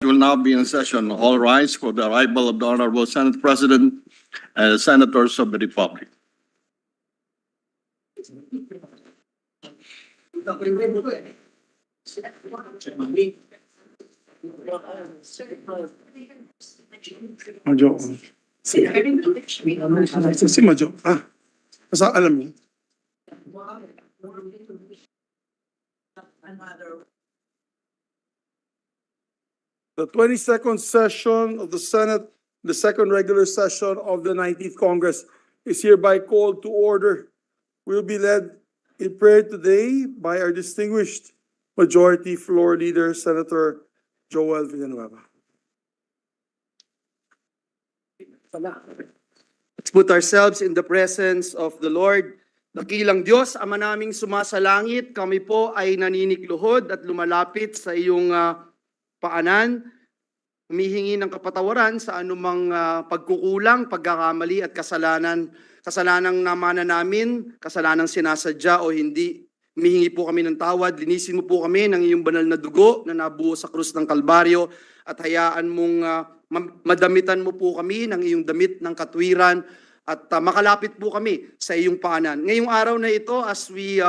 Will now be in session. All rise for the arrival of the Honorable Senate President and the Senators of the Republic. Majo. Si Majo. Basta alam niyo. The 22nd session of the Senate, the second regular session of the 19th Congress is hereby called to order. We'll be led in prayer today by our distinguished Majority Floor Leader, Senator Joel Villanueva. Let's put ourselves in the presence of the Lord. Dakilang Diyos, Ama naming sumasalangit, kami po ay naninikluhod at lumalapit sa iyong paanan, humihingi ng kapatawaran sa anumang pagkukulang, pagkakamali at kasalanang namana namin, kasalanang sinasadya o hindi. Humihingi po kami ng tawad, linisin mo po kami ng iyong banal na dugo na nabuo sa krus ng Kalbaryo at hayaan mong madamitan mo po kami ng iyong damit ng katwiran at makalapit po kami sa iyong paanan. Ngayong araw na ito, as we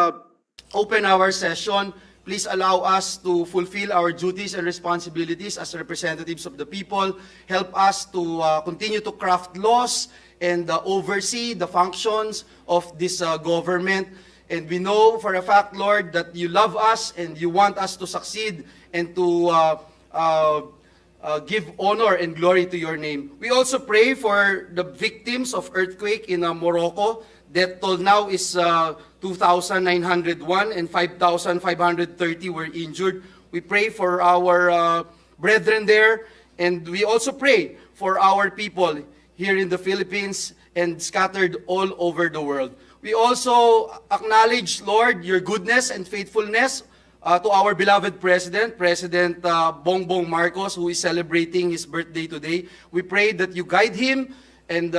open our session, please allow us to fulfill our duties and responsibilities as representatives of the people. Help us to continue to craft laws and oversee the functions of this government. And we know for a fact, Lord, that you love us and you want us to succeed and to give honor and glory to your name. We also pray for the victims of earthquake in Morocco. Death toll now is 2,901 and 5,530 were injured. We pray for our brethren there, and we also pray for our people here in the Philippines and scattered all over the world. We also acknowledge, Lord, your goodness and faithfulness to our beloved President, President Bongbong Marcos, who is celebrating his birthday today. We pray that you guide him and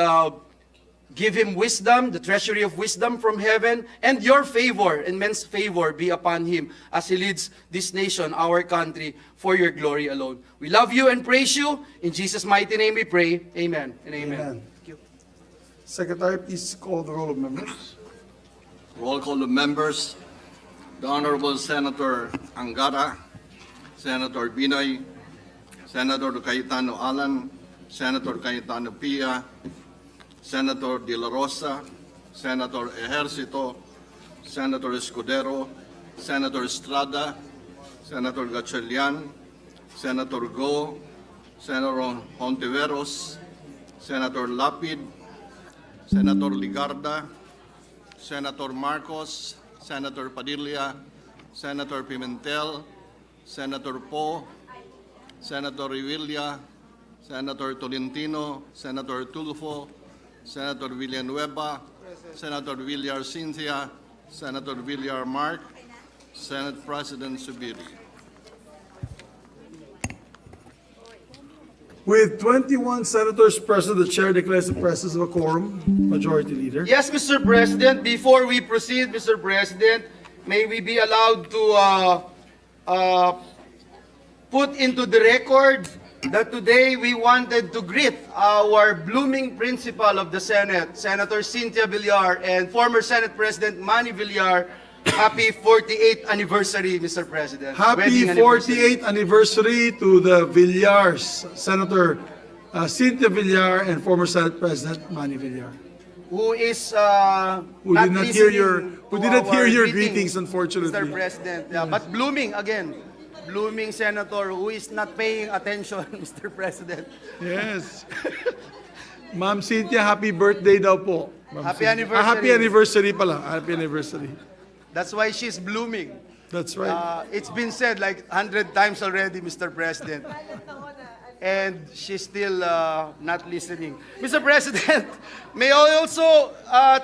give him wisdom, the treasury of wisdom from heaven, and your favor, immense favor, be upon him as he leads this nation, our country, for your glory alone. We love you and praise you. In Jesus' mighty name we pray. Amen and amen. Thank you. Secretary, please call the roll of members. Roll call of members. The Honorable Senator Angara, Senator Binoy, Senator Cayetano Alan, Senator Cayetano Pia, Senator De La Rosa, Senator Ejercito, Senator Escudero, Senator Estrada, Senator Gatchalian, Senator Go, Senator Hontiveros, Senator Lapid, Senator Ligarda, Senator Marcos, Senator Padilla, Senator Pimentel, Senator Poe, Senator Revilla, Senator Tolentino, Senator Tulfo, Senator Villanueva, Senator Villar Cynthia, Senator Villar Mark, Senate President Subiri. With 21 senators present, the chair declares the presence of a quorum. Majority Leader. Yes, Mr. President, before we proceed, Mr. President, may we be allowed to put into the record that today we wanted to greet our blooming principal of the Senate, Senator Cynthia Villar, and former Senate President Manny Villar. Happy 48th anniversary, Mr. President. Happy 48th anniversary to the Villars, Senator Cynthia Villar and former Senate President Manny Villar. Who is Who did not hear your greetings, unfortunately. Mr. President. Yeah, but blooming again. Blooming senator who is not paying attention, Mr. President. Yes. Ma'am Cynthia, happy birthday daw po. Happy anniversary. Happy anniversary pala. Happy anniversary. That's why she's blooming. That's right. It's been said like 100 times already, Mr. President. And she's still not listening. Mr. President, may I also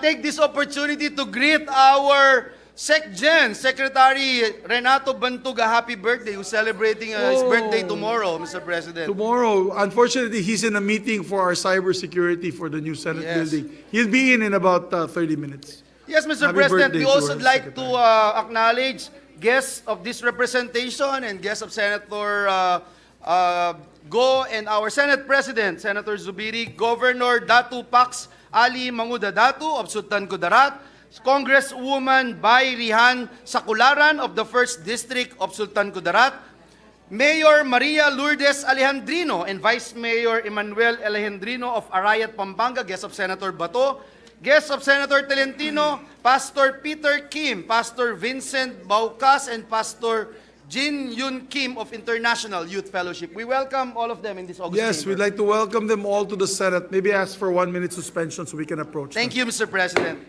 take this opportunity to greet our SecGen, Secretary Renato Bantuga, happy birthday, who's celebrating his birthday tomorrow, Mr. President. Tomorrow, unfortunately, he's in a meeting for our cybersecurity for the new Senate building. He'll be in about 30 minutes. Yes, Mr. Happy President, birthday we to also our like Secretary. to acknowledge guests of this representation and guests of Senator Go and our Senate President, Senator Zubiri, Governor Datu Pax Ali Manguda Datu of Sultan Kudarat, Congresswoman Bay Rihan Sakularan of the 1st District of Sultan Kudarat, Mayor Maria Lourdes Alejandrino and Vice Mayor Emmanuel Alejandrino of Arayat, Pampanga, guest of Senator Bato, guest of Senator Tolentino, Pastor Peter Kim, Pastor Vincent Baucas, and Pastor Jin Yun Kim of International Youth Fellowship. We welcome all of them in this August Yes, chamber. we'd like to welcome them all to the Senate. Maybe ask for 1 minute suspension so we can approach them. Thank you, Mr. President.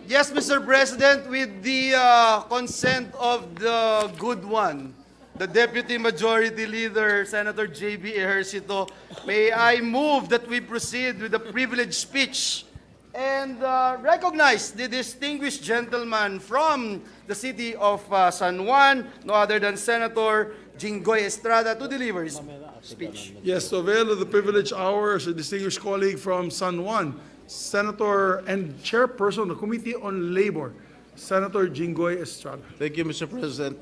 Yes, Mr. President, with the consent of the good one, the Deputy Majority Leader, Senator J.B. Ejercito, may I move that we proceed with the privileged speech and recognize the distinguished gentleman from the city of San Juan, no other than Senator Jinggoy Estrada, to deliver his speech. Yes, to avail of the privileged hour, a distinguished colleague from San Juan, Senator and Chairperson of the Committee on Labor, Senator Jinggoy Estrada. Thank you, Mr. President.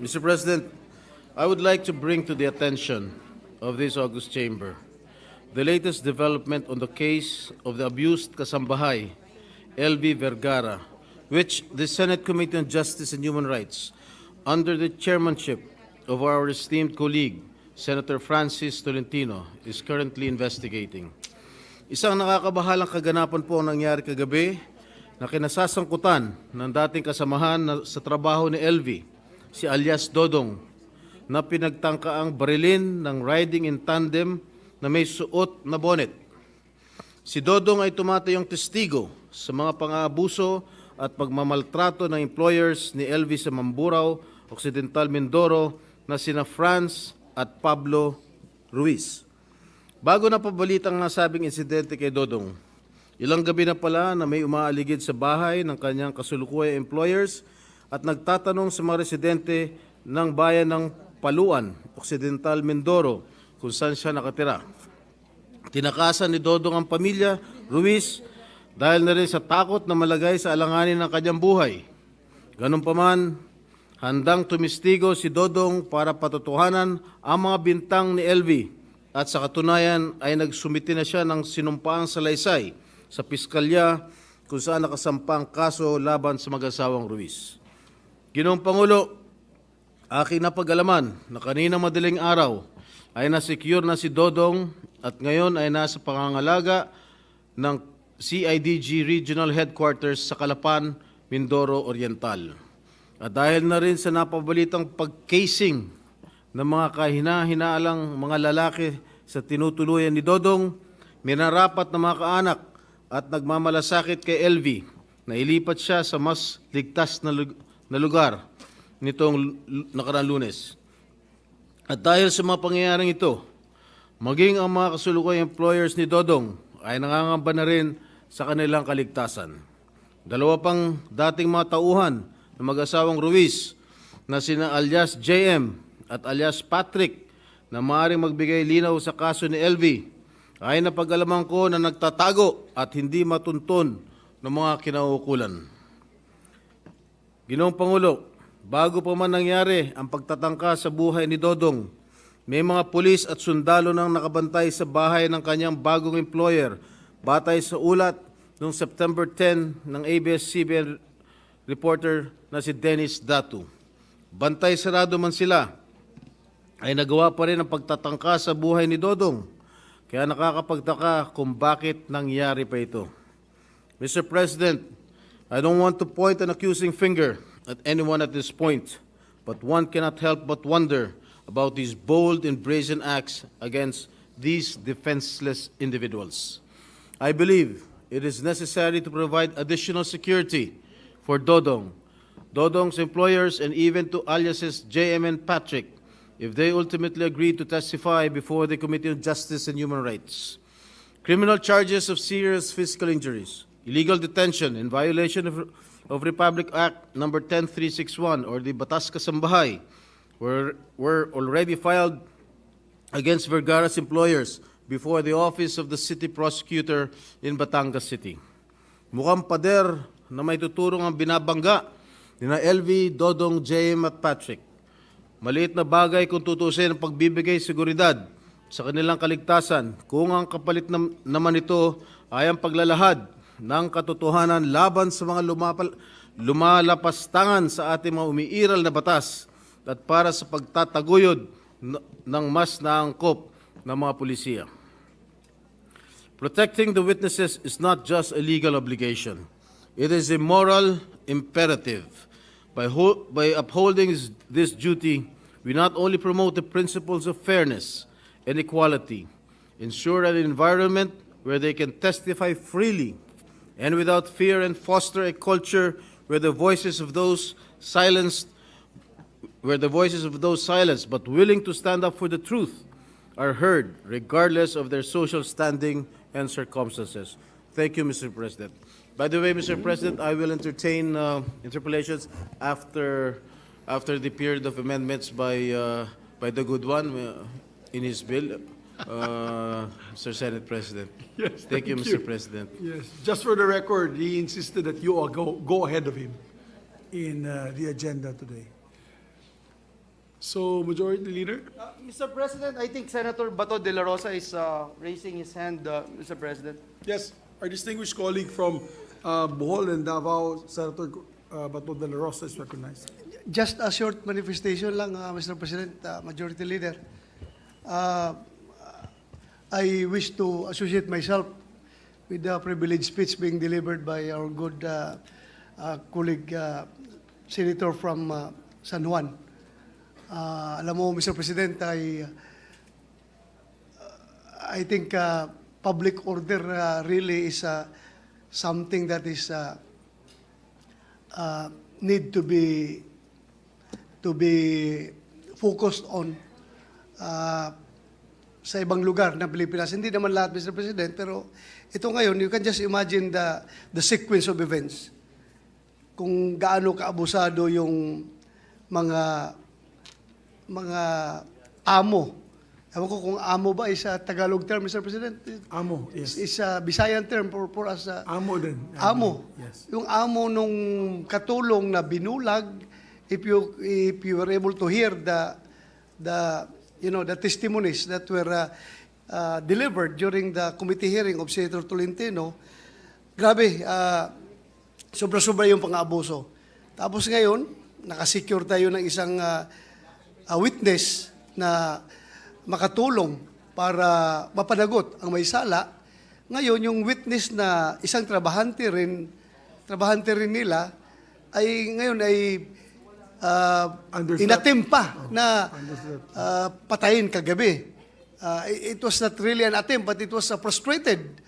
Mr. President, I would like to bring to the attention of this august chamber the latest development on the case of the abused kasambahay, LV Vergara, which the Senate Committee on Justice and Human Rights, under the chairmanship of our esteemed colleague, Senator Francis Tolentino, is currently investigating. Isang nakakabahalang kaganapan po ang nangyari kagabi na kinasasangkutan ng dating kasamahan sa trabaho ni LV, si alias Dodong, na pinagtangkaang barilin ng riding in tandem na may suot na bonnet. Si Dodong ay tumatayong testigo sa mga pang-aabuso at pagmamaltrato ng employers ni LV sa Mamburao, Occidental Mindoro na sina Franz at Pablo Ruiz. Bago na pabalitang nasabing insidente kay Dodong, ilang gabi na pala na may umaaligid sa bahay ng kanyang kasulukuyang employers at nagtatanong sa mga residente ng bayan ng Paluan, Occidental Mindoro, kung saan siya nakatira. Tinakasan ni Dodong ang pamilya Ruiz dahil na rin sa takot na malagay sa alanganin ng kanyang buhay. Ganun pa man, handang tumistigo si Dodong para patotohanan ang mga bintang ni LV at sa katunayan ay nagsumiti na siya ng sinumpaang salaysay sa piskalya kung saan nakasampa ang kaso laban sa mag-asawang Ruiz. Ginoong Pangulo, aking napag-alaman na kanina madaling araw ay nasecure na si Dodong at ngayon ay nasa pangangalaga ng CIDG Regional Headquarters sa Calapan, Mindoro Oriental. At dahil na rin sa napabalitang pag-casing ng mga kahina-hinaalang mga lalaki sa tinutuluyan ni Dodong, minarapat na mga kaanak at nagmamalasakit kay LV na ilipat siya sa mas ligtas na lugar nitong nakaraang Lunes. At dahil sa mga pangyayaring ito, maging ang mga kasulukuyang employers ni Dodong ay nangangamba na rin sa kanilang kaligtasan. Dalawa pang dating mga tauhan na mag-asawang Ruiz na sina alias JM at alias Patrick na maaaring magbigay linaw sa kaso ni LV ay napag-alaman ko na nagtatago at hindi matunton ng mga kinauukulan. Ginoong Pangulo, bago pa man nangyari ang pagtatangka sa buhay ni Dodong, may mga pulis at sundalo nang nakabantay sa bahay ng kanyang bagong employer batay sa ulat noong September 10 ng ABS-CBN reporter na si Dennis Datu. Bantay sarado man sila, ay nagawa pa rin ang pagtatangka sa buhay ni Dodong. Kaya nakakapagtaka kung bakit nangyari pa ito. Mr. President, I don't want to point an accusing finger at anyone at this point, but one cannot help but wonder about these bold and brazen acts against these defenseless individuals. I believe it is necessary to provide additional security for Dodong, Dodong's employers, and even to aliases JM and Patrick, if they ultimately agree to testify before the Committee on Justice and Human Rights. Criminal charges of serious physical injuries, illegal detention in violation of Republic Act number 10361 or the Batas Kasambahay were already filed against Vergara's employers before the office of the city prosecutor in Batangas City. Mukhang pader na may tuturong ang binabangga ni na LV, Dodong, JM at Patrick. Maliit na bagay kung tutusin ang pagbibigay seguridad sa kanilang kaligtasan kung ang kapalit naman ito ay ang paglalahad ng katotohanan laban sa mga lumalapastangan sa ating mga umiiral na batas at para sa pagtataguyod ng mas naangkop ng mga pulisya. Protecting the witnesses is not just a legal obligation. It is a moral imperative. By upholding this duty, we not only promote the principles of fairness and equality, ensure an environment where they can testify freely and without fear, and foster a culture where the voices of those silenced but willing to stand up for the truth are heard regardless of their social standing and circumstances. Thank you, Mr. President. By the way, Mr. President, I will entertain interpellations after the period of amendments by the good one in his bill, Mr. Senate President. Yes, Thank you, Mr. President. Yes, just for the record, he insisted that you all go ahead of him in the agenda today. So, Majority Leader? Mr. President, I think Senator Bato de la Rosa is raising his hand, Mr. President. Yes, our distinguished colleague from Bohol and Davao, Senator Bato de la Rosa is recognized. Just a short manifestation lang, Mr. President, Majority Leader. I wish to associate myself with the privileged speech being delivered by our good colleague, Senator from San Juan. Alam mo, Mr. President, I think public order really is something that is need to be focused on sa ibang lugar ng Pilipinas. Hindi naman lahat, Mr. President, pero ito ngayon, you can just imagine the sequence of events. Kung gaano kaabusado yung mga amo. Ewan ko kung amo ba is a Tagalog term, Mr. President? Amo, yes. Is a Visayan term for us. Amo din. Amo. Yes. Yung amo nung katulong na binulag, if you were able to hear the testimonies that were delivered during the committee hearing of Senator Tolentino, grabe, sobra-sobra yung pang-abuso. Tapos ngayon, nakasecure tayo ng isang witness na makatulong para mapanagot ang may sala. Ngayon, yung witness na isang trabahante rin nila, ay ngayon ay inattempt pa na patayin kagabi. It was not really an attempt, but it was a frustrated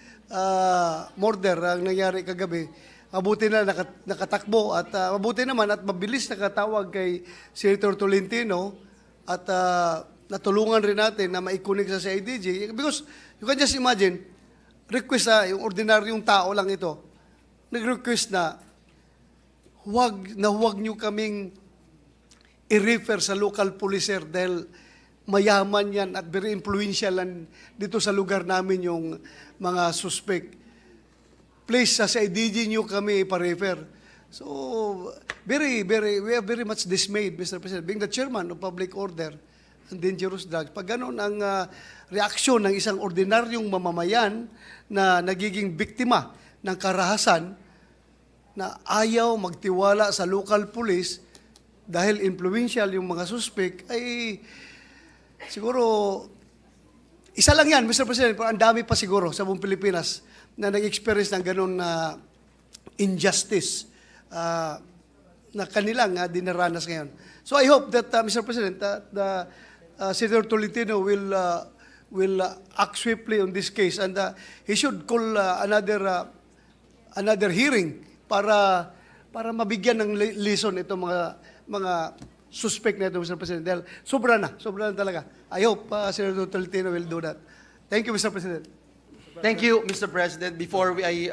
murder ang nangyari kagabi. Mabuti na nakatakbo at mabuti naman at mabilis nakatawag kay Senator Tolentino at natulungan rin natin na maikunik sa CIDG. Because you can just imagine, request yung ordinaryong tao lang ito, nag-request na huwag nyo kaming i-refer sa local police dahil mayaman yan at very influential dito sa lugar namin yung mga suspect. Please, sa CIDG nyo kami ipa-refer. So, we are very much dismayed, Mr. President, being the chairman of public order and dangerous drugs. Pag gano'n ang reaksyon ng isang ordinaryong mamamayan na nagiging biktima ng karahasan na ayaw magtiwala sa local police dahil influential yung mga suspect, ay siguro, isa lang yan, Mr. President, pero ang dami pa siguro sa buong Pilipinas na nag-experience ng gano'n na injustice na kanilang dinaranas ngayon. So I hope that, Mr. President, the Senator Tolentino will act swiftly on this case and he should call another hearing para mabigyan ng lesson itong mga suspect na ito, Mr. President. Dahil sobra na talaga. I hope Senator Tolentino will do that. Thank you, Mr. President. Thank you, Mr. President. Before I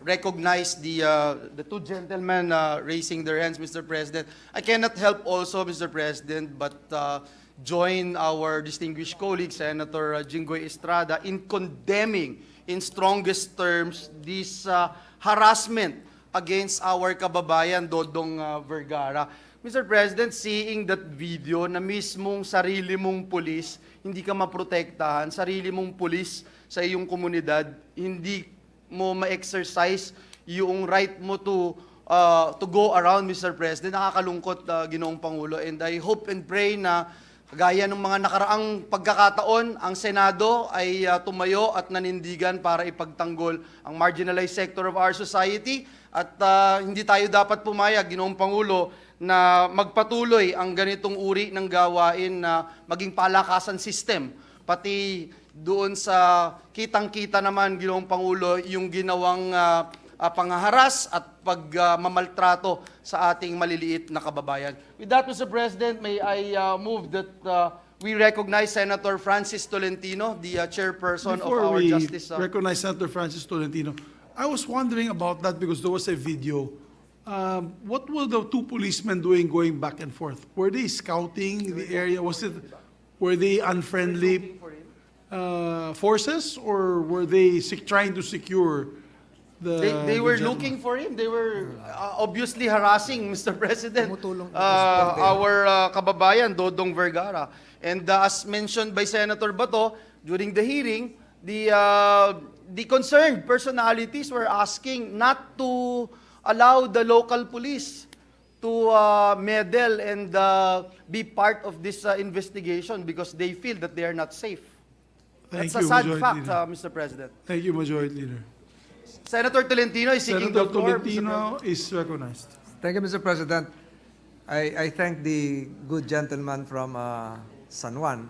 recognize the two gentlemen raising their hands, Mr. President, I cannot help also, Mr. President, but join our distinguished colleague, Senator Jinggoy Estrada, in condemning in strongest terms this harassment against our kababayan, Dodong Vergara. Mr. President, seeing that video na mismong sarili mong pulis, hindi ka maprotektahan, sarili mong pulis sa iyong komunidad, hindi mo ma-exercise yung right mo to go around, Mr. President. Nakakalungkot, Ginoong Pangulo. And I hope and pray na gaya ng mga nakaraang pagkakataon, ang Senado ay tumayo at nanindigan para ipagtanggol ang marginalized sector of our society. At hindi tayo dapat pumayag, Ginoong Pangulo, na magpatuloy ang ganitong uri ng gawain na maging palakasan system. Pati doon sa kitang-kita naman, Ginoong Pangulo, yung ginawang panghaharas at pagmamaltrato sa ating maliliit na kababayan. With that, Mr. President, may I move that we recognize Senator Francis Tolentino, the chairperson of Before our we Justice. recognize Senator Francis Tolentino, I was wondering about that because there was a video. What were the two policemen doing going back and forth? Were they scouting the area? Were they unfriendly forces, or were they trying to secure They were the looking for him. They were obviously harassing, Mr. President, our kababayan, Dodong Vergara. And as mentioned by Senator Bato, during the hearing, the concerned personalities were asking not to allow the local police to meddle and be part of this investigation because they feel that they are not safe. Thank That's a you, sad Majority fact, Leader. Mr. President. Thank you, Majority Leader. Senator Tolentino is seeking Senator the floor. Mr. Tolentino is recognized. Thank you, Mr. President. I thank the good gentleman from San Juan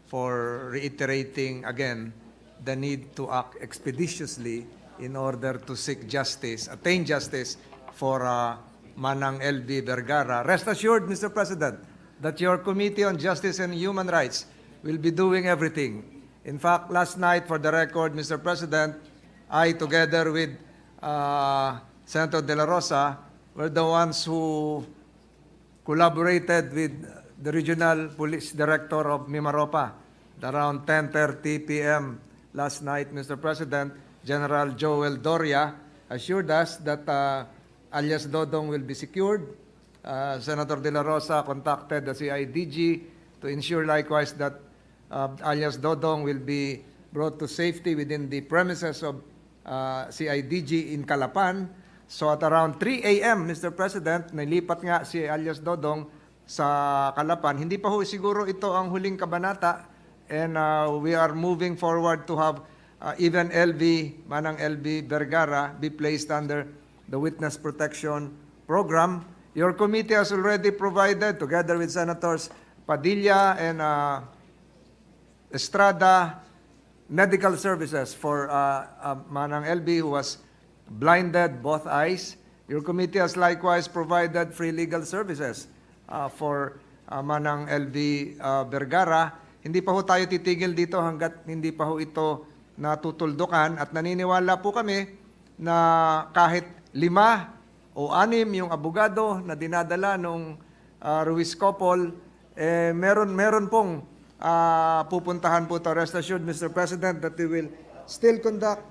for reiterating again the need to act expeditiously in order to seek justice, attain justice for Manang LV Vergara. Rest assured, Mr. President, that your Committee on Justice and Human Rights will be doing everything. In fact, last night, for the record, Mr. President, I, together with Senator De La Rosa, were the ones who collaborated with the Regional Police Director of Mimaropa. Around 10:30 p.m. last night, Mr. President, General Joel Doria assured us that alias Dodong will be secured. Senator De La Rosa contacted the CIDG to ensure likewise that alias Dodong will be brought to safety within the premises of CIDG in Calapan. So at around 3 a.m., Mr. President, nilipat nga si alias Dodong sa Calapan. Hindi pa ho siguro ito ang huling kabanata, and we are moving forward to have even Manang LV Vergara be placed under the Witness Protection Program. Your committee has already provided, together with Senators Padilla and Estrada, medical services for Manang LB, who was blinded both eyes. Your committee has likewise provided free legal services for Manang LB Vergara. Hindi pa ho tayo titigil dito hanggat hindi pa ho ito natutuldukan, at naniniwala po kami na kahit 5 o 6 yung abogado na dinadala nung Ruiz couple, meron pong pupuntahan po to. Rest assured, Mr. President, that we will still conduct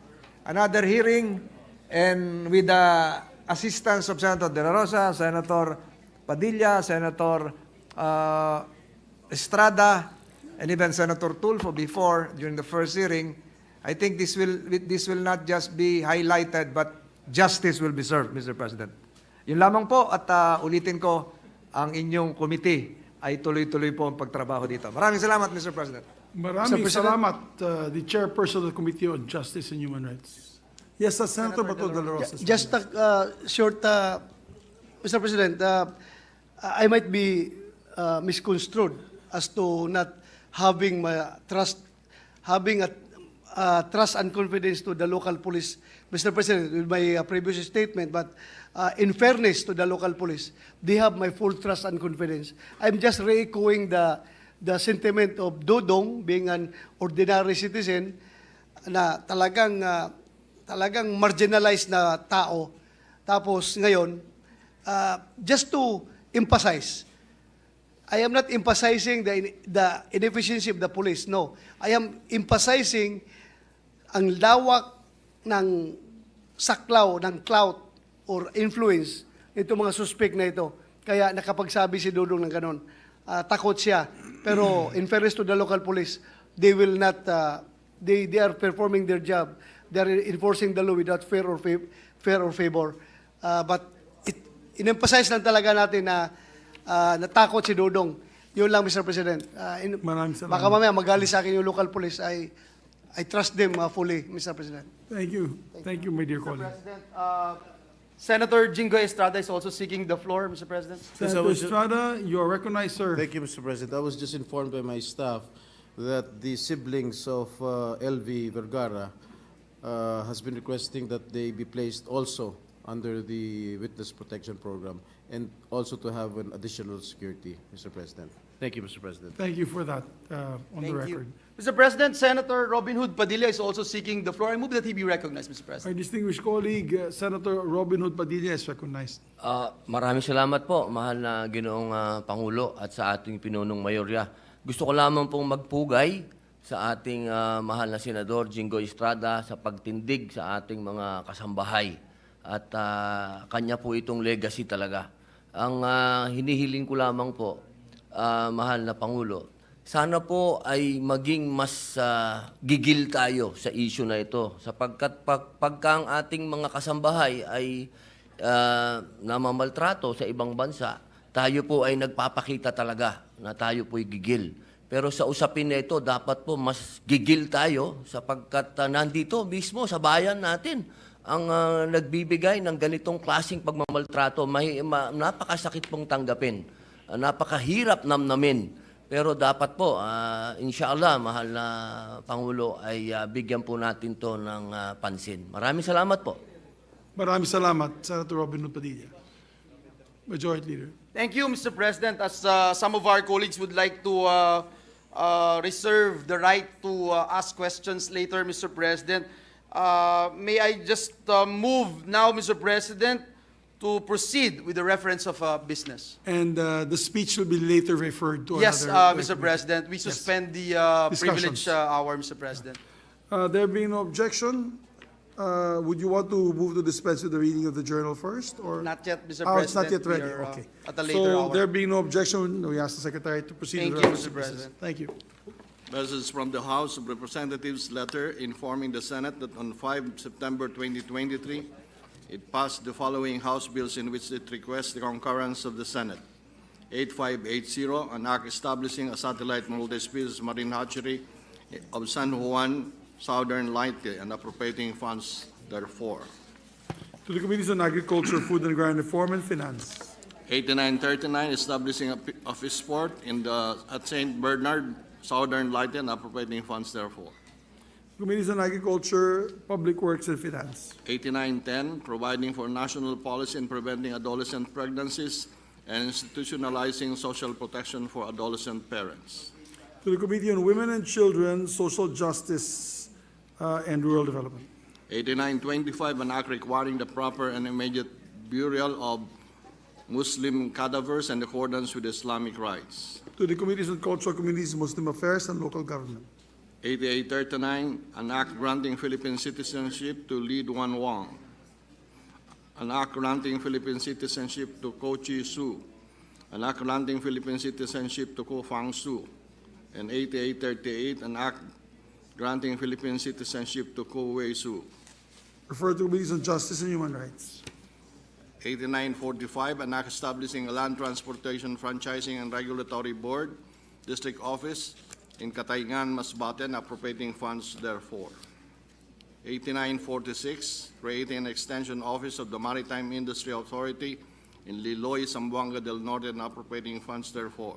another hearing, and with the assistance of Senator De La Rosa, Senator Padilla, Senator Estrada, and even Senator Tulfo before, during the first hearing. I think this will not just be highlighted, but justice will be served, Mr. President. Yun lamang po, at ulitin ko, ang inyong committee ay tuloy-tuloy po ang pagtrabaho dito. Maraming salamat, Mr. President. Maraming salamat, the Chairperson of the Committee on Justice and Human Rights. Yes, Senator Bato de la Rosa. Just a short, Mr. President, I might be misconstrued as to not having trust and confidence to the local police, Mr. President, with my previous statement, but in fairness to the local police, they have my full trust and confidence. I'm just re-echoing the sentiment of Dodong being an ordinary citizen na talagang marginalized na tao. Tapos ngayon, just to emphasize, I am not emphasizing the inefficiency of the police. No, I am emphasizing ang lawak ng saklaw, ng clout or influence nito mga suspect na ito. Kaya nakapagsabi si Dodong ng ganon. Takot siya. Pero in fairness to the local police, they will not, they are performing their job. They are enforcing the law without fear or favor. But in-emphasize lang talaga natin na natakot si Dodong. Yun lang, Mr. President. Maraming salamat. Baka mamaya magalit sa akin yung local police. I trust them fully, Mr. President. Thank you. Thank you, my dear Mr. colleague. President, Senator Jinggoy Estrada is also seeking the floor, Mr. President. Senator Estrada, you are recognized, sir. Thank you, Mr. President. I was just informed by my staff that the siblings of LV Vergara has been requesting that they be placed also under the Witness Protection Program and also to have an additional security, Mr. President. Thank you, Mr. President. Thank you for that, on the Thank record. you. Mr. President, Senator Robin Hood Padilla is also seeking the floor. I move that he be recognized, Mr. President. Our distinguished colleague, Senator Robin Hood Padilla is recognized. Maraming salamat po, mahal na Ginoong Pangulo at sa ating pinunong mayorya. Gusto ko lamang pong magpugay sa ating mahal na Senador Jingo Estrada sa pagtindig sa ating mga kasambahay. At kanya po itong legacy talaga. Ang hinihiling ko lamang po, mahal na Pangulo, sana po ay maging mas gigil tayo sa issue na ito. Sapagkat pagka ang ating mga kasambahay ay namamaltrato sa ibang bansa, tayo po ay nagpapakita talaga na tayo po'y gigil. Pero sa usapin na ito, dapat po mas gigil tayo sapagkat nandito mismo sa bayan natin ang nagbibigay ng ganitong klaseng pagmamaltrato. Napakasakit pong tanggapin, napakahirap namnamin. Pero dapat po, inshallah, mahal na Pangulo, ay bigyan po natin to ng pansin. Maraming salamat po. Maraming salamat, Senator Robin Hood Padilla. Majority Leader. Thank you, Mr. President. As some of our colleagues would like to reserve the right to ask questions later, Mr. President, may I just move now, Mr. President, to proceed with the reference of business. And the speech will be later referred to Yes, another. Mr. President, we suspend the Discussions. privilege hour, Mr. President. There being no objection, would you want to move to dispense with the reading of the journal first, or? Not yet, Mr. Oh, it's not President. yet ready, We are, okay. At a later So, hour. there being no objection, we ask the Secretary to proceed Thank with the you, reference Mr. of business. President. Thank you. Message from the House of Representatives letter informing the Senate that on 5 September 2023, it passed the following House bills in which it requests the concurrence of the Senate. 8580, an act establishing a satellite multi-species marine hatchery of San Juan, Southern Leyte, and appropriating funds therefore. To the Committees on Agriculture, Food and Agrarian Reform, and Finance. 8939, establishing a fish port at St. Bernard, Southern Leyte, and appropriating funds therefore. Committees on Agriculture, Public Works, and Finance. 8910, providing for national policy in preventing adolescent pregnancies and institutionalizing social protection for adolescent parents. To the Committee on Women and Children, Social Justice, and Rural Development. 8925, an act requiring the proper and immediate burial of Muslim cadavers in accordance with Islamic rites. To the Committees on Cultural Communities, Muslim Affairs, and Local Government. 8839, an act granting Philippine citizenship to Lee Duan Wong. An act granting Philippine citizenship to Ko Chi Su. An act granting Philippine citizenship to Ko Fang Su. And 8838, an act granting Philippine citizenship to Ko Wei Su. Refer to Committees on Justice and Human Rights. 8945, an act establishing a land transportation franchising and regulatory board, district office in Kaibigan, Masbate, and appropriating funds therefore. 8946, creating an extension office of the Maritime Industry Authority in Liloy, Zamboanga del Norte, and appropriating funds therefore.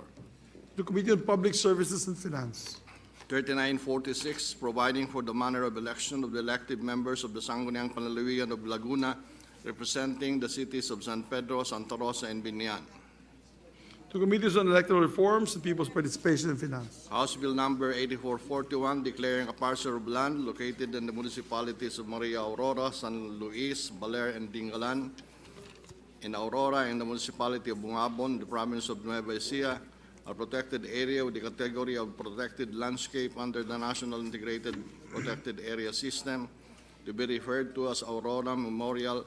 The Committee on Public Services and Finance. 3946, providing for the manner of election of the elected members of the Sangguniang Panlalawigan of Laguna, representing the cities of San Pedro, Santa Rosa, and Binian. To Committees on Electoral Reforms and People's Participation in Finance. House Bill number 8441, declaring a parcel of land located in the municipalities of Maria Aurora, San Luis, Baler, and Dingalan, in Aurora, in the municipality of Bungabon, the province of Nueva Ecija, a protected area with the category of protected landscape under the National Integrated Protected Area System, to be referred to as Aurora Memorial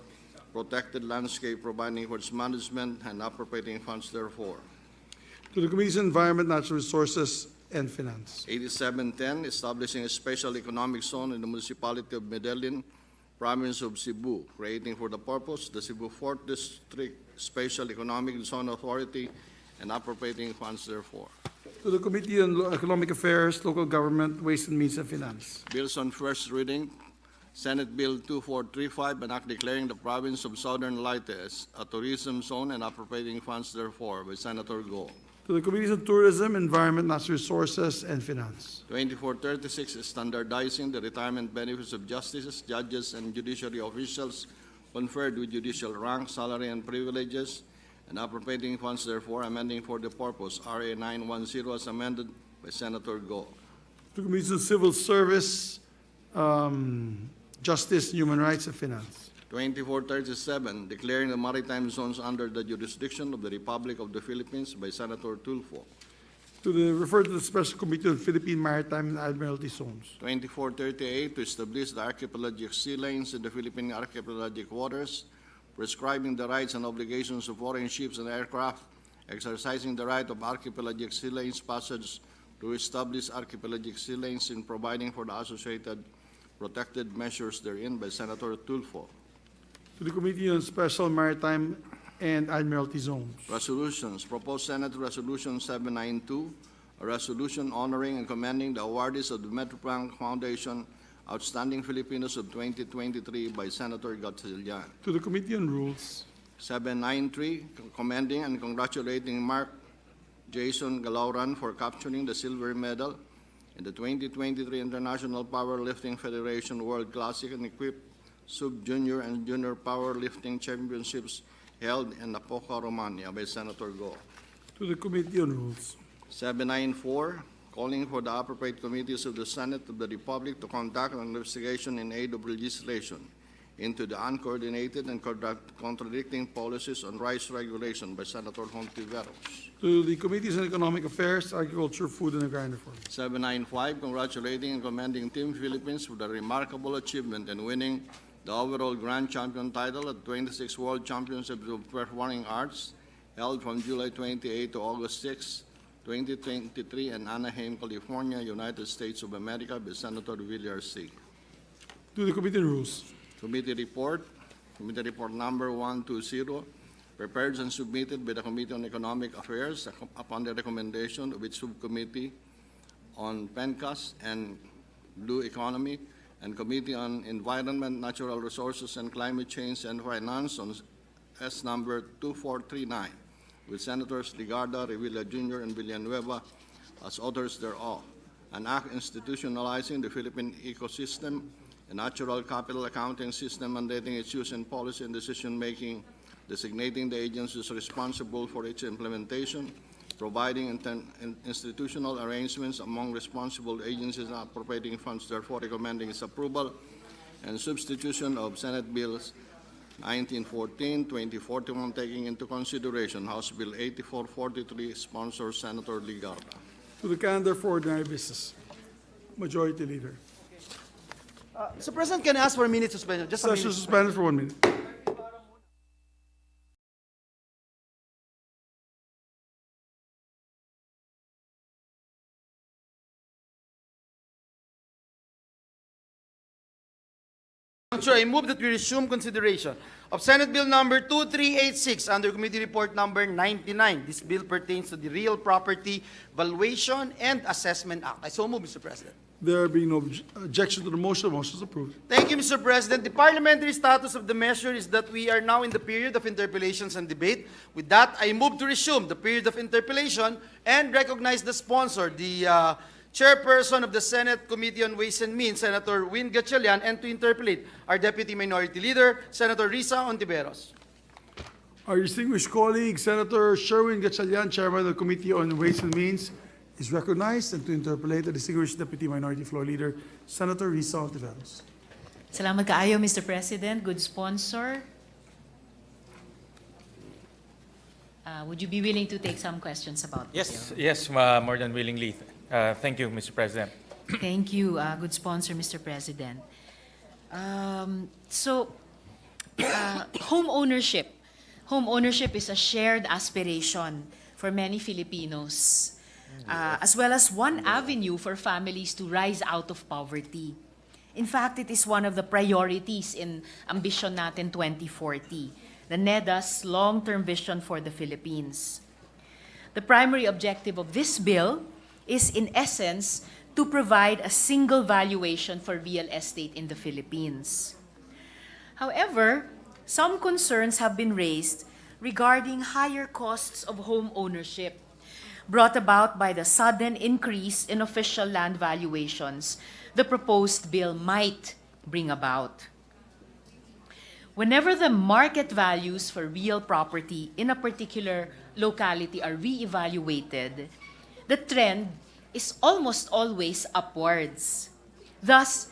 Protected Landscape, providing for its management and appropriating funds therefore. To the Committees on Environment, Natural Resources, and Finance. 8710, establishing a special economic zone in the municipality of Medellin, province of Cebu, creating for the purpose the Cebu 4th District Special Economic Zone Authority, and appropriating funds therefore. To the Committee on Economic Affairs, Local Government, Ways and Means, and Finance. Bills on first reading. Senate Bill 2435, an act declaring the province of Southern Leyte as a tourism zone and appropriating funds therefore, by Senator Go. To the Committees on Tourism, Environment, Natural Resources, and Finance. 2436 is standardizing the retirement benefits of justices, judges, and judiciary officials conferred with judicial rank, salary, and privileges, and appropriating funds therefore, amending for the purpose, RA 910 as amended by Senator Go. To the Committees on Civil Service, Justice, Human Rights, and Finance. 2437, declaring the maritime zones under the jurisdiction of the Republic of the Philippines by Senator Tulfo. Refer to the Special Committee on Philippine Maritime and Admiralty Zones. 2438, to establish the archipelagic sea lanes in the Philippine archipelagic waters, prescribing the rights and obligations of foreign ships and aircraft, exercising the right of archipelagic sea lanes passage to establish archipelagic sea lanes and providing for the associated protected measures therein by Senator Tulfo. To the Committee on Special Maritime and Admiralty Zones. Resolutions. Proposed Senate Resolution 792, a resolution honoring and commending the awardees of the Metrobank Foundation Outstanding Filipinos of 2023 by Senator Gatchalian. To the Committee on Rules. 793, commending and congratulating Mark Jason Galauran for capturing the silver medal in the 2023 International Powerlifting Federation World Classic and equipped Sub-Junior and Junior Powerlifting Championships held in Apoca, Romania by Senator Go. To the Committee on Rules. 794, calling for the appropriate committees of the Senate of the Republic to conduct an investigation in aid of legislation into the uncoordinated and contradicting policies on rice regulation by Senator Hontiveros. To the Committees on Economic Affairs, Agriculture, Food, and Agrarian Reform. 795, congratulating and commending Team Philippines for the remarkable achievement in winning the overall Grand Champion title at 26 World Championships of Performing Arts held from July 28 to August 6, 2023 in Anaheim, California, United States of America by Senator Villar C. To the Committee on Rules. Committee report number 120, prepared and submitted by the Committee on Economic Affairs upon the recommendation of its subcommittee on PENCAS and Blue Economy and Committee on Environment, Natural Resources, and Climate Change and Finance on S number 2439, with Senators Ligarda, Revilla Jr., and Villanueva as authors thereof, an act institutionalizing the Philippine ecosystem, a natural capital accounting system mandating its use in policy and decision-making, designating the agencies responsible for its implementation, providing institutional arrangements among responsible agencies and appropriating funds, therefore recommending its approval, and substitution of Senate Bills 1914, 2041, taking into consideration House Bill 8443, sponsor Senator Ligarda. To the calendar for ordinary business. Majority Leader. Mr. President, can I ask for a minute suspension? Just a Session minute. suspended for 1 minute. I move that we resume consideration of Senate Bill number 2386 under Committee Report number 99. This bill pertains to the Real Property Valuation and Assessment Act. I so move, Mr. President. There being no objection to the motion is approved. Thank you, Mr. President. The parliamentary status of the measure is that we are now in the period of interpellations and debate. With that, I move to resume the period of interpellation and recognize the sponsor, the chairperson of the Senate Committee on Ways and Means, Senator Win Gatchalian, and to interpellate our Deputy Minority Leader, Senator Risa Hontiveros. Our distinguished colleague, Senator Sherwin Gatchalian, Chairman of the Committee on Ways and Means, is recognized, and to interpolate the distinguished Deputy Minority Floor Leader, Senator Risa Hontiveros. Salamat kaayo, Mr. President. Good sponsor. Would you be willing to take some questions about this? Yes, more than willingly. Thank you, Mr. President. Thank you. Good sponsor, Mr. President. Home ownership. Home ownership is a shared aspiration for many Filipinos, as well as one avenue for families to rise out of poverty. In fact, it is one of the priorities in Ambition Natin 2040, the NEDA's long-term vision for the Philippines. The primary objective of this bill is, in essence, to provide a single valuation for real estate in the Philippines. However, some concerns have been raised regarding higher costs of home ownership, brought about by the sudden increase in official land valuations the proposed bill might bring about. Whenever the market values for real property in a particular locality are re-evaluated, the trend is almost always upwards. Thus,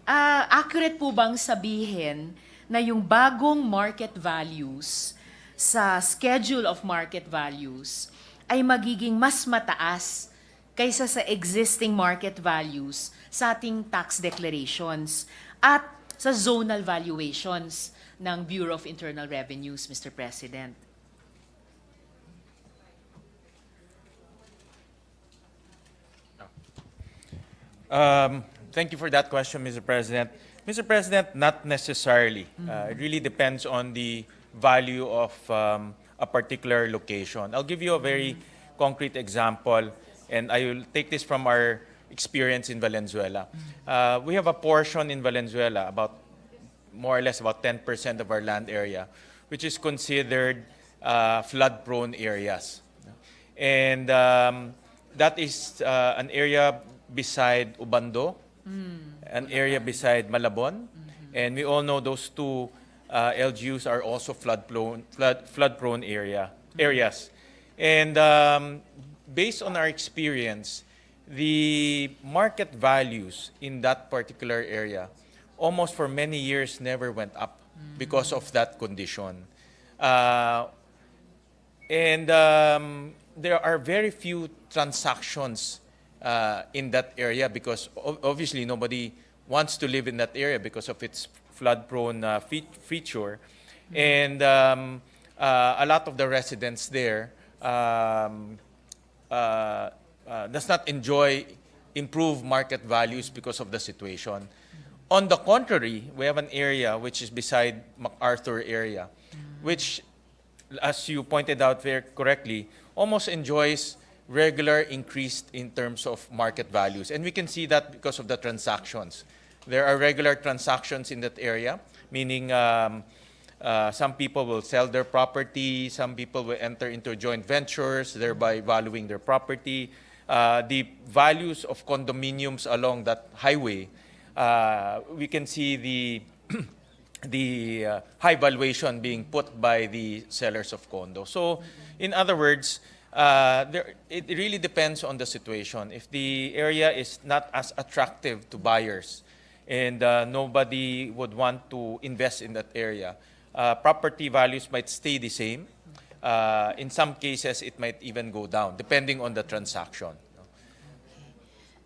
accurate po bang sabihin na yung bagong market values sa schedule of market values ay magiging mas mataas kaysa sa existing market values sa ating tax declarations at sa zonal valuations ng Bureau of Internal Revenues, Mr. President? Thank you for that question, Mr. President. Mr. President, not necessarily. It really depends on the value of a particular location. I'll give you a very concrete example, and I will take this from our experience in Valenzuela. We have a portion in Valenzuela, about more or less about 10% of our land area, which is considered flood-prone areas. And that is an area beside Ubando, an area beside Malabon, and we all know those two LGUs are also flood-prone areas. And based on our experience, the market values in that particular area almost for many years never went up because of that condition. And there are very few transactions in that area because obviously nobody wants to live in that area because of its flood-prone feature. And a lot of the residents there does not enjoy improved market values because of the situation. On the contrary, we have an area which is beside MacArthur area, which, as you pointed out very correctly, almost enjoys regular increase in terms of market values. And we can see that because of the transactions. There are regular transactions in that area, meaning some people will sell their property, some people will enter into joint ventures, thereby valuing their property. The values of condominiums along that highway, we can see the high valuation being put by the sellers of condos. So, in other words, it really depends on the situation. If the area is not as attractive to buyers and nobody would want to invest in that area, property values might stay the same. In some cases, it might even go down, depending on the transaction.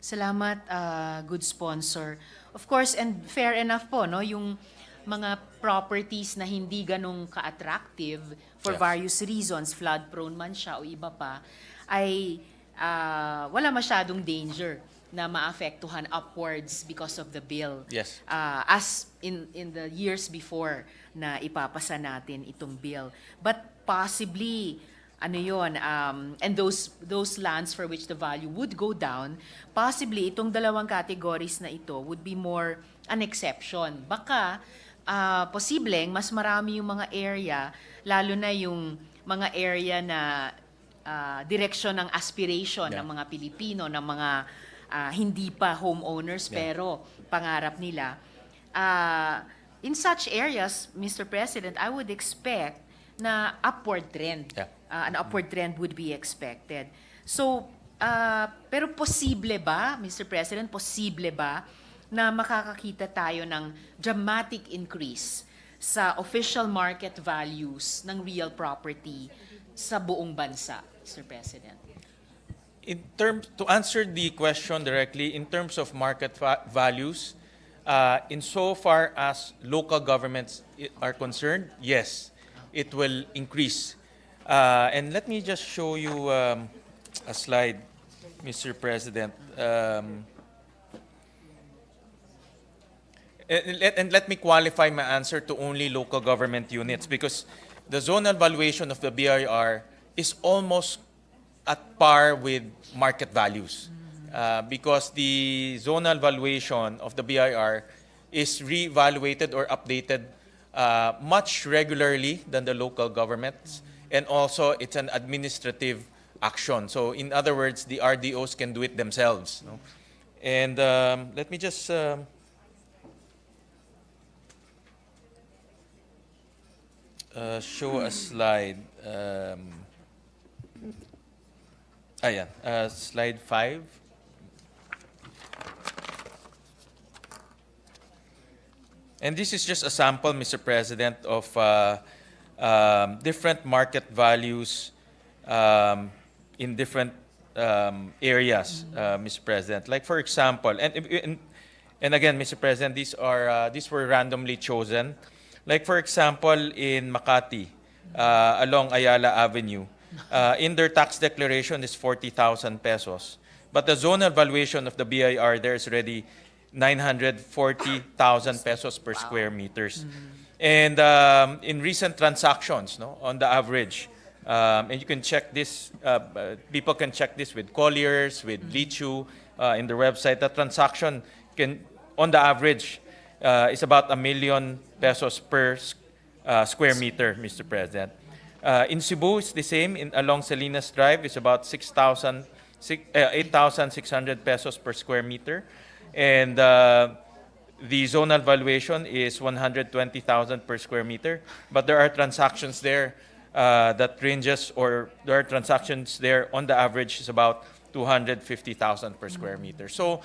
Salamat, good sponsor. Of course, and fair enough po, no, yung mga properties na hindi ganong ka-attractive for various reasons, flood-prone man siya o iba pa, ay wala masyadong danger na maapektuhan upwards because of the bill. Yes. As in the years before na ipapasa natin itong bill. But possibly, ano yun, and those lands for which the value would go down, possibly itong dalawang categories na ito would be more an exception. Baka, posibleng mas marami yung mga area, lalo na yung mga area na direksyon ng aspiration ng mga Pilipino, ng mga hindi pa homeowners pero pangarap nila. In such areas, Mr. President, I would expect na upward trend. An upward trend would be expected. So, pero posible ba, Mr. President, posible ba na makakakita tayo ng dramatic increase sa official market values ng real property sa buong bansa, Mr. President? To answer the question directly, in terms of market values, insofar as local governments are concerned, yes, it will increase. And let me just show you a slide, Mr. President. And let me qualify my answer to only local government units because the zonal valuation of the BIR is almost at par with market values because the zonal valuation of the BIR is re-evaluated or updated much regularly than the local governments, and also it's an administrative action. So in other words, the RDOs can do it themselves. No? And let me just show a slide. Slide 5. And this is just a sample, Mr. President, of different market values in different areas, Mr. President. Like for example, and again, Mr. President, these were randomly chosen. Like for example, in Makati, along Ayala Avenue, in their tax declaration is 40,000 pesos. But the zonal valuation of the BIR there is already 940,000 pesos per square meters. And in recent transactions, no, on the average, and you can check this, people can check this with Colliers, with Lichu, in their website. The transaction can, on the average, is about 1 million pesos per square meter, Mr. President. In Cebu, it's the same. Along Salinas Drive, it's about 8,600 pesos per square meter. And the zonal valuation is 120,000 per square meter. But there are transactions there that ranges, or there are transactions there on the average is about 250,000 per square meter. So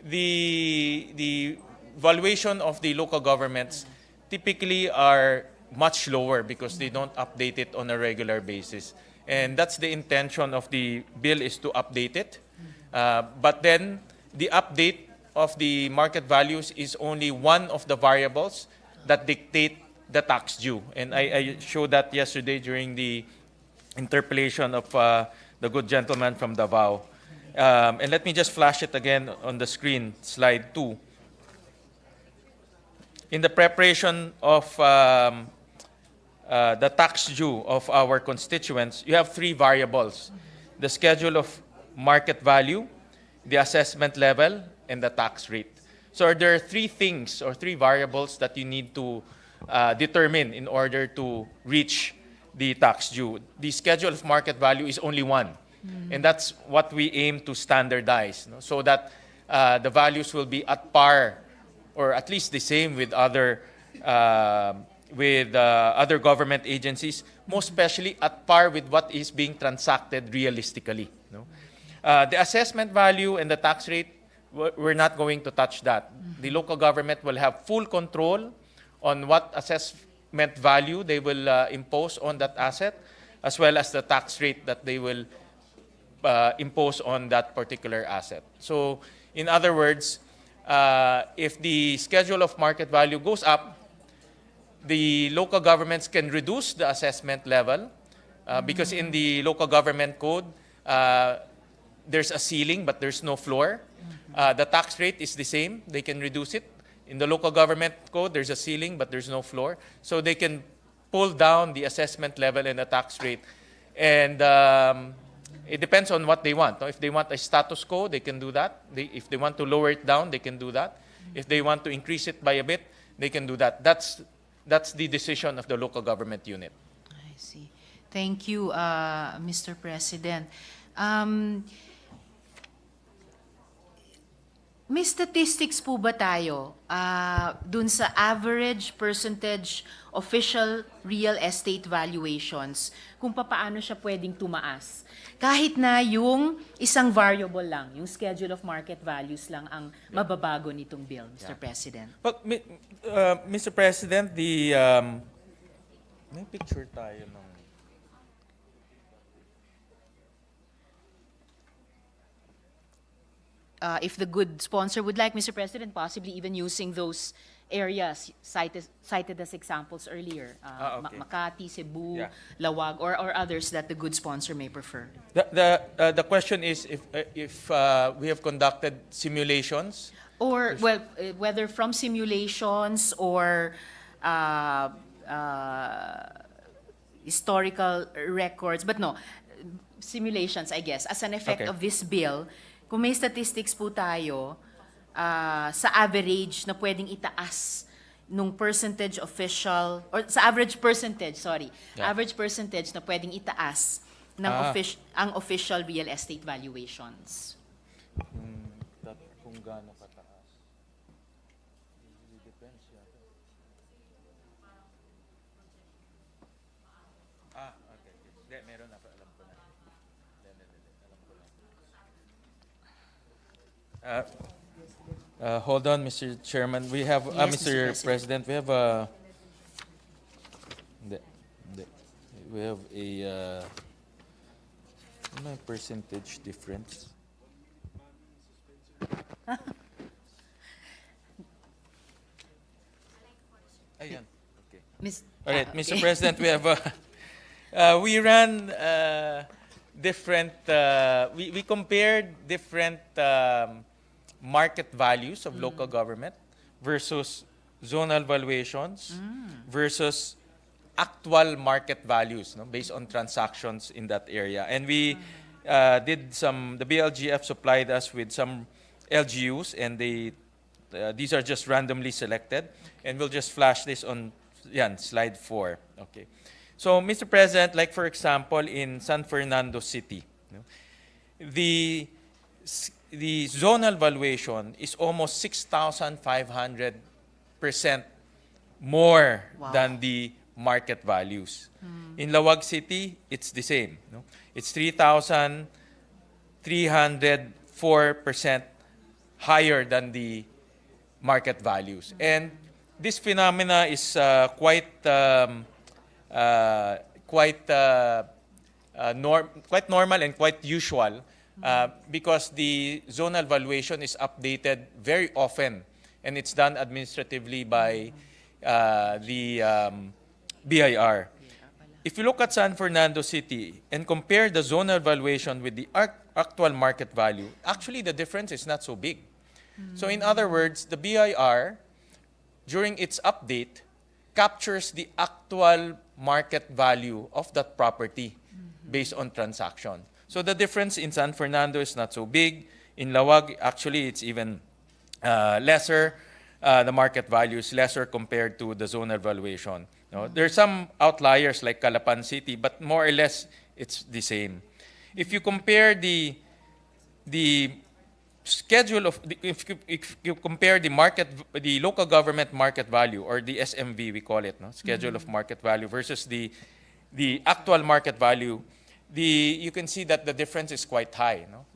the valuation of the local governments typically are much lower because they don't update it on a regular basis. And that's the intention of the bill, is to update it. But then the update of the market values is only one of the variables that dictate the tax due. And I showed that yesterday during the interpellation of the good gentleman from Davao. And let me just flash it again on the screen, slide 2. In the preparation of the tax due of our constituents, you have 3 variables: the schedule of market value, the assessment level, and the tax rate. So there are 3 things or 3 variables that you need to determine in order to reach the tax due. The schedule of market value is only one. And that's what we aim to standardize, no? So that the values will be at par or at least the same with other government agencies, most especially at par with what is being transacted realistically. No? The assessment value and the tax rate, we're not going to touch that. The local government will have full control on what assessment value they will impose on that asset, as well as the tax rate that they will impose on that particular asset. So, in other words, if the schedule of market value goes up, the local governments can reduce the assessment level because in the local government code, there's a ceiling but there's no floor. The tax rate is the same. They can reduce it. In the local government code, there's a ceiling but there's no floor. So they can pull down the assessment level and the tax rate. And it depends on what they want. If they want a status quo, they can do that. If they want to lower it down, they can do that. If they want to increase it by a bit, they can do that. That's the decision of the local government unit. I see. Thank you, Mr. President. May statistics po ba tayo dun sa average percentage official real estate valuations kung paano siya pwedeng tumaas? Kahit na yung isang variable lang, yung schedule of market values lang ang mababago nitong bill, Mr. President. But, Mr. President, may picture tayo ng... If the good sponsor would like, Mr. President, possibly even using those areas cited as examples earlier, Okay. Makati, Cebu, Yeah. Lawag, or others that the good sponsor may prefer. The question is if we have conducted simulations. Or, well, whether from simulations or historical records, but no, simulations, I guess, as an effect Okay. of this bill, kung may statistics po tayo sa average na pwedeng itaas nung percentage official, or sa average percentage, sorry, Yeah. average percentage na pwedeng itaas ng ang official real estate valuations. Kung gaano kataas. Depends yata. Okay. Hindi, meron ako. Alam ko na. Alam ko na. Hold on, Mr. Chairman. We have, Yes, Mr. Mr. President, we have a... We have ano yung percentage difference? Ayan. Okay. All right, Mr. President, we have we ran different we compared different market values of local government versus zonal valuations versus actual market values, no, based on transactions in that area. And we did some, the BLGF supplied us with some LGUs, and these are just randomly selected. And we'll just flash this on slide 4. Okay. So, Mr. President, like for example, in San Fernando City, no, the zonal valuation is almost 6,500% more than the market values. In Lawag City, it's the same. No? It's 3,304% higher than the market values. And this phenomena is quite normal and quite usual because the zonal valuation is updated very often, and it's done administratively by the BIR. If you look at San Fernando City and compare the zonal valuation with the actual market value, actually the difference is not so big. So in other words, the BIR, during its update, captures the actual market value of that property based on transaction. So the difference in San Fernando is not so big. In Lawag, actually, it's even lesser. The market value is lesser compared to the zonal valuation. No? There are some outliers like Calapan City, but more or less, it's the same. If you compare the schedule of, if you compare the local government market value, or the SMV we call it, no? Schedule of market value versus the actual market value, you can see that the difference is quite high. No?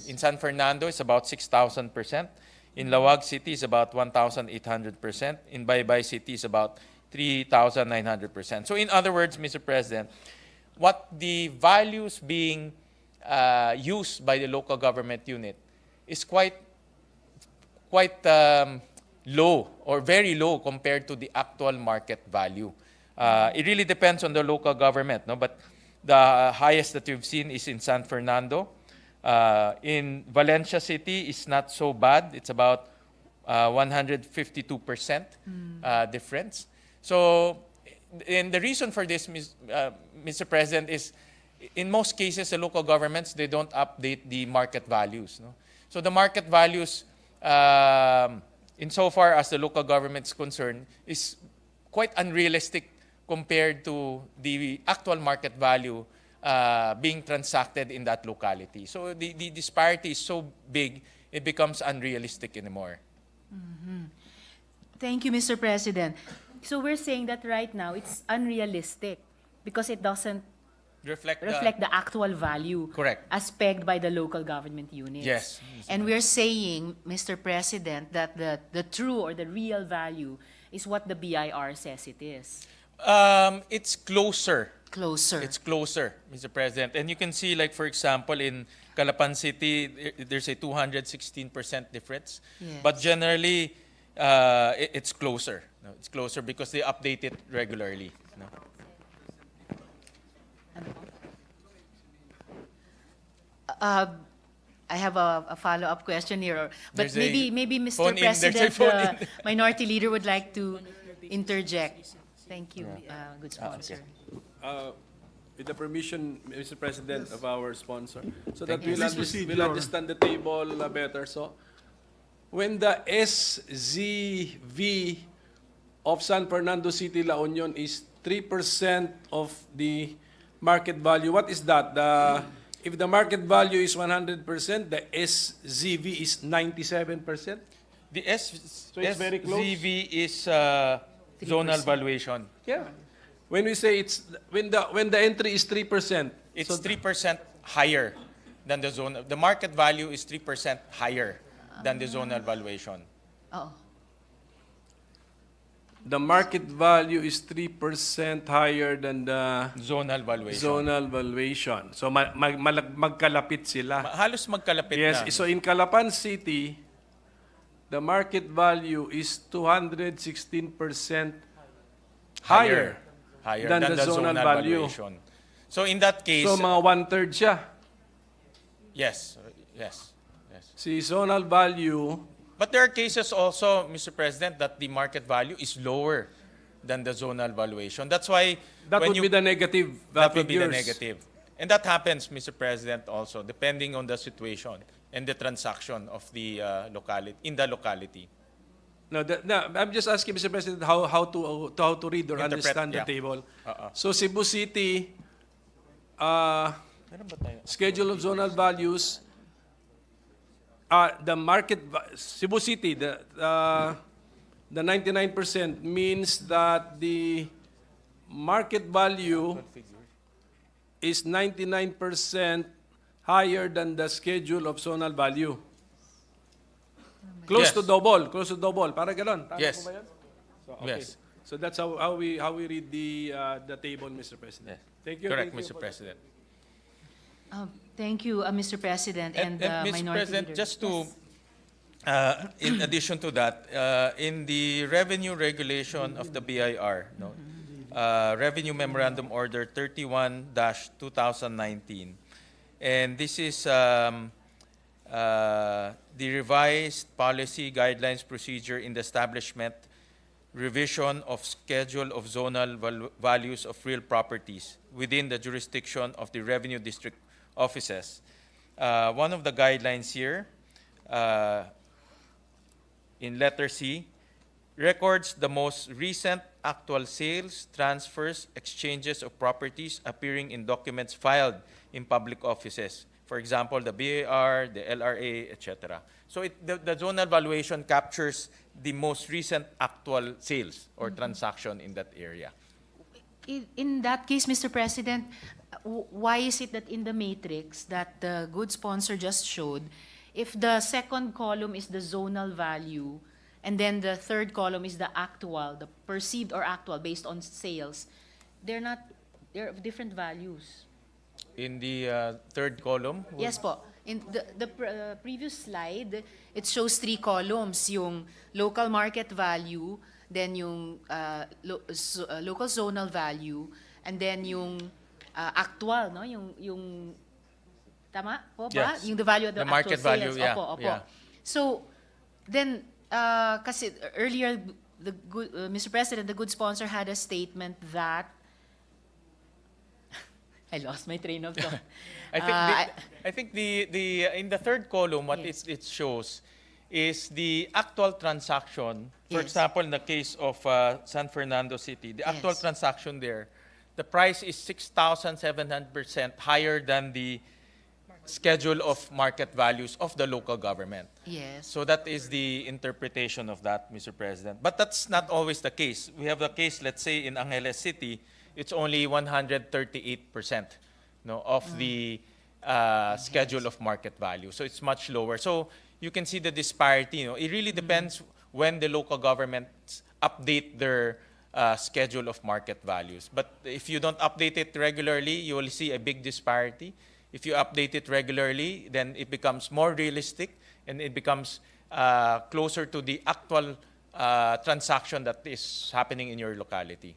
In San Fernando, it's about 6,000%. In Lawag City, it's about 1,800%. In Baybay City, it's about 3,900%. So in other words, Mr. President, what the values being used by the local government unit is quite low or very low compared to the actual market value. It really depends on the local government, no? But the highest that we've seen is in San Fernando. In Valencia City, it's not so bad. It's about 152% difference. So, and the reason for this, Mr. President, is in most cases, the local governments, they don't update the market values. No? So the market values, insofar as the local government is concerned, is quite unrealistic compared to the actual market value being transacted in that locality. So the disparity is so big, it becomes unrealistic anymore. Thank you, Mr. President. So we're saying that right now it's unrealistic because it doesn't Reflect the actual value Correct. as pegged by the local government units. Yes. And we're saying, Mr. President, that the true or the real value is what the BIR says it is. It's closer. Closer. It's closer, Mr. President. And you can see, like, for example, in Calapan City, there's a 216% difference. Yes. But generally, it's closer. No, it's closer because they update it regularly. No? I have a follow-up question here, but There's a maybe Mr. phone in. There's a President, phone the in. Minority Leader would like to interject. Thank you, good sponsor. With the permission, Mr. President, of our sponsor, so that you. Please proceed, we'll Your Honor. understand the table better. So, when the SZV of San Fernando City, La Union is 3% of the market value. What is that? If the market value is 100%, the SZV is 97%? The it's very close. SZV is zonal valuation. Yeah. When we say when the entry is 3%, It's so 3% higher than the zone. The market value is 3% higher than the zonal valuation. Oh, the market value is 3% higher than the Zonal valuation. zonal valuation. So magkalapit sila. Halos magkalapit Yes, na. so in Calapan City, the market value is 216% higher Higher than the zonal value. valuation. So in that case, So mga 1/3 siya. yes. Si zonal value, But there are cases also, Mr. President, that the market value is lower than the zonal valuation. That's why that when would you, be the negative that would be the figures. negative. And that happens, Mr. President, also depending on the situation and the transaction of the locality in the locality. No, I'm just asking, Mr. President, how to read or Interpret, understand yeah. the table. Uh-uh. So Cebu City, Meron ba tayo? schedule of zonal values, the Cebu City, the 99% means that the market value is 99% higher than the schedule of zonal value. Close Yes. to double, para ganon. Tama Yes. po ba yan? So, okay. Yes. So that's how we read the table, Mr. President. Yes. Thank you. Correct, thank you Mr. for- President. thank you, Mr. President and, Mr. Minority President, Leader. just to, in addition to that, in the revenue regulation of the BIR, no, Revenue Memorandum Order 31-2019, and this is the revised policy guidelines procedure in the establishment, revision of schedule of zonal values of real properties within the jurisdiction of the revenue district offices. One of the guidelines here, in letter C, records the most recent actual sales, transfers, exchanges of properties appearing in documents filed in public offices. For example, the BAR, the LRA, etc. So the zonal valuation captures the most recent actual sales or transaction in that area. In that case, Mr. President, why is it that in the matrix that the good sponsor just showed, if the second column is the zonal value, and then the third column is the actual, the perceived or actual based on sales, they're of different values. In the third column, Yes po. In the previous slide, it shows 3 columns, yung local market value, then yung local zonal value, and then yung actual, no? Yung tama po ba? Yes. Yung the value of the, The market actual value, sales. yeah, Opo. yeah. So, then, kasi earlier, Mr. President, the good sponsor had a statement that I lost my train of thought. I think the in the third column, what Yes. it shows is the actual transaction. For Yes. example, in the case of San Fernando City, the actual Yes. transaction there, the price is 6,700% higher than the schedule of market values of the local government. Yes. So that is the interpretation of that, Mr. President. But that's not always the case. We have the case, let's say, in Angeles City, it's only 138%, no, of the schedule of market value. So it's much lower. So you can see the disparity. You know, it really depends when the local governments update their schedule of market values. But if you don't update it regularly, you will see a big disparity. If you update it regularly, then it becomes more realistic and it becomes closer to the actual transaction that is happening in your locality.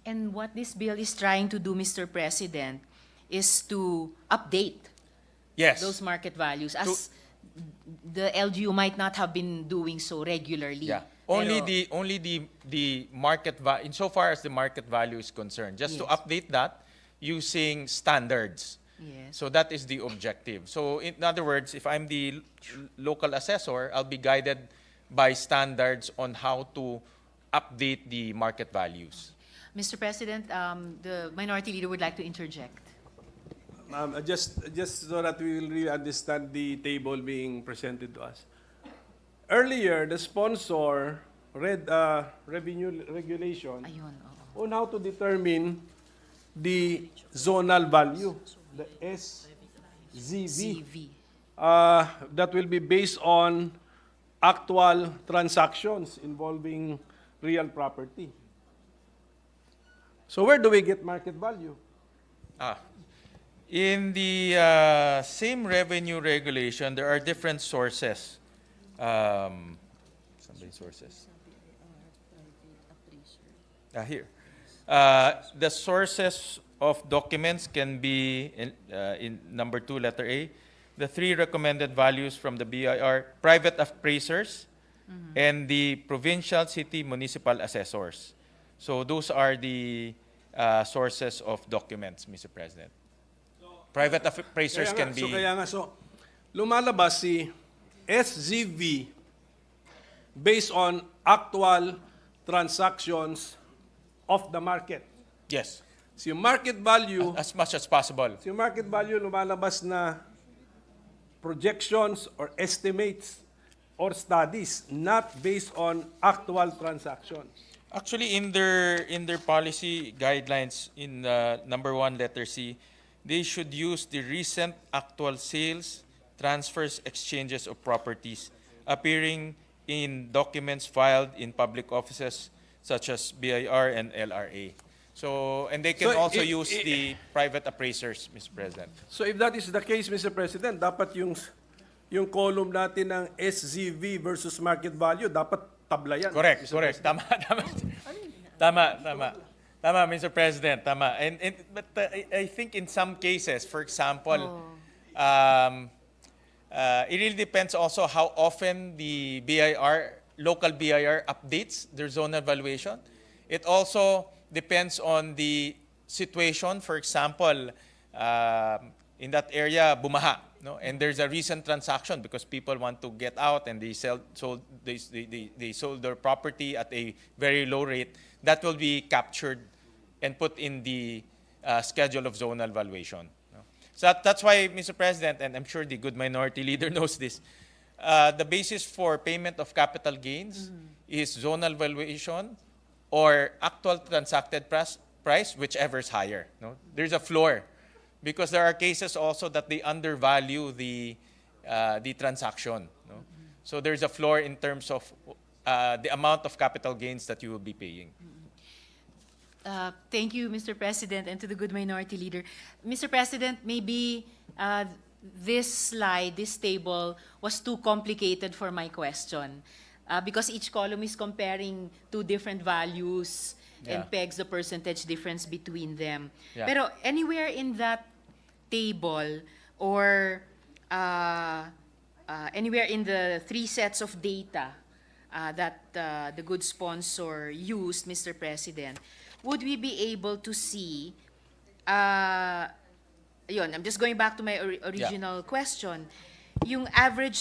And what this bill is trying to do, Mr. President, is to update Yes. those market values as the LGU might not have been doing so regularly. Yeah. Only Pero- the market value, insofar as the market value is concerned, just to Yes. update that using standards. Yes. So that is the objective. So in other words, if I'm the local assessor, I'll be guided by standards on how to update the market values. Mr. President, the Minority Leader would like to interject. Just so that we will really understand the table being presented to us. Earlier, the sponsor read revenue regulation Ayun, oo. on how to determine the zonal value, the SZV. CV. That will be based on actual transactions involving real property. So where do we get market value? In the same revenue regulation, there are different sources. Somebody sources. Here. The sources of documents can be in number 2, letter A. The 3 recommended values from the BIR, private appraisers, and the provincial, city, municipal assessors. So those are the sources of documents, Mr. President. Private appraisers can be... So lumalabas si SZV based on actual transactions of the market. Yes, So yung market value, as much as possible. so yung market value lumalabas na projections or estimates or studies, not based on actual transactions. Actually, in their policy guidelines, in number 1, letter C, they should use the recent actual sales, transfers, exchanges of properties appearing in documents filed in public offices such as BIR and LRA. So, and they can So, also use the private appraisers, Mr. President. So if that is the case, Mr. President, dapat yung column natin ng SZV versus market value, dapat tabla yan. Correct, Mr. correct. Tama, Mr. President. Tama. But I think in some cases, for example, it really depends also how often the local BIR updates their zonal valuation. It also depends on the situation. For example, in that area, bumaha, no? And there's a recent transaction because people want to get out and they sold their property at a very low rate. That will be captured and put in the schedule of zonal valuation. No? So that's why, Mr. President, and I'm sure the good minority leader knows this, the basis for payment of capital gains is zonal valuation or actual transacted price, whichever is higher. No? There's a floor because there are cases also that they undervalue the transaction. No? So there's a floor in terms of the amount of capital gains that you will be paying. Thank you, Mr. President, and to the good minority leader. Mr. President, maybe this slide, this table, was too complicated for my question because each column is comparing two different values and Yeah. pegs the percentage difference between them. Yeah. Pero anywhere in that table or anywhere in the 3 sets of data that the good sponsor used, Mr. President, would we be able to see, yun, I'm just going back to my original question, yung average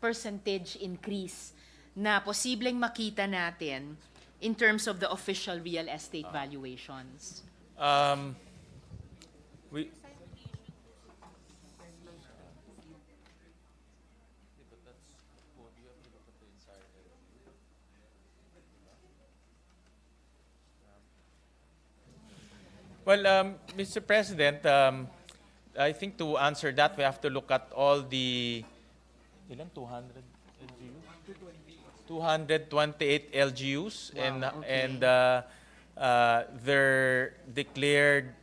percentage increase na posibleng makita natin in terms of the official real estate valuations? We, well, Mr. President, I think to answer that, we have to look at all the 200 LGUs? 228 LGUs and their declared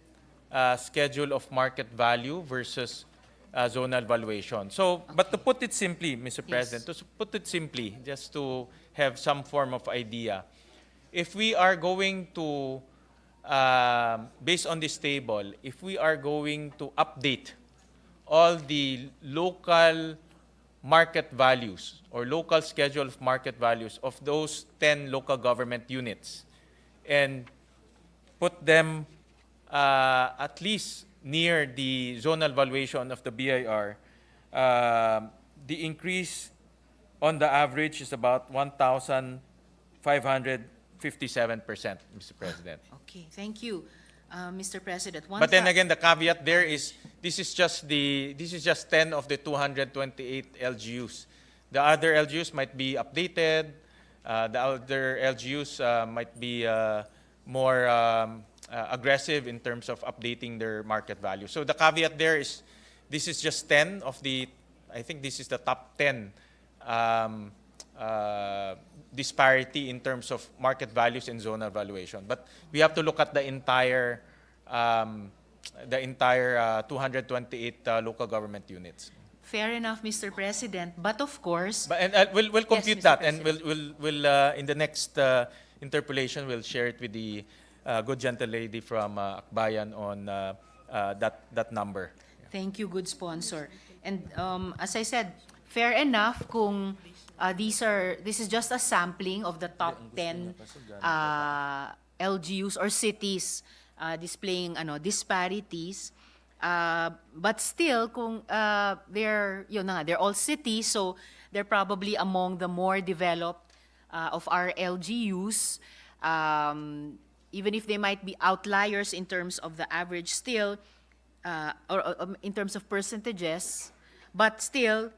schedule of market value versus zonal valuation. So, but to put it simply, Mr. President, to put it simply, just to have some form of idea, if we are going to based on this table, if we are going to update all the local market values or local schedule of market values of those 10 local government units and put them at least near the zonal valuation of the BIR, the increase on the average is about 1,500 57%, Mr. President. Okay, thank you, Mr. President. But then again, the caveat there is this is just 10 of the 228 LGUs. The other LGUs might be updated. The other LGUs might be more aggressive in terms of updating their market value. So the caveat there is this is just 10 of the, I think this is the top 10 disparity in terms of market values and zonal valuation. But we have to look at the entire 228 local government units. Fair enough, Mr. President. But of course, But, and we'll compute Mr. that, and President. we'll in the next interpolation we'll share it with the good gentle lady from Akbayan on that number. thank you, good sponsor. And as I said, fair enough kung this is just a sampling of the top 10 LGUs or cities displaying disparities. But still, kung they're all cities, so they're probably among the more developed of our LGUs. Even if they might be outliers in terms of the average, still, or in terms of percentages, but still,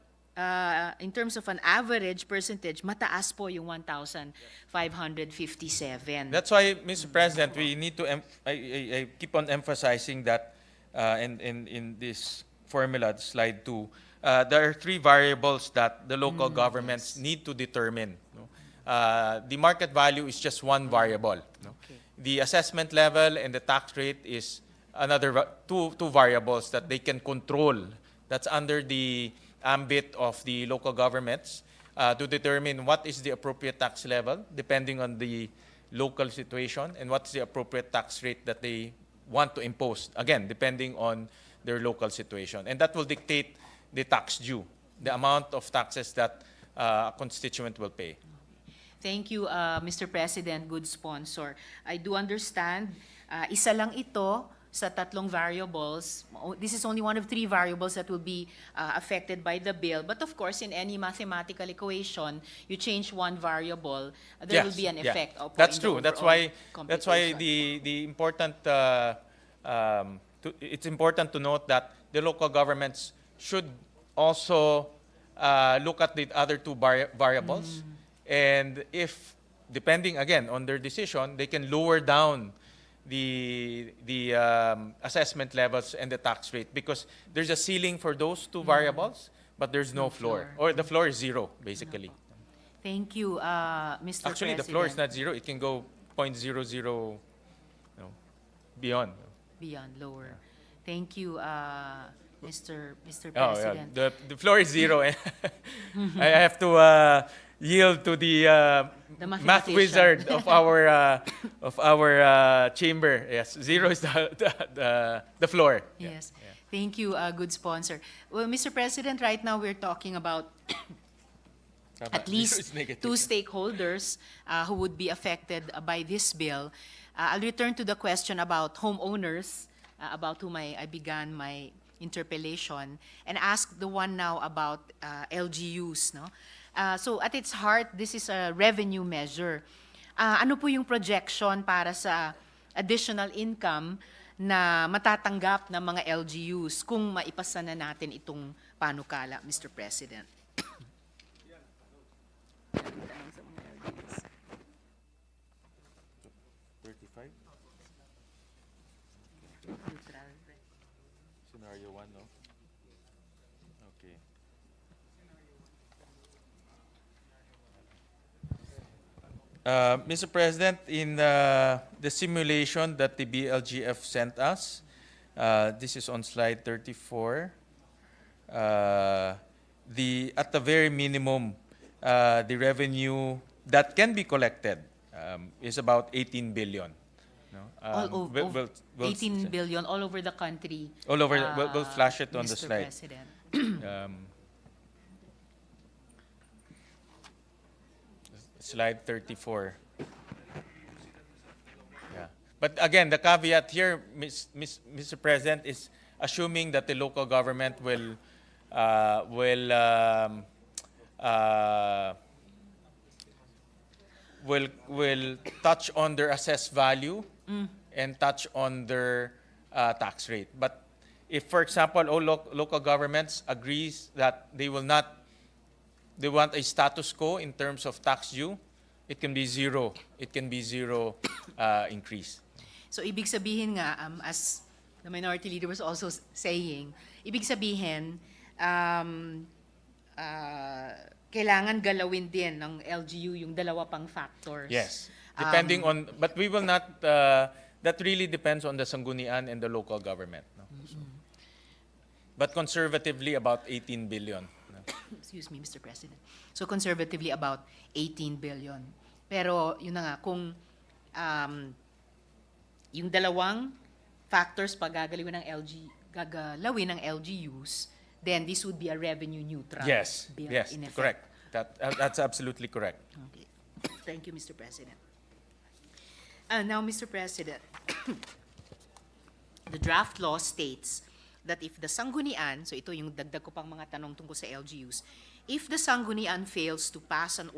in terms of an average percentage, mataas po yung 1,557. That's why, Mr. President, we need to I keep on emphasizing that in this formula, slide 2, there are 3 variables that the local governments need to determine. No? The market value is just one variable. No? Okay. The assessment level and the tax rate is another two variables that they can control. That's under the ambit of the local governments to determine what is the appropriate tax level depending on the local situation and what's the appropriate tax rate that they want to impose, again, depending on their local situation. And that will dictate the tax due, the amount of taxes that a constituent will pay. Thank you, Mr. President, good sponsor. I do understand, isa lang ito sa tatlong variables. This is only one of 3 variables that will be affected by the bill. But of course, in any mathematical equation, you change one variable, there will be an effect. Opo, That's in the true. That's overall why computation. the important it's important to note that the local governments should also look at the other 2 variables, and if depending again on their decision, they can lower down the assessment levels and the tax rate, because there's a ceiling for those 2 variables, but there's no floor, or the floor is 0 basically. Thank you, Mr. Actually, President. the floor is not 0; it can go 0.00, beyond. Beyond, lower. Thank you, Mr. Oh, President. yeah. The floor is 0. I have to yield to the math mathematician. wizard of our chamber. Yes, 0 is the floor. Yes. Thank you, good sponsor. Well, Mr. President, right now we're talking about at least 2 stakeholders who would be affected by this bill. I'll return to the question about homeowners, about whom I began my interpellation, and ask the one now about LGUs. No? So at its heart, this is a revenue measure. Ano po yung projection para sa additional income na matatanggap ng mga LGUs kung maipasa na natin itong panukala, Mr. President? Scenario 1, no? Okay. Mr. President, in the simulation that the BLGF sent us, this is on slide 34, at the very minimum, the revenue that can be collected is about 18 billion. No? We'll 18 billion all over the country. All over, we'll flash it on the Mr. slide. President. Slide 34. Yeah. But again, the caveat here, Mr. President, is assuming that the local government will will touch on their assessed value and touch on their tax rate. But if, for example, all local governments agrees that they want a status quo in terms of tax due, it can be zero. It can be zero increase. So ibig sabihin nga, as the minority leader was also saying, ibig sabihin, kailangan galawin din ng LGU yung dalawa pang factors. Yes, depending on, but we will not, that really depends on the sanggunian and the local government. No? So, but conservatively, about 18 billion. No? Excuse me, Mr. President. So conservatively, about 18 billion. Pero yun na nga, kung yung dalawang factors pag gagalawin ng LGUs, then this would be a revenue neutral Yes, bill yes, in effect. correct. That's absolutely correct. Okay. Thank you, Mr. President. Now, Mr. President, the draft law states that if the sanggunian, so ito yung dagdag ko pang mga tanong tungkol sa LGUs, if the sanggunian fails to pass an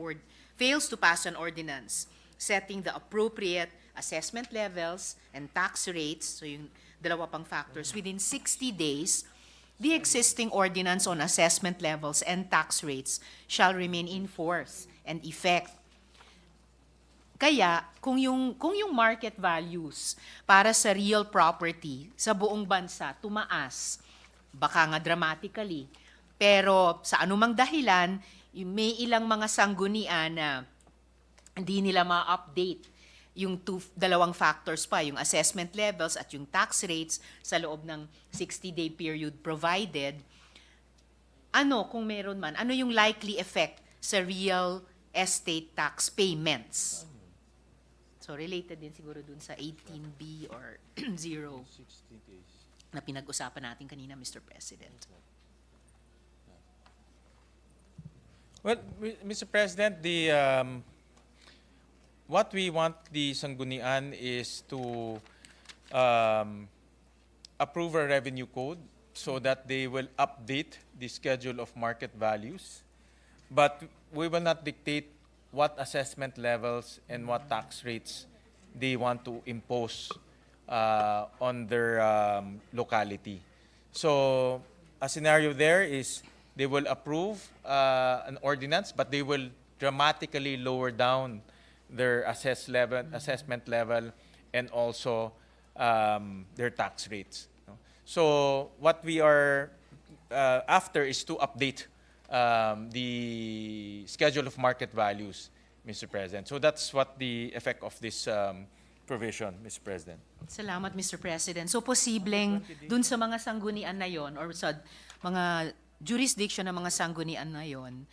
ordinance setting the appropriate assessment levels and tax rates, so yung dalawa pang factors, within 60 days, the existing ordinance on assessment levels and tax rates shall remain in force and effect. Kaya, kung yung market values para sa real property sa buong bansa tumaas, baka nga dramatically, pero sa anumang dahilan, may ilang mga sanggunian na hindi nila ma-update yung dalawang factors pa, yung assessment levels at yung tax rates sa loob ng 60-day period provided, kung meron man, ano yung likely effect sa real estate tax payments? So related din siguro dun sa 18B or 0 na pinag-usapan natin kanina, Mr. President. Well, Mr. President, what we want the sanggunian is to approve a revenue code so that they will update the schedule of market values, but we will not dictate what assessment levels and what tax rates they want to impose on their locality. So a scenario there is they will approve an ordinance, but they will dramatically lower down their assessment level, and also their tax rates. No? So what we are after is to update the schedule of market values, Mr. President. So that's what the effect of this provision, Mr. President. Salamat, Mr. President. So, posibleng dun sa mga sanggunian na yon or sa mga jurisdiction ng mga sanggunian na yon,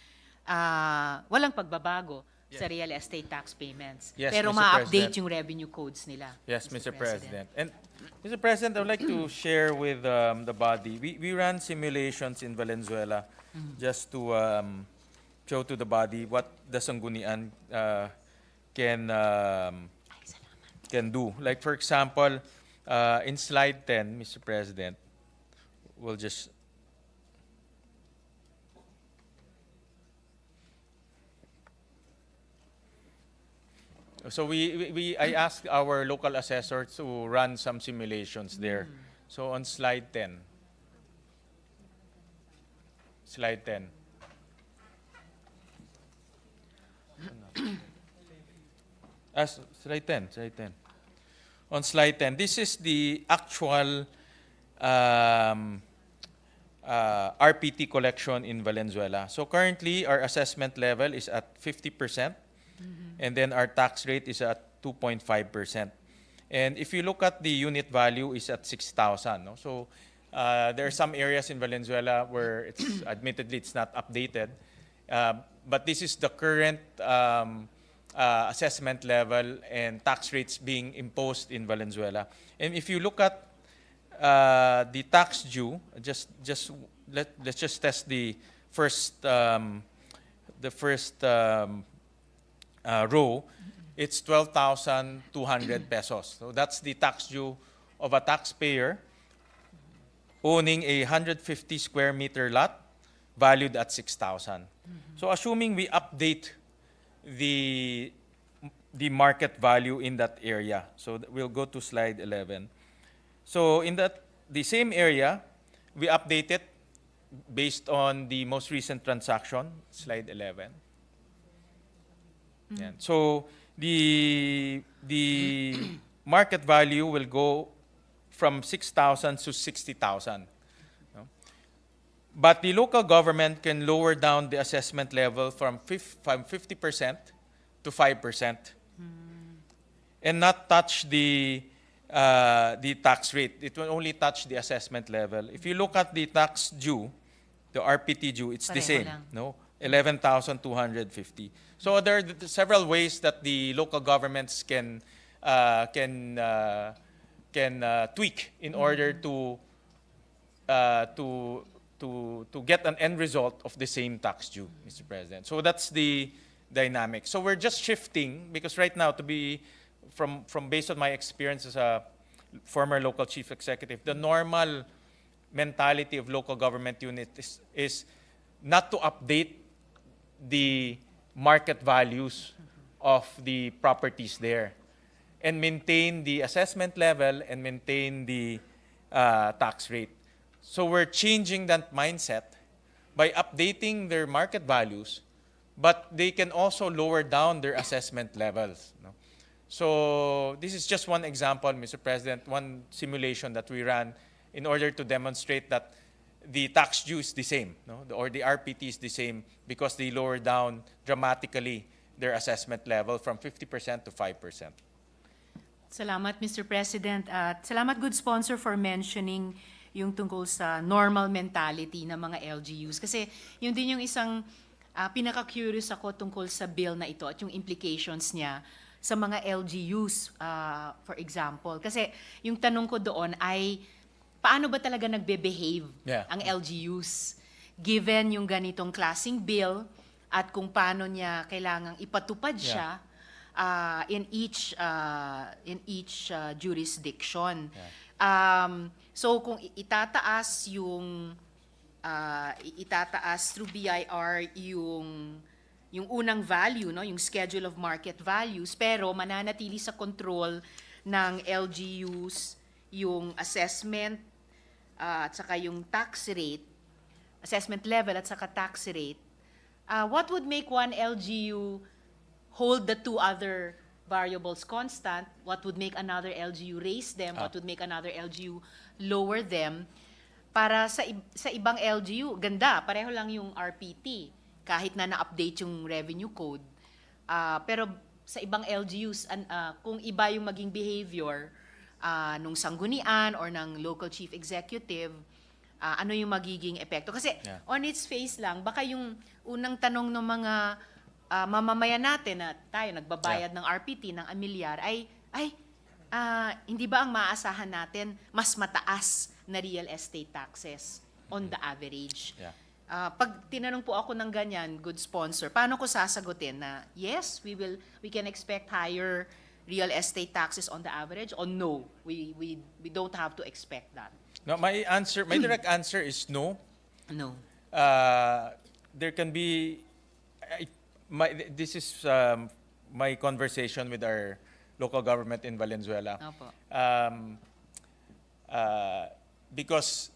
walang pagbabago sa real estate tax payments. Yes, Pero Mr. ma-update President. yung revenue codes nila. Yes, Mr. President. And Mr. President, I would like to share with the body. We ran simulations in Valenzuela just to show to the body what the sanggunian can do. Like for example, in slide 10, Mr. President, we'll just so I asked our local assessor to run some simulations there. So on slide 10. Slide 10. Slide 10, slide 10. On slide 10, this is the actual RPT collection in Valenzuela. So currently, our assessment level is at 50%, and then our tax rate is at 2.5%. And if you look at the unit value, is at 6,000. No? So there are some areas in Valenzuela where it's admittedly it's not updated, but this is the current assessment level and tax rates being imposed in Valenzuela. And if you look at the tax due, let's just test the first row. It's 12,200 pesos. So that's the tax due of a taxpayer owning a 150 square meter lot valued at 6,000. So assuming we update the the market value in that area. So we'll go to slide 11. So in the same area, we update it based on the most recent transaction, slide 11. Yan. So the market value will go from 6,000 to 60,000. No? But the local government can lower down the assessment level from 50% to 5%, and not touch the tax rate. It will only touch the assessment level. If you look at the tax due, the RPT due, it's the Pareho same. lang. No, 11,250. So there are several ways that the local governments can tweak in order to get an end result of the same tax due, Mr. President. So that's the dynamic. So we're just shifting, because right now, to be from based on my experience as a former local chief executive, the normal mentality of local government unit is not to update the market values of the properties there, and maintain the assessment level and maintain the tax rate. So we're changing that mindset by updating their market values, but they can also lower down their assessment levels. No? So this is just one example, Mr. President, one simulation that we ran in order to demonstrate that the tax due is the same, no? Or the RPT is the same, because they lower down dramatically their assessment level from 50% to 5%. Salamat, Mr. President. At salamat, good sponsor, for mentioning yung tungkol sa normal mentality ng mga LGUs. Kasi yun din yung isang pinaka-curious ako tungkol sa bill na ito at yung implications niya sa mga LGUs, for example. Kasi yung tanong ko doon ay, paano ba talaga nagbe-behave ang LGUs given yung ganitong klaseng bill, at kung paano niya kailangang ipatupad siya in each jurisdiction. So kung itataas through BIR yung unang value, no, yung schedule of market values, pero mananatili sa control ng LGUs yung assessment at saka yung tax rate, assessment level at saka tax rate, what would make one LGU hold the two other variables constant? What would make another LGU raise them? What would make another LGU lower them? Para sa ibang LGU, ganda, pareho lang yung RPT, kahit na na-update yung revenue code. Pero sa ibang LGUs, kung iba yung maging behavior nung sanggunian or ng local chief executive, ano yung magiging epekto? Kasi on its face lang, baka yung unang tanong ng mga mamamayan natin na tayo nagbabayad ng RPT ng amilyar ay hindi ba ang maaasahan natin mas mataas na real estate taxes on the average? Pag tinanong po ako ng ganyan, good sponsor, paano ko sasagutin na yes, we can expect higher real estate taxes on the average, or no, we don't have to expect that? No, my direct answer is no. No. There can be, this is my conversation with our local government in Valenzuela. Opo. Because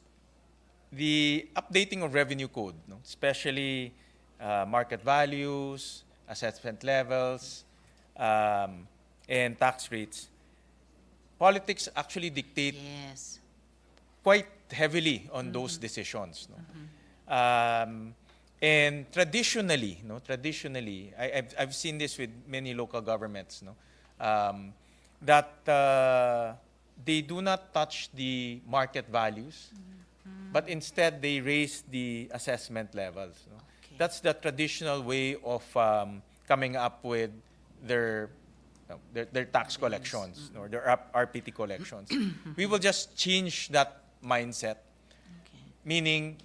the updating of revenue code, no, especially market values, assessment levels, and tax rates, politics actually dictate Yes. quite heavily on those decisions. No? And traditionally, I've seen this with many local governments, no, that they do not touch the market values, but instead they raise the assessment levels. No? Okay. That's the traditional way of coming up with their tax collections or their RPT collections. We will just change that mindset, meaning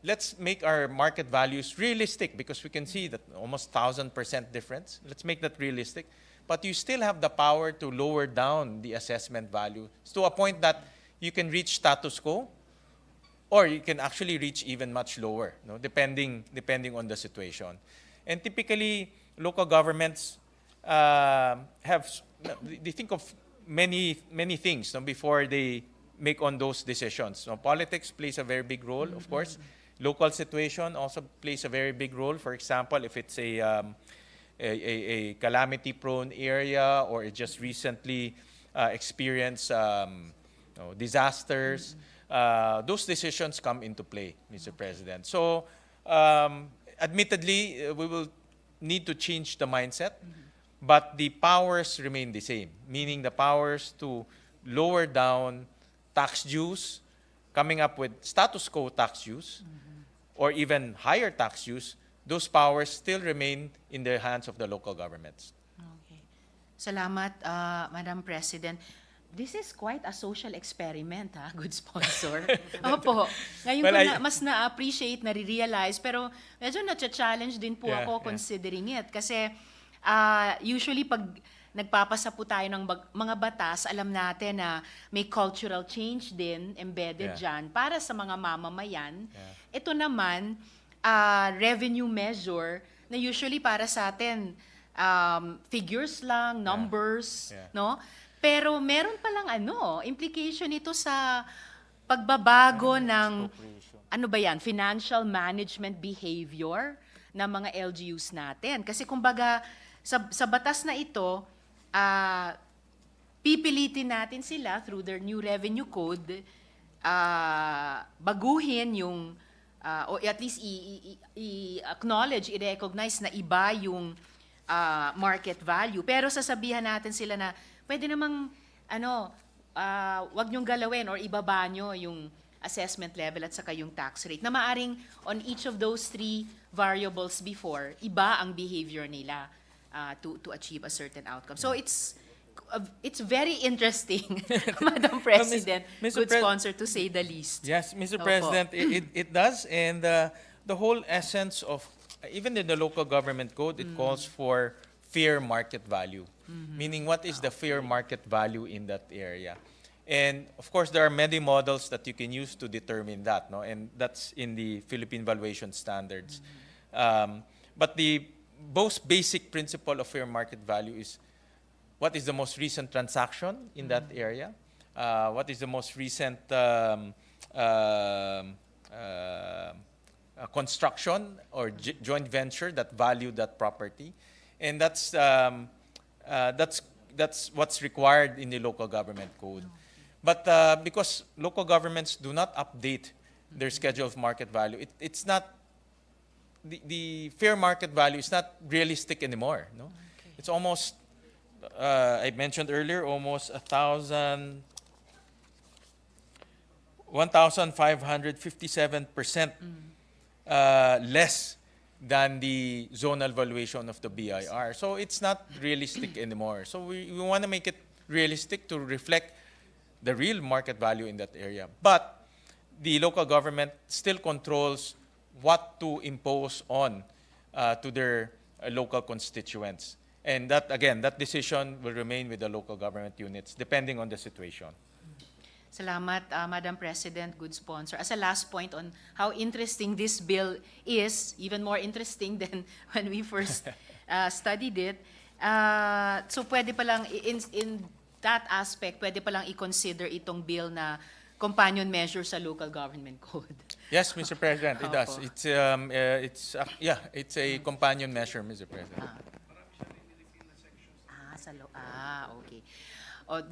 let's make our market values realistic, because we can see that almost 1,000% difference. Let's make that realistic. But you still have the power to lower down the assessment value to a point that you can reach status quo, or you can actually reach even much lower, no? depending on the situation. And typically, local governments they think of many things, no, before they make on those decisions. So politics plays a very big role, of course. Local situation also plays a very big role. For example, if it's a calamity-prone area, or it just recently experienced disasters, those decisions come into play, Mr. President. So, admittedly, we will need to change the mindset, but the powers remain the same, meaning the powers to lower down tax dues, coming up with status quo tax dues, or even higher tax dues. Those powers still remain in the hands of the local governments. Okay. Salamat, Madam President. This is quite a social experiment, ha? Good sponsor. Opo. Ngayon Well, ko mas na-appreciate, na-realize, pero medyo na-challenge din po Yeah, ako yeah. considering it. Kasi usually pag nagpapasa po tayo ng mga batas, alam natin na may cultural change din embedded Yeah. dyan para sa mga mamamayan. Yeah. Ito naman, revenue measure na usually para sa atin, figures lang, numbers, Yeah. no? Pero meron palang implication ito sa pagbabago ng, ano ba yan, financial management behavior ng mga LGUs natin. Kasi kumbaga, sa batas na ito, pipilitin natin sila through their new revenue code, baguhin yung, o at least i-acknowledge, i-recognize na iba yung market value. Pero sasabihan natin sila na pwede namang wag niyong galawin or ibaba niyo yung assessment level at saka yung tax rate na maaring on each of those three variables before, iba ang behavior nila to achieve a certain outcome. So it's very interesting, Madam President, Mr. good sponsor to say the least. Yes, Mr. Opo. President, it does. And the whole essence of, even in the local government code, it calls for fair market value. Meaning, what is the fair market value in that area? And of course, there are many models that you can use to determine that, no? And that's in the Philippine valuation standards. But the most basic principle of fair market value is what is the most recent transaction in that area? What is the most recent construction or joint venture that valued that property? And that's what's required in the local government code. But because local governments do not update their schedule of market value, it's not, the fair market value is not realistic anymore. No, Okay. it's almost, I mentioned earlier, almost 1,557% less than the zonal valuation of the BIR. So it's not realistic anymore. So we want to make it realistic to reflect the real market value in that area. But the local government still controls what to impose on to their local constituents. And that, again, that decision will remain with the local government units depending on the situation. Salamat, Madam President, good sponsor. As a last point on how interesting this bill is, even more interesting than when we first studied it, so pwede palang, in that aspect, pwede palang i-consider itong bill na companion measure sa local government code. Yes, Mr. President, it does. Opo. It's a companion measure, Mr. President. Okay.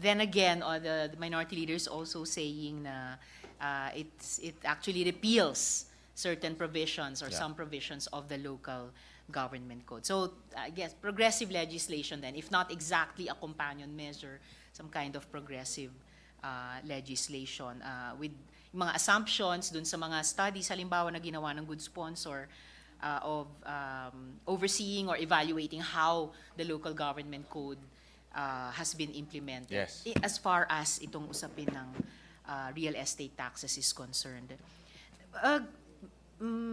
Then again, the minority leaders also saying na it actually repeals certain provisions or Yeah. some provisions of the local government code. So I guess progressive legislation then, if not exactly a companion measure, some kind of progressive legislation with mga assumptions dun sa mga studies, halimbawa na ginawa ng good sponsor of overseeing or evaluating how the local government code has been implemented. Yes. As far as itong usapin ng real estate taxes is concerned.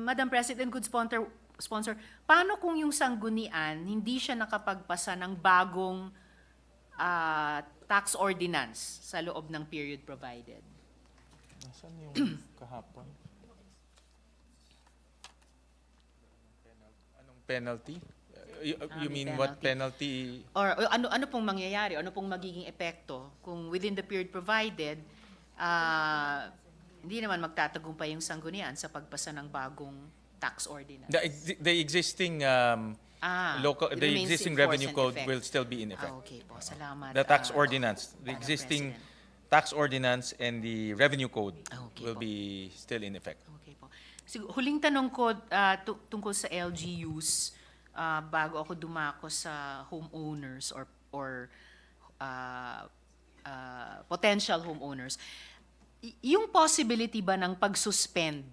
Madam President, good sponsor, paano kung yung sanggunian hindi siya nakapagpasa ng bagong tax ordinance sa loob ng period provided? Nasaan yung kahapon? Anong penalty? You may mean what penalty? Or ano pong mangyayari? Ano pong magiging epekto kung within the period provided, hindi naman magtatagumpay yung sanggunian sa pagpasa ng bagong tax ordinance? The existing It the remains existing in force revenue and code effect. will still be in effect. Okay po, salamat. The tax ordinance, the Madam existing President. tax ordinance and the revenue code Okay will po. be still in effect. Okay po. Huling tanong ko tungkol sa LGUs bago ako dumako sa homeowners or potential homeowners. Yung possibility ba ng pag-suspend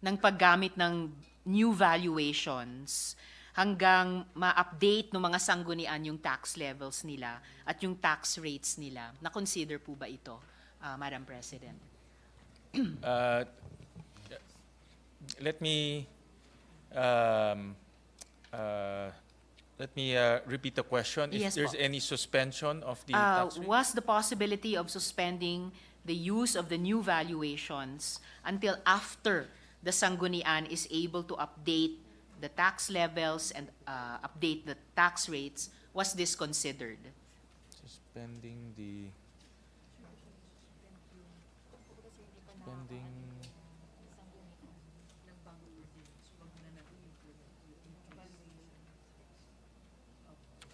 ng paggamit ng new valuations hanggang ma-update ng mga sanggunian yung tax levels nila at yung tax rates nila, na-consider po ba ito, Madam President? Let me repeat the question. If Yes there's po. any suspension of the tax rate? Was the possibility of suspending the use of the new valuations until after the sanggunian is able to update the tax levels and update the tax rates, was this considered? Suspending the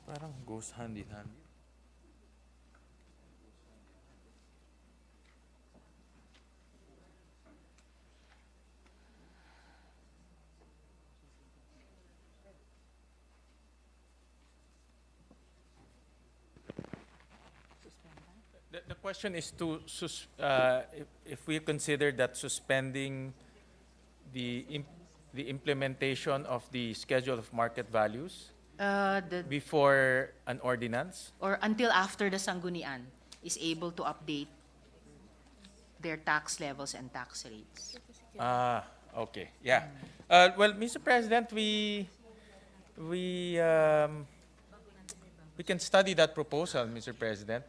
parang goes hand in hand. The question is if we consider that suspending the implementation of the schedule of market values before an ordinance? Or until after the sanggunian is able to update their tax levels and tax rates? Okay, yeah. Well, Mr. President, we can study that proposal, Mr. President.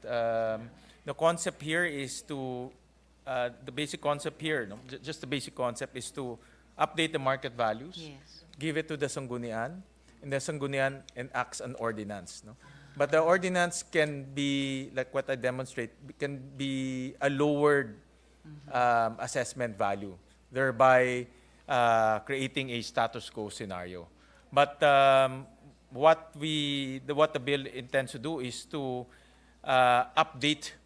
The concept here is to, the basic concept here, no? Just the basic concept is to update the market values, Yes. give it to the Sanggunian, and the Sanggunian enacts an ordinance. No? But the ordinance can be, like what I demonstrate, can be a lowered assessment value, thereby creating a status quo scenario. But what the bill intends to do is to update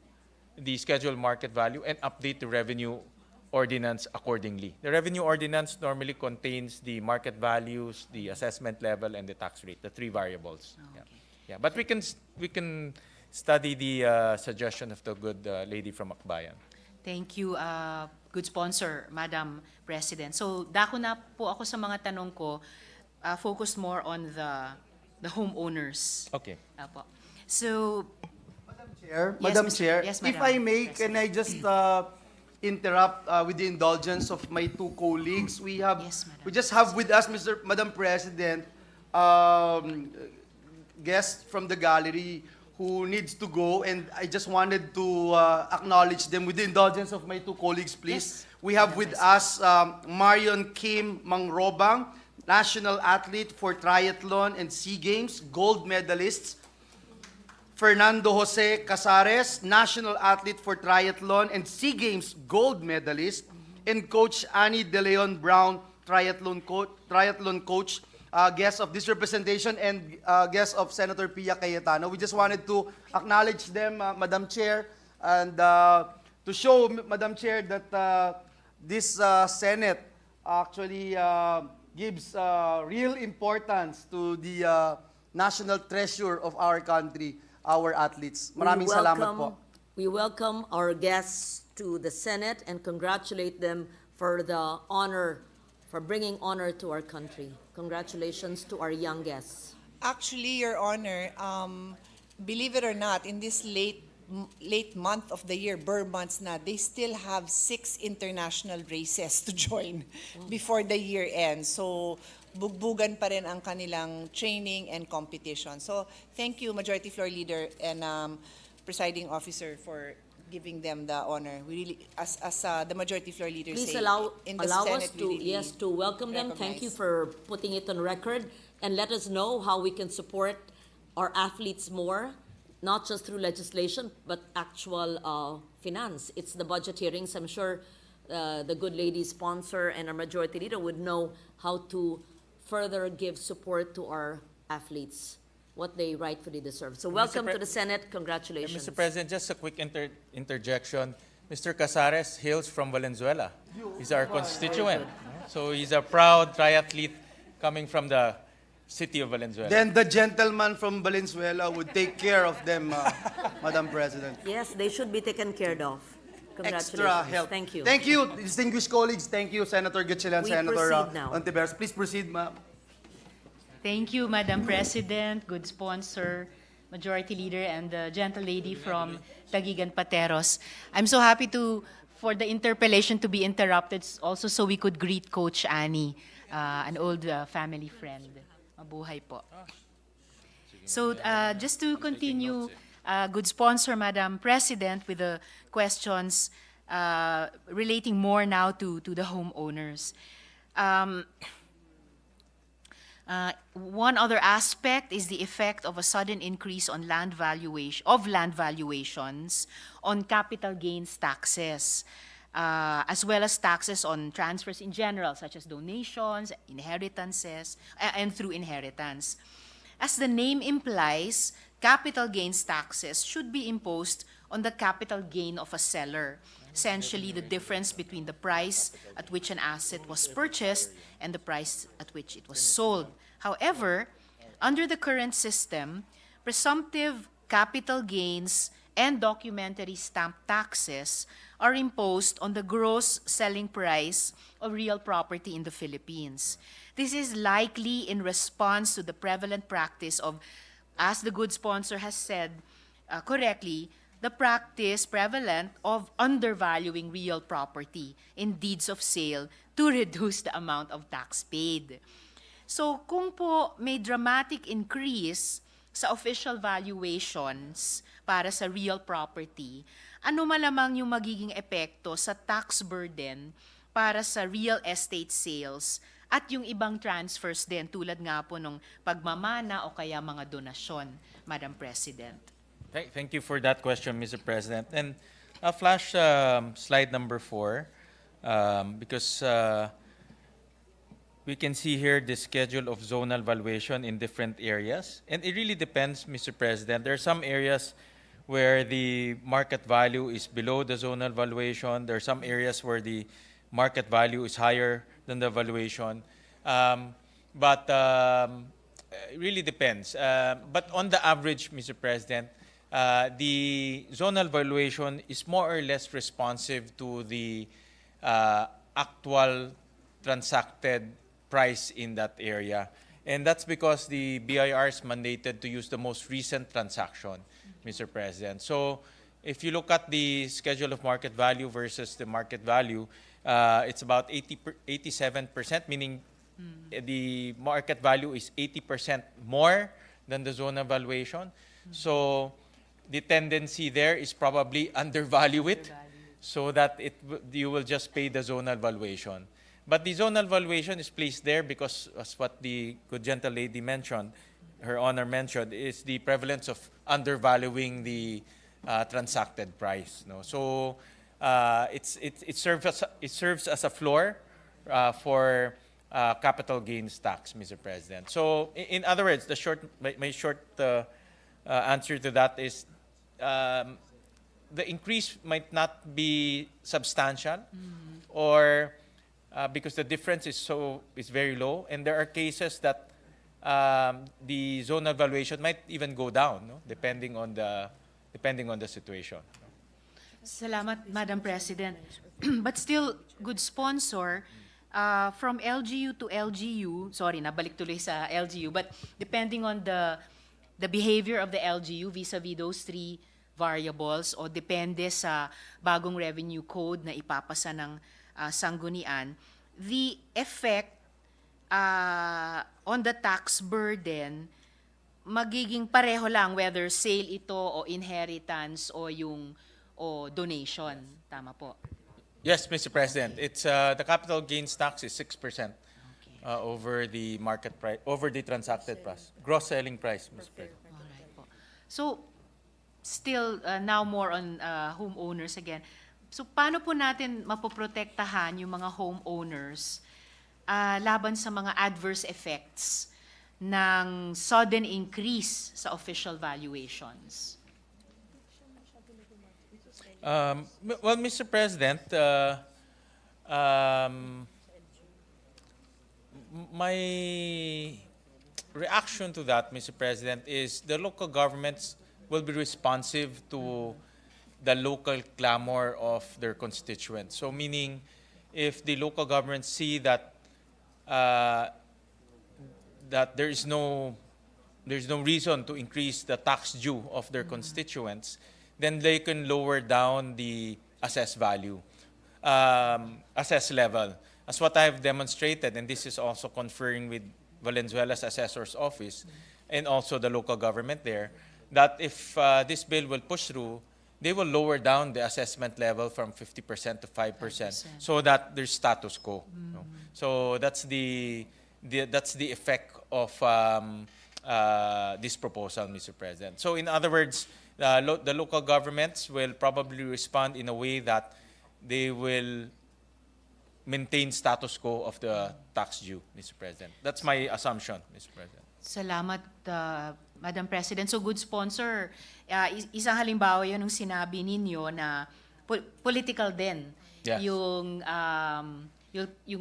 the scheduled market value and update the revenue ordinance accordingly. The revenue ordinance normally contains the market values, the assessment level, and the tax rate, the three variables. Okay. Yeah. But we can study the suggestion of the good lady from Akbayan. Thank you, good sponsor, Madam President. So, dako na po ako sa mga tanong ko, focused more on the homeowners. Okay. Apo. So, Chair, Yes, Madam Mr. Chair, Yes, if Madam I may, can I just interrupt with the indulgence of my two colleagues? Yes, Madam. We just have with us, Madam President, guest from the gallery who needs to go, and I just wanted to acknowledge them with the indulgence of my two colleagues, please. Yes, We have Madam with us Marion Kim Mangrobang, national athlete for triathlon and SEA Games, gold medalists. Fernando Jose Casares, national athlete for triathlon and SEA Games gold medalist, and Coach Annie De Leon Brown, triathlon coach, guest of this representation and guest of Senator Pia Cayetano. We just wanted to acknowledge them, Madam Chair, and to show, Madam Chair, that this Senate actually gives real importance to the national treasure of our country, our athletes. Maraming salamat po. We welcome our guests to the Senate and congratulate them for the honor, for bringing honor to our country. Congratulations to our young guests. Actually, Your Honor, believe it or not, in this late month of the year, Burr months na, they still have 6 international races to join before the year ends. So, bugbugan pa rin ang kanilang training and competition. So, thank you, Majority Floor Leader and Presiding Officer, for giving them the honor. We really, as the Majority Floor Leader Please say, allow in the us Senate, to, we really to welcome them. Thank you recognize. for putting it on record. and let us know how we can support our athletes more, not just through legislation, but actual finance. It's the budget hearings. I'm sure the good lady sponsor and our majority leader would know how to further give support to our athletes, what they rightfully deserve. So welcome to the Senate. Congratulations. Mr. President, just a quick interjection. Mr. Casares hails from Valenzuela. He's our constituent. So he's a proud triathlete coming from the city of Valenzuela. Then the gentleman from Valenzuela would take care of them, Madam President. Yes, they should be taken care of. Congratulations. Extra help. Thank you. Thank you, distinguished colleagues. Thank you, Senator Gatchalian, We Senator proceed now. Ontiveros. Please proceed, ma'am. Thank you, Madam President, good sponsor, Majority Leader, and the gentle lady from Kaibigan, Pateros. I'm so happy for the interpellation to be interrupted also so we could greet Coach Annie, an old family friend. Mabuhay po. So just to continue, good sponsor, Madam President, with the questions relating more now to the homeowners. One other aspect is the effect of a sudden increase on land valuations on capital gains taxes, as well as taxes on transfers in general, such as donations, inheritances, and through inheritance. As the name implies, capital gains taxes should be imposed on the capital gain of a seller, essentially the difference between the price at which an asset was purchased and the price at which it was sold. However, under the current system, presumptive capital gains and documentary stamp taxes are imposed on the gross selling price of real property in the Philippines. This is likely in response to the prevalent practice of, as the good sponsor has said correctly, the practice prevalent of undervaluing real property in deeds of sale to reduce the amount of tax paid. So kung po may dramatic increase sa official valuations para sa real property, ano malamang yung magiging epekto sa tax burden para sa real estate sales at yung ibang transfers din tulad nga po nung pagmamana o kaya mga donasyon, Madam President. Thank you for that question, Mr. President. And I'll flash slide number 4 because we can see here the schedule of zonal valuation in different areas. And it really depends, Mr. President. There are some areas where the market value is below the zonal valuation. There are some areas where the market value is higher than the valuation. But it really depends. But on the average, Mr. President, the zonal valuation is more or less responsive to the actual transacted price in that area. And that's because the BIR is mandated to use the most recent transaction, Mr. President. So if you look at the schedule of market value versus the market value, it's about 87%, meaning the market value is 80% more than the zonal valuation. So the tendency there is probably undervalue it so that you will just pay the zonal valuation. But the zonal valuation is placed there because, as what the good gentle lady mentioned, Her Honor mentioned, is the prevalence of undervaluing the transacted price. No? So it serves as a floor for capital gains tax, Mr. President. So in other words, my short answer to that is the increase might not be substantial, or because the difference is very low, and there are cases that the zonal valuation might even go down, no? depending on the situation. Salamat, Madam President. But still, good sponsor, from LGU to LGU, sorry, nabalik tuloy sa LGU, but depending on the behavior of the LGU vis-a-vis those three variables o depende sa bagong revenue code na ipapasa ng sanggunian, the effect on the tax burden magiging pareho lang whether sale ito o inheritance o donation. Tama po. Yes, Mr. President. It's the capital gains tax is 6%. over the market price, over the transacted price, gross selling price, Mr. President. Alright po. So, still, now more on homeowners again. So, paano po natin mapoprotektahan yung mga homeowners laban sa mga adverse effects ng sudden increase sa official valuations? Well, Mr. President, my reaction to that, Mr. President, is the local governments will be responsive to the local clamor of their constituents. So meaning, if the local governments see that that there's no reason to increase the tax due of their constituents, then they can lower down the assessed value, assessed level. As what I have demonstrated, and this is also conferring with Valenzuela's assessor's office and also the local government there, that if this bill will push through, they will lower down the assessment level from 50% to 5%, so that there's status quo. No? So that's the effect of this proposal, Mr. President. So in other words, the local governments will probably respond in a way that they will maintain status quo of the tax due, Mr. President. That's my assumption, Mr. President. Salamat, Madam President. So, good sponsor, isang halimbawa yun nung sinabi ninyo na political din Yes. yung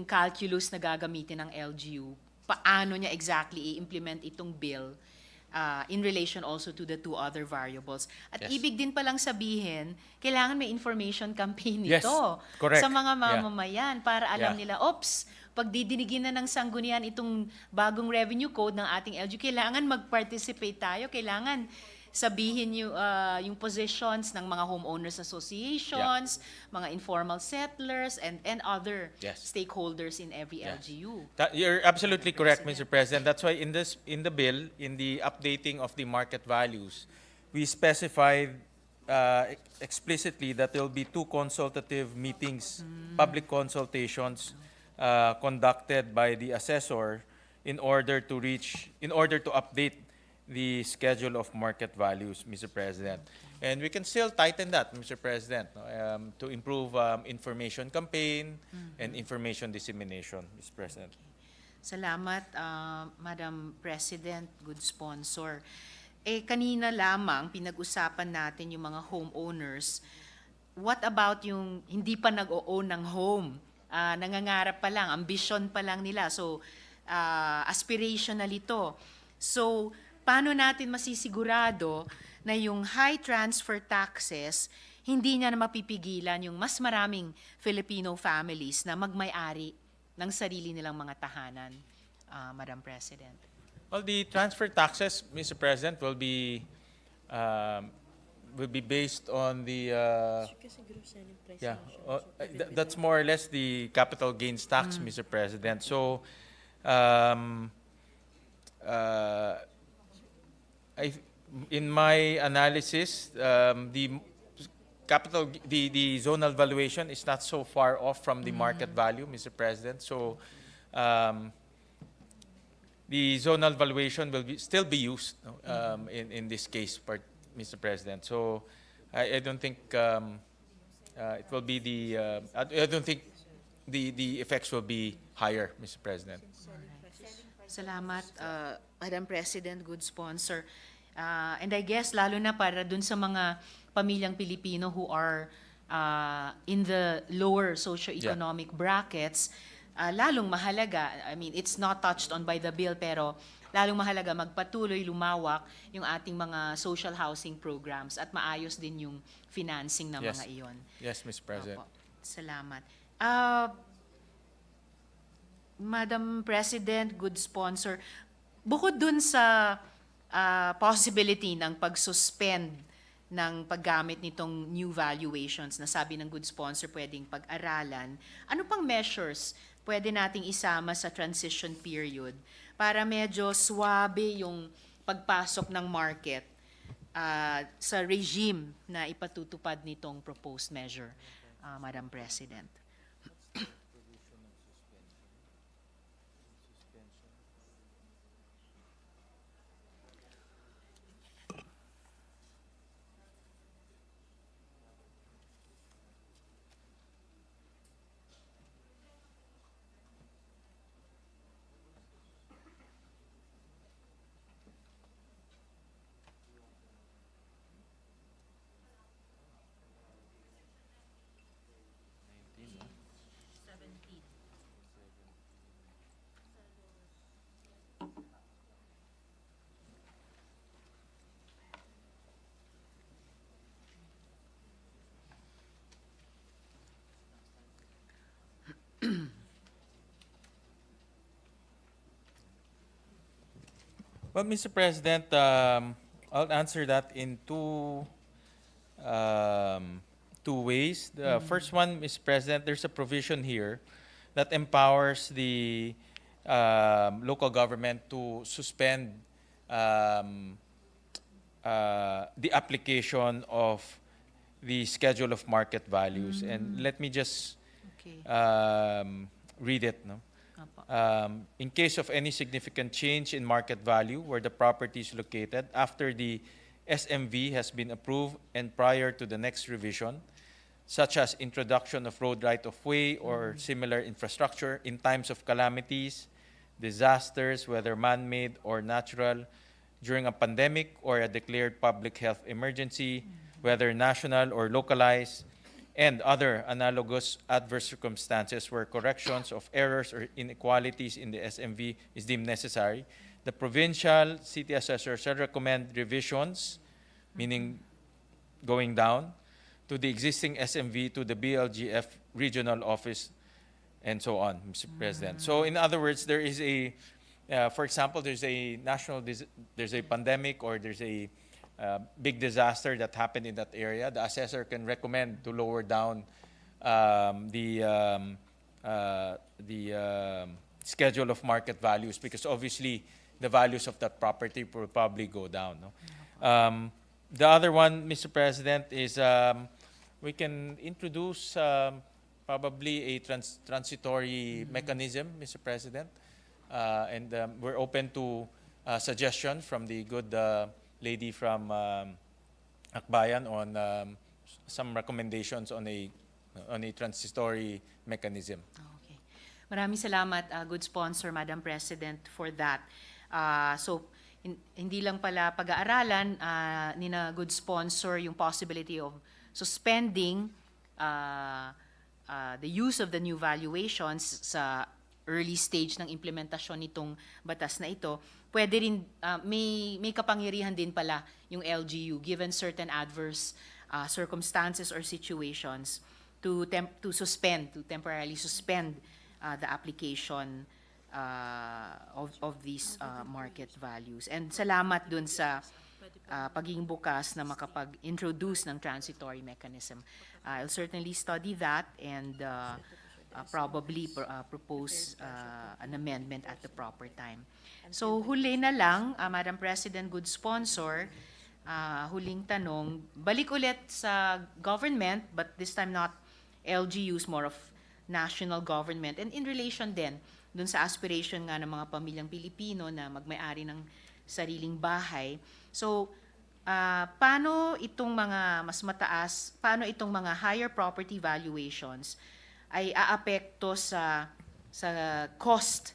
calculus na gagamitin ng LGU. Paano niya exactly i-implement itong bill in relation also to the two other variables. At Yes. ibig din palang sabihin, kailangan may information campaign Yes, ito correct. sa mga Yeah. mamamayan para alam Yeah. nila, ops, pag didinigin na ng sanggunian itong bagong revenue code ng ating LGU, kailangan mag-participate tayo, kailangan sabihin yung positions ng mga homeowners associations, mga informal settlers, and other Yes. stakeholders in every Yes. LGU. You're absolutely correct, Mr. President. That's why in the bill, in the updating of the market values, we specified explicitly that there will be 2 consultative meetings, public consultations conducted by the assessor in order to update the schedule of market values, Mr. President. And we can still tighten that, Mr. President, to improve information campaign and information dissemination, Mr. President. Salamat, Madam President, good sponsor. Kanina lamang pinag-usapan natin yung mga homeowners. What about yung hindi pa nag-o-own ng home? Nangangarap pa lang, ambition pa lang nila. So, aspirational ito. So, paano natin masisigurado na yung high transfer taxes, hindi niya na mapipigilan yung mas maraming Filipino families na magmay-ari ng sarili nilang mga tahanan, Madam President? Well, the transfer taxes, Mr. President, will be based on the that's more or less the capital gains tax, Mr. President. So, in my analysis, the zonal valuation is not so far off from the market value, Mr. President. So, the zonal valuation will still be used in this case, Mr. President. So, I don't think it will be I don't think the effects will be higher, Mr. President. Salamat, Madam President, good sponsor. And I guess, lalo na para dun sa mga pamilyang Pilipino who are in the lower socioeconomic brackets, lalong mahalaga, I mean, it's not touched on by the bill, pero lalong mahalaga magpatuloy lumawak yung ating mga social housing programs at maayos din yung financing ng Yes. mga iyon. Yes, Mr. President. Opo. Salamat. Madam President, good sponsor, bukod dun sa possibility ng pag-suspend ng paggamit nitong new valuations na sabi ng good sponsor pwedeng pag-aralan, ano pang measures pwede nating isama sa transition period para medyo swabe yung pagpasok ng market sa regime na ipatutupad nitong proposed measure, Madam President? Well, Mr. President, I'll answer that in two ways. The first one, Mr. President, there's a provision here that empowers the local government to suspend the application of the schedule of market values. And let me just Okay. read it. No? Apo. In case of any significant change in market value where the property is located after the SMV has been approved and prior to the next revision, such as introduction of road right-of-way or similar infrastructure in times of calamities, disasters, whether man-made or natural, during a pandemic or a declared public health emergency, whether national or localized, and other analogous adverse circumstances where corrections of errors or inequalities in the SMV is deemed necessary, the provincial city assessor shall recommend revisions, meaning going down, to the existing SMV, to the BLGF regional office, and so on, Mr. President. So in other words, there is a, for example, there's a there's a pandemic or there's a big disaster that happened in that area. The assessor can recommend to lower down the schedule of market values because obviously the values of that property will probably go down. No? The other one, Mr. President, is we can introduce probably a transitory mechanism, Mr. President, and we're open to suggestion from the good lady from Akbayan on some recommendations on a transitory mechanism. Okay. Maraming salamat, good sponsor, Madam President, for that. So, hindi lang pala pag-aaralan ni na good sponsor yung possibility of suspending the use of the new valuations sa early stage ng implementasyon nitong batas na ito. Pwede rin, may kapangyarihan din pala yung LGU given certain adverse circumstances or situations to temporarily suspend the application of these market values. And salamat dun sa pagiging bukas na makapag-introduce ng transitory mechanism. I'll certainly study that and probably propose an amendment at the proper time. So huli na lang, Madam President, good sponsor, huling tanong, balik ulit sa government, but this time not LGUs, more of national government. And in relation din, dun sa aspiration nga ng mga pamilyang Pilipino na magmay-ari ng sariling bahay. So, paano itong mga mas mataas, paano itong mga higher property valuations ay aapekto sa cost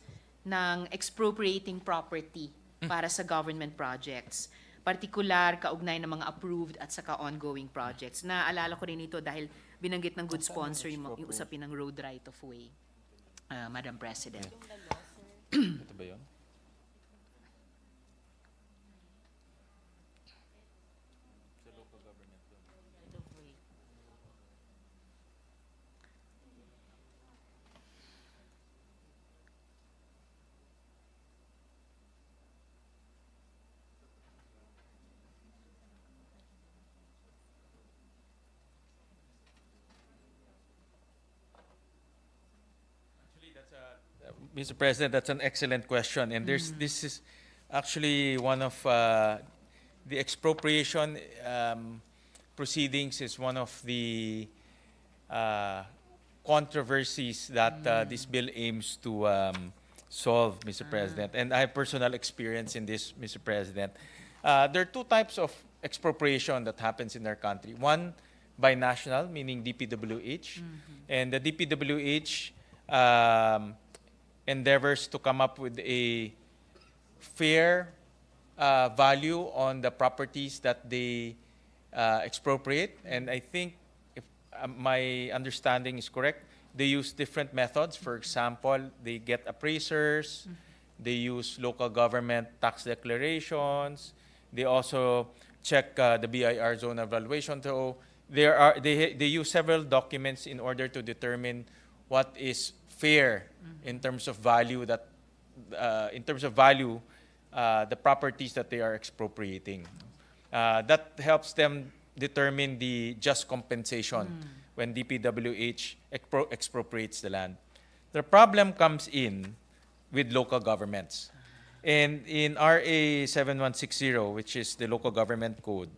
ng expropriating property para sa government projects, partikular kaugnay ng mga approved at saka ongoing projects. Naalala ko rin ito dahil binanggit ng good sponsor yung usapin ng road right-of-way, Madam President. Ito ba yun? Mr. President, that's an excellent question. And this is actually one of the expropriation proceedings is one of the controversies that this bill aims to solve, Mr. President. And I have personal experience in this, Mr. President. There are two types of expropriation that happens in our country. One, by national, meaning DPWH. And the DPWH endeavors to come up with a fair value on the properties that they expropriate. And I think, if my understanding is correct, they use different methods. For example, they get appraisers, they use local government tax declarations, they also check the BIR zone evaluation. So they use several documents in order to determine what is fair in terms of value the properties that they are expropriating. That helps them determine the just compensation when DPWH expropriates the land. The problem comes in with local governments. And in RA 7160, which is the local government code,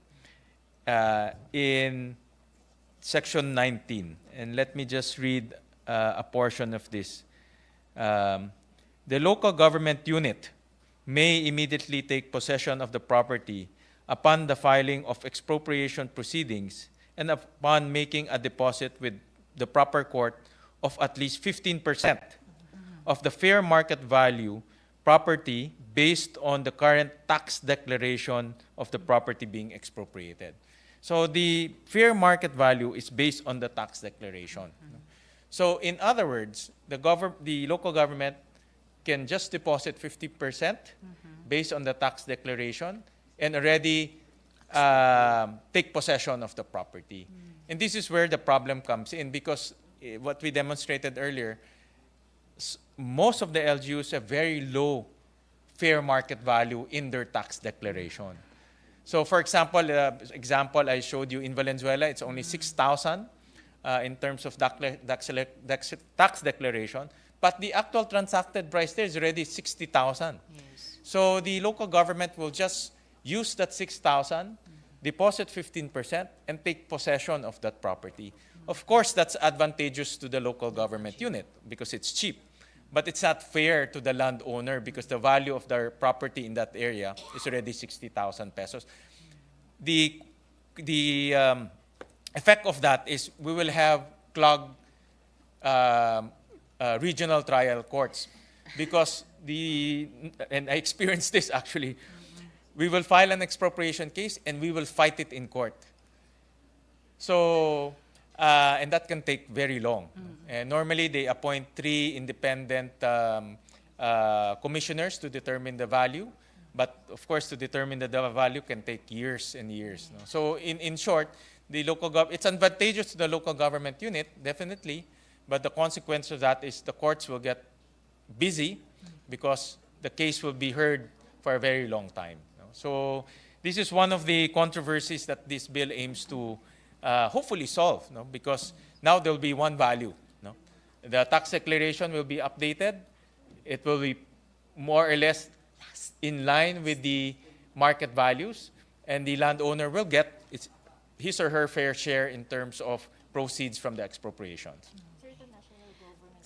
in section 19, and let me just read a portion of this. The local government unit may immediately take possession of the property upon the filing of expropriation proceedings and upon making a deposit with the proper court of at least 15% of the fair market value property based on the current tax declaration of the property being expropriated. So the fair market value is based on the tax declaration. So in other words, the local government can just deposit 50% based on the tax declaration and already take possession of the property. And this is where the problem comes in, because what we demonstrated earlier, most of the LGUs have very low fair market value in their tax declaration. So for example, I showed you in Valenzuela, it's only 6,000 in terms of tax declaration, but the actual transacted price there is already 60,000. Yes. So the local government will just use that 6,000, deposit 15%, and take possession of that property. Of course, that's advantageous to the local government unit because it's cheap. But it's not fair to the landowner because the value of their property in that area is already 60,000 pesos. The effect of that is we will have clogged regional trial courts because and I experienced this actually, we will file an expropriation case and we will fight it in court. So, and that can take very long. And normally they appoint 3 independent commissioners to determine the value. But of course, to determine the value can take years and years. No? So in short, the it's advantageous to the local government unit, definitely. But the consequence of that is the courts will get busy because the case will be heard for a very long time. No? So this is one of the controversies that this bill aims to hopefully solve, no? Because now there will be one value. No? The tax declaration will be updated. It will be more or less in line with the market values, and the landowner will get his or her fair share in terms of proceeds from the expropriations.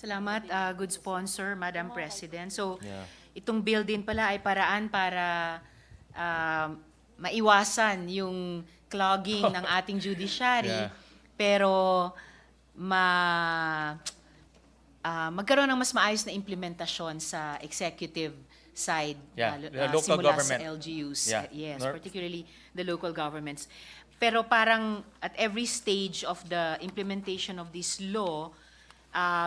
Salamat, good sponsor, Madam President. So, itong bill din pala ay paraan para maiwasan yung clogging ng ating judiciary, pero magkaroon ng mas maayos na implementasyon sa executive side, the local simula government. sa LGUs. Yeah. Yes, particularly the local governments. Pero parang at every stage of the implementation of this law,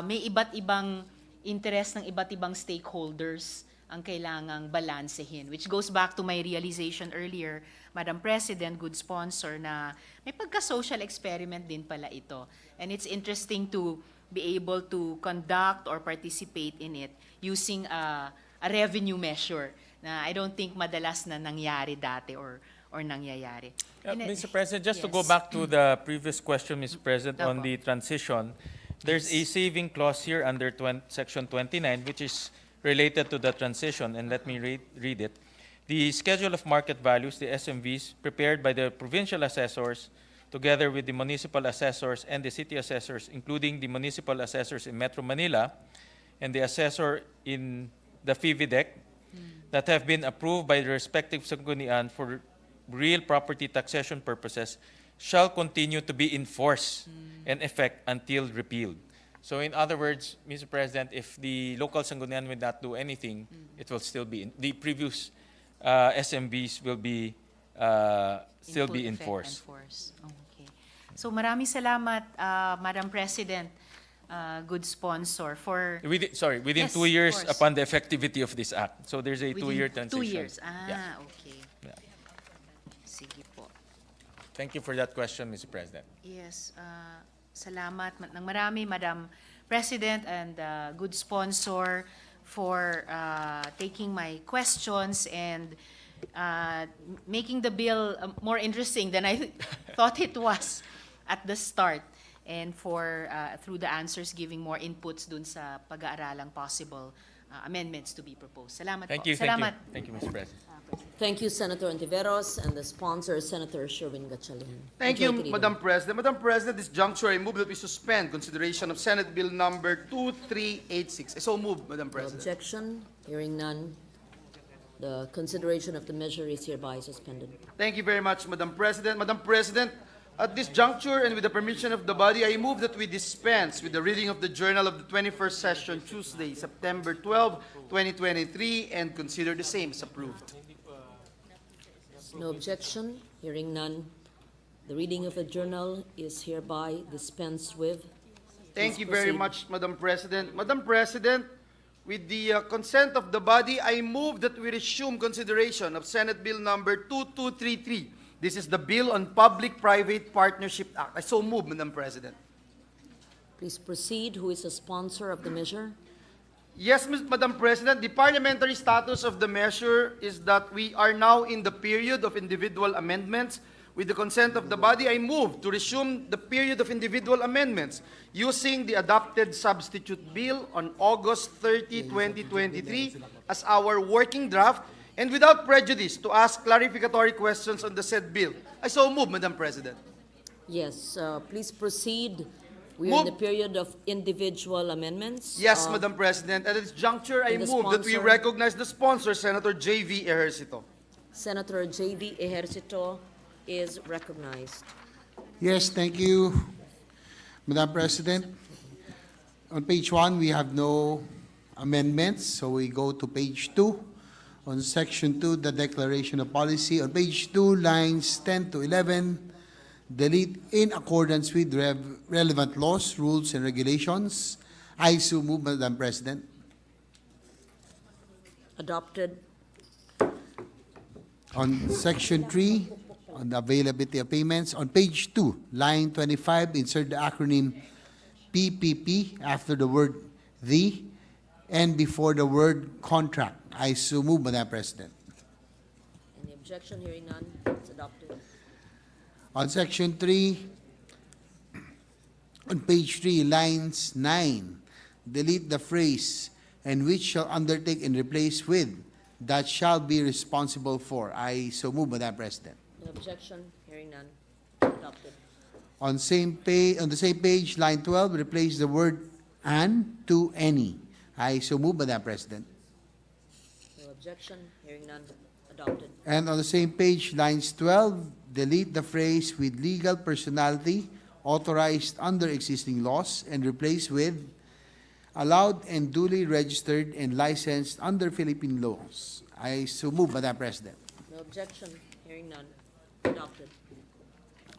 may iba't ibang interest ng iba't ibang stakeholders ang kailangang balansehin, which goes back to my realization earlier, Madam President, good sponsor, na may pagka-social experiment din pala ito. And it's interesting to be able to conduct or participate in it using a revenue measure na I don't think madalas na nangyari dati or nangyayari. Mr. President, just to go back to the previous question, Mr. President, on the transition, there's a saving clause here under Section 29, which is related to the transition, and let me read it. The Schedule of Market Values, the SMVs, prepared by the provincial assessors, together with the municipal assessors and the city assessors, including the municipal assessors in Metro Manila and the assessor in the FIVIDEC, that have been approved by the respective sanggunian for real property taxation purposes, shall continue to be in force and effect until repealed. So in other words, Mr. President, if the local sanggunian will not do anything, it will still be the previous SMVs will be still be in force. Okay. So maraming salamat, Madam President, good sponsor, for... Within Yes, 2 years of course. upon the effectivity of this act. So there's a within 2-year transition. 2 years. Yeah. Okay. Yeah. Sige po. Thank you for that question, Mr. President. Yes, salamat ng marami, Madam President, and good sponsor for taking my questions and making the bill more interesting than I thought it was at the start, and for through the answers giving more inputs dun sa pag-aaralang possible amendments to be proposed. Salamat Thank po. you, thank you. Salamat. Thank you, Mr. President. Thank you, Senator Ontiveros, and the sponsor, Senator Sherwin Gatchalian. Thank you, Enjoy, querido. Madam President. Madam President, this juncture, I move that we suspend consideration of Senate Bill number 2386. I so move, Madam No President. objection, hearing none. The consideration of the measure is hereby suspended. Thank you very much, Madam President. Madam President, at this juncture and with the permission of the body, I move that we dispense with the reading of the journal of the 21st session, Tuesday, September 12, 2023, and consider the same as approved. No objection, hearing none. The reading of the journal is hereby dispensed with. Thank Please you very proceed. much, Madam President. Madam President, with the consent of the body, I move that we resume consideration of Senate Bill number 2233. This is the Bill on Public-Private Partnership Act. I so move, Madam President. Please proceed. Who is the sponsor of the measure? Yes, Madam President, the parliamentary status of the measure is that we are now in the period of individual amendments. With the consent of the body, I move to resume the period of individual amendments using the adopted substitute bill on August 30, 2023 as our working draft and without prejudice to ask clarificatory questions on the said bill. I so move, Madam President. Yes, please proceed. We are Move. in the period of individual amendments. Yes, Madam President. At this juncture, I and the move that we sponsor? recognize the sponsor, Senator J.V. Ejercito. Senator J.V. Ejercito is recognized. Yes, thank you, Madam President. On page 1, we have no amendments, so we go to page 2. On section 2, the declaration of policy. On page 2, lines 10 to 11, delete in accordance with relevant laws, rules, and regulations. I so move, Madam President. Adopted. On section 3, on the availability of payments, on page 2, line 25, insert the acronym PPP after the word the and before the word contract. I so move, Madam President. Any objection? Hearing none. It's adopted. On section 3, on page 3, lines 9, delete the phrase "and which shall undertake" and replace with "that shall be responsible for." I so move, Madam President. No objection. Hearing none. Adopted. On the same page, line 12, replace the word "and" to "any." I so move, Madam President. No objection. Hearing none. Adopted. And on the same page, lines 12, delete the phrase "with legal personality authorized under existing laws" and replace with "allowed and duly registered and licensed under Philippine laws." I so move, Madam President. No objection. Hearing none. Adopted.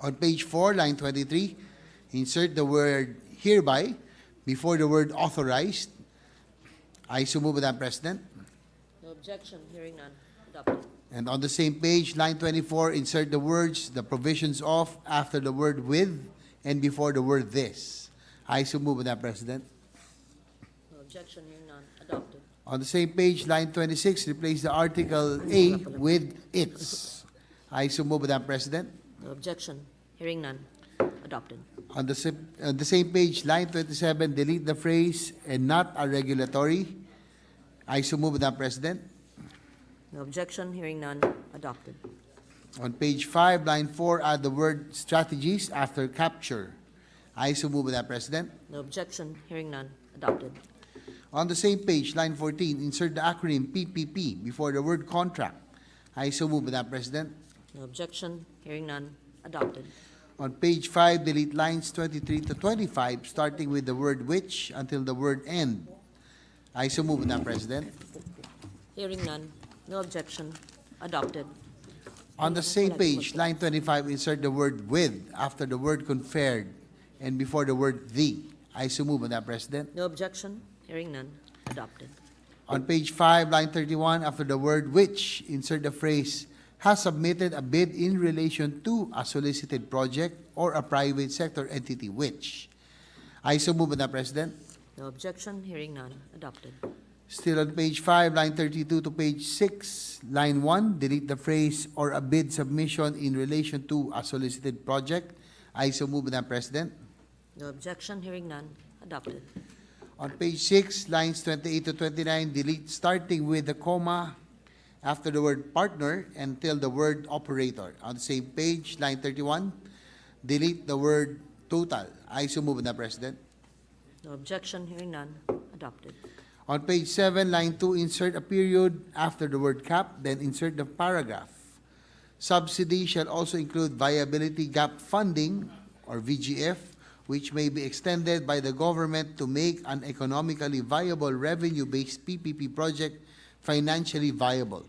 On page 4, line 23, insert the word "hereby" before the word "authorized." I so move, Madam President. No objection. Hearing none. Adopted. And on the same page, line 24, insert the words "the provisions of" after the word "with" and before the word "this." I so move, Madam President. No objection. Hearing none. Adopted. On the same page, line 26, replace the article "a" with "its." I so move, Madam President. No objection. Hearing none. Adopted. On the same page, line 27, delete the phrase "and not a regulatory." I so move, Madam President. No objection. Hearing none. Adopted. On page 5, line 4, add the word "strategies" after "capture." I so move, Madam President. No objection. Hearing none. Adopted. On the same page, line 14, insert the acronym PPP before the word "contract." I so move, Madam President. No objection. Hearing none. Adopted. On page 5, delete lines 23 to 25, starting with the word "which" until the word "end." I so move, Madam President. Hearing none. No objection. Adopted. On the same page, line 25, insert the word "with" after the word "conferred" and before the word "the." I so move, Madam President. No objection. Hearing none. Adopted. On page 5, line 31, after the word "which," insert the phrase "has submitted a bid in relation to a solicited project or a private sector entity which." I so move, Madam President. No objection. Hearing none. Adopted. Still on page 5, line 32 to page 6, line 1, delete the phrase "or a bid submission in relation to a solicited project." I so move, Madam President. No objection, hearing none, adopted. On page 6, lines 28 to 29, delete starting with the comma after the word partner until the word operator. On the same page, line 31, delete the word total. I so move, Madam President. No objection, hearing none, adopted. On page 7, line 2, insert a period after the word cap, then insert the paragraph. Subsidy shall also include viability gap funding, or VGF, which may be extended by the government to make an economically viable revenue-based PPP project financially viable,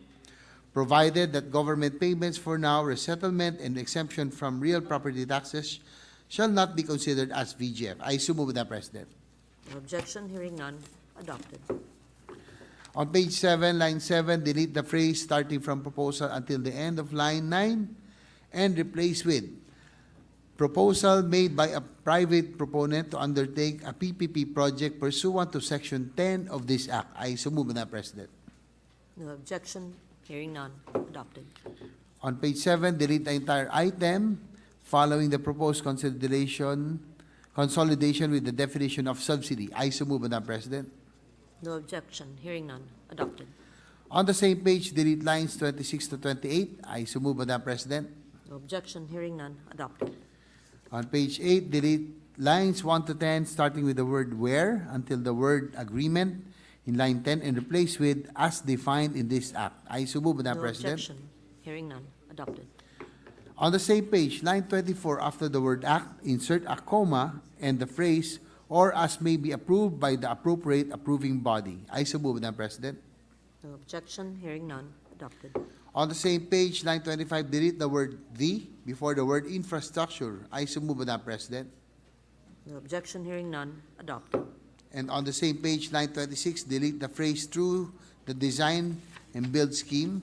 provided that government payments for now, resettlement, and exemption from real property taxes shall not be considered as VGF. I so move, Madam President. No objection, hearing none, adopted. On page 7, line 7, delete the phrase starting from proposal until the end of line 9 and replace with proposal made by a private proponent to undertake a PPP project pursuant to Section 10 of this Act. I so move, Madam President. No objection, hearing none, adopted. On page 7, delete the entire item following the proposed consolidation with the definition of subsidy. I so move, Madam President. No objection, hearing none, adopted. On the same page, delete lines 26 to 28. I so move, Madam President. No objection, hearing none, adopted. On page 8, delete lines 1 to 10, starting with the word where until the word agreement in line 10 and replace with as defined in this Act. I so move, Madam No President. objection, hearing none, adopted. On the same page, line 24, after the word act, insert a comma and the phrase "or as may be approved by the appropriate approving body." I so move, Madam President. No objection, hearing none, adopted. On the same page, line 25, delete the word "the" before the word "infrastructure." I so move, Madam President. No objection, hearing none, adopted. And on the same page, line 26, delete the phrase "through the design and build scheme."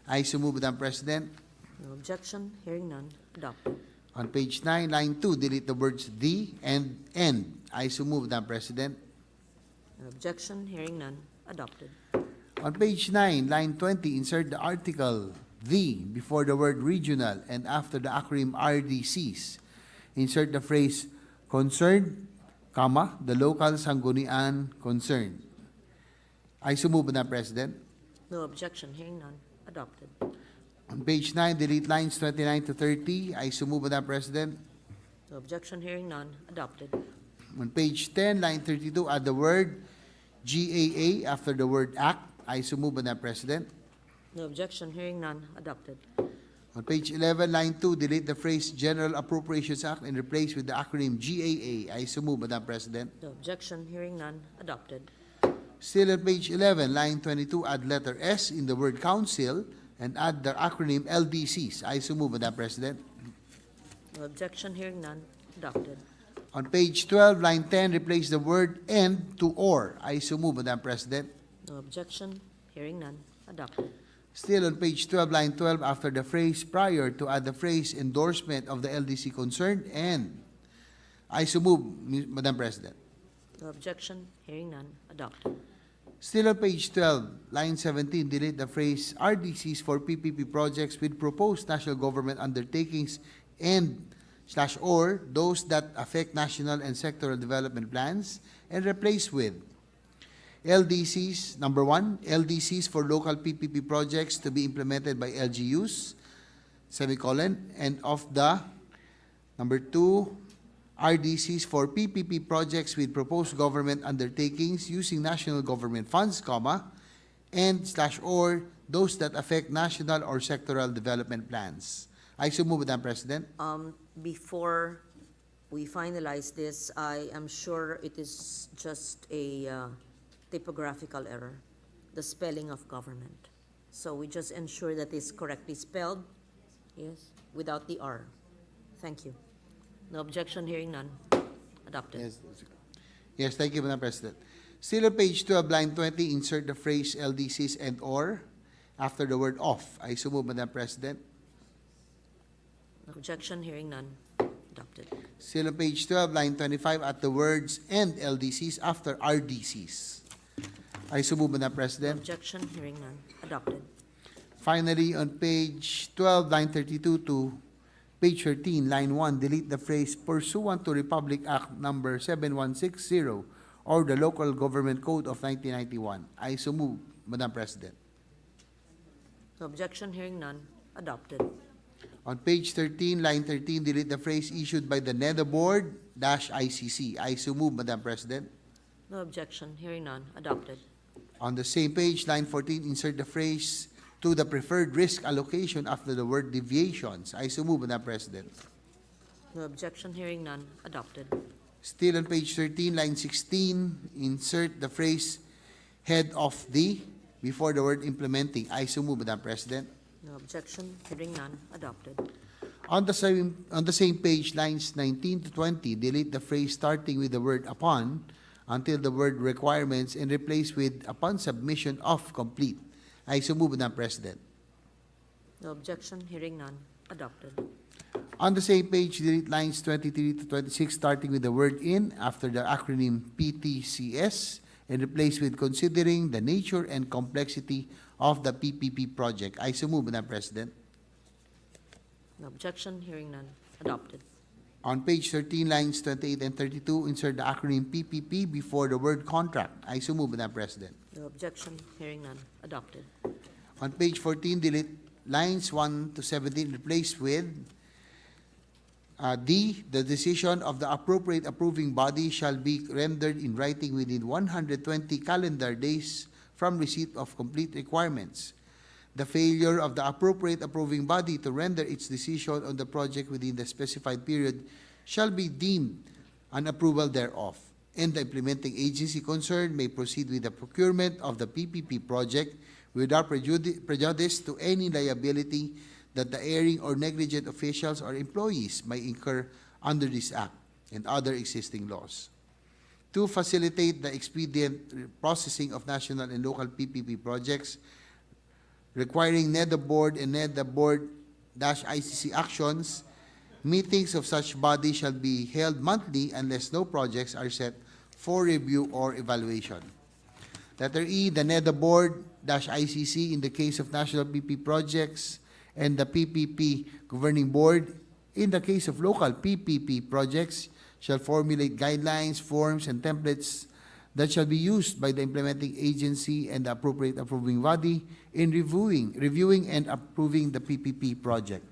I so move, Madam President. No objection, hearing none, adopted. On page 9, line 2, delete the words "the" and "and." I so move, Madam President. No objection, hearing none, adopted. On page 9, line 20, insert the article "the" before the word "regional" and after the acronym RDCs. Insert the phrase "concerned, comma, the local sanggunian concerned." I so move, Madam President. No objection, hearing none, adopted. On page 9, delete lines 29 to 30. I so move, Madam President. No objection, hearing none, adopted. On page 10, line 32, add the word GAA after the word act. I so move, Madam President. No objection, hearing none, adopted. On page 11, line 2, delete the phrase General Appropriations Act and replace with the acronym GAA. I so move, Madam President. No objection, hearing none, adopted. Still on page 11, line 22, add letter S in the word council and add the acronym LDCs. I so move, Madam President. No objection, hearing none, adopted. On page 12, line 10, replace the word "and" to "or." I so move, Madam President. No objection, hearing none, adopted. Still on page 12, line 12, after the phrase "prior" to add the phrase "endorsement of the LDC concerned" and. I so move, Madam President. No objection, hearing none, adopted. Still on page 12, line 17, delete the phrase RDCs for PPP projects with proposed national government undertakings and/or those that affect national and sectoral development plans and replace with LDCs, number 1, LDCs for local PPP projects to be implemented by LGUs, semicolon, and of the, number 2, RDCs for PPP projects with proposed government undertakings using national government funds, comma, and/or those that affect national or sectoral development plans. I so move, Madam President. Before we finalize this, I am sure it is just a typographical error, the spelling of government. So we just ensure that it's correctly spelled, yes, without the R. Thank you. No objection, hearing none, adopted. Yes, thank you, Madam President. Still on page 12, line 20, insert the phrase LDCs and/or after the word "of." I so move, Madam President. No objection, hearing none, adopted. Still on page 12, line 25, at the words "and LDCs" after RDCs. I so move, Madam No President. objection, hearing none, adopted. Finally, on page 12, line 32 to page 13, line 1, delete the phrase pursuant to Republic Act number 7160 or the Local Government Code of 1991. I so move, Madam President. No objection, hearing none, adopted. On page 13, line 13, delete the phrase issued by the NEDA Board -ICC. I so move, Madam President. No objection, hearing none, adopted. On the same page, line 14, insert the phrase to the preferred risk allocation after the word deviations. I so move, Madam President. No objection, hearing none, adopted. Still on page 13, line 16, insert the phrase head of the before the word implementing. I so move, Madam President. No objection, hearing none, adopted. On the same page, lines 19 to 20, delete the phrase starting with the word upon until the word requirements and replace with upon submission of complete. I so move, Madam President. No objection, hearing none, adopted. On the same page, delete lines 23 to 26, starting with the word in after the acronym PTCS and replace with considering the nature and complexity of the PPP project. I so move, Madam President. No objection, hearing none, adopted. On page 13, lines 28 and 32, insert the acronym PPP before the word contract. I so move, Madam President. No objection, hearing none, adopted. On page 14, delete lines 1 to 17, replace with D, the decision of the appropriate approving body shall be rendered in writing within 120 calendar days from receipt of complete requirements. The failure of the appropriate approving body to render its decision on the project within the specified period shall be deemed an approval thereof, and the implementing agency concerned may proceed with the procurement of the PPP project without prejudice to any liability that the erring or negligent officials or employees may incur under this Act and other existing laws. To facilitate the expedient processing of national and local PPP projects requiring NEDA Board and NEDA Board-ICC actions, meetings of such body shall be held monthly unless no projects are set for review or evaluation. Letter E, the NEDA Board-ICC in the case of national PPP projects and the PPP Governing Board in the case of local PPP projects shall formulate guidelines, forms, and templates that shall be used by the implementing agency and the appropriate approving body in reviewing and approving the PPP project.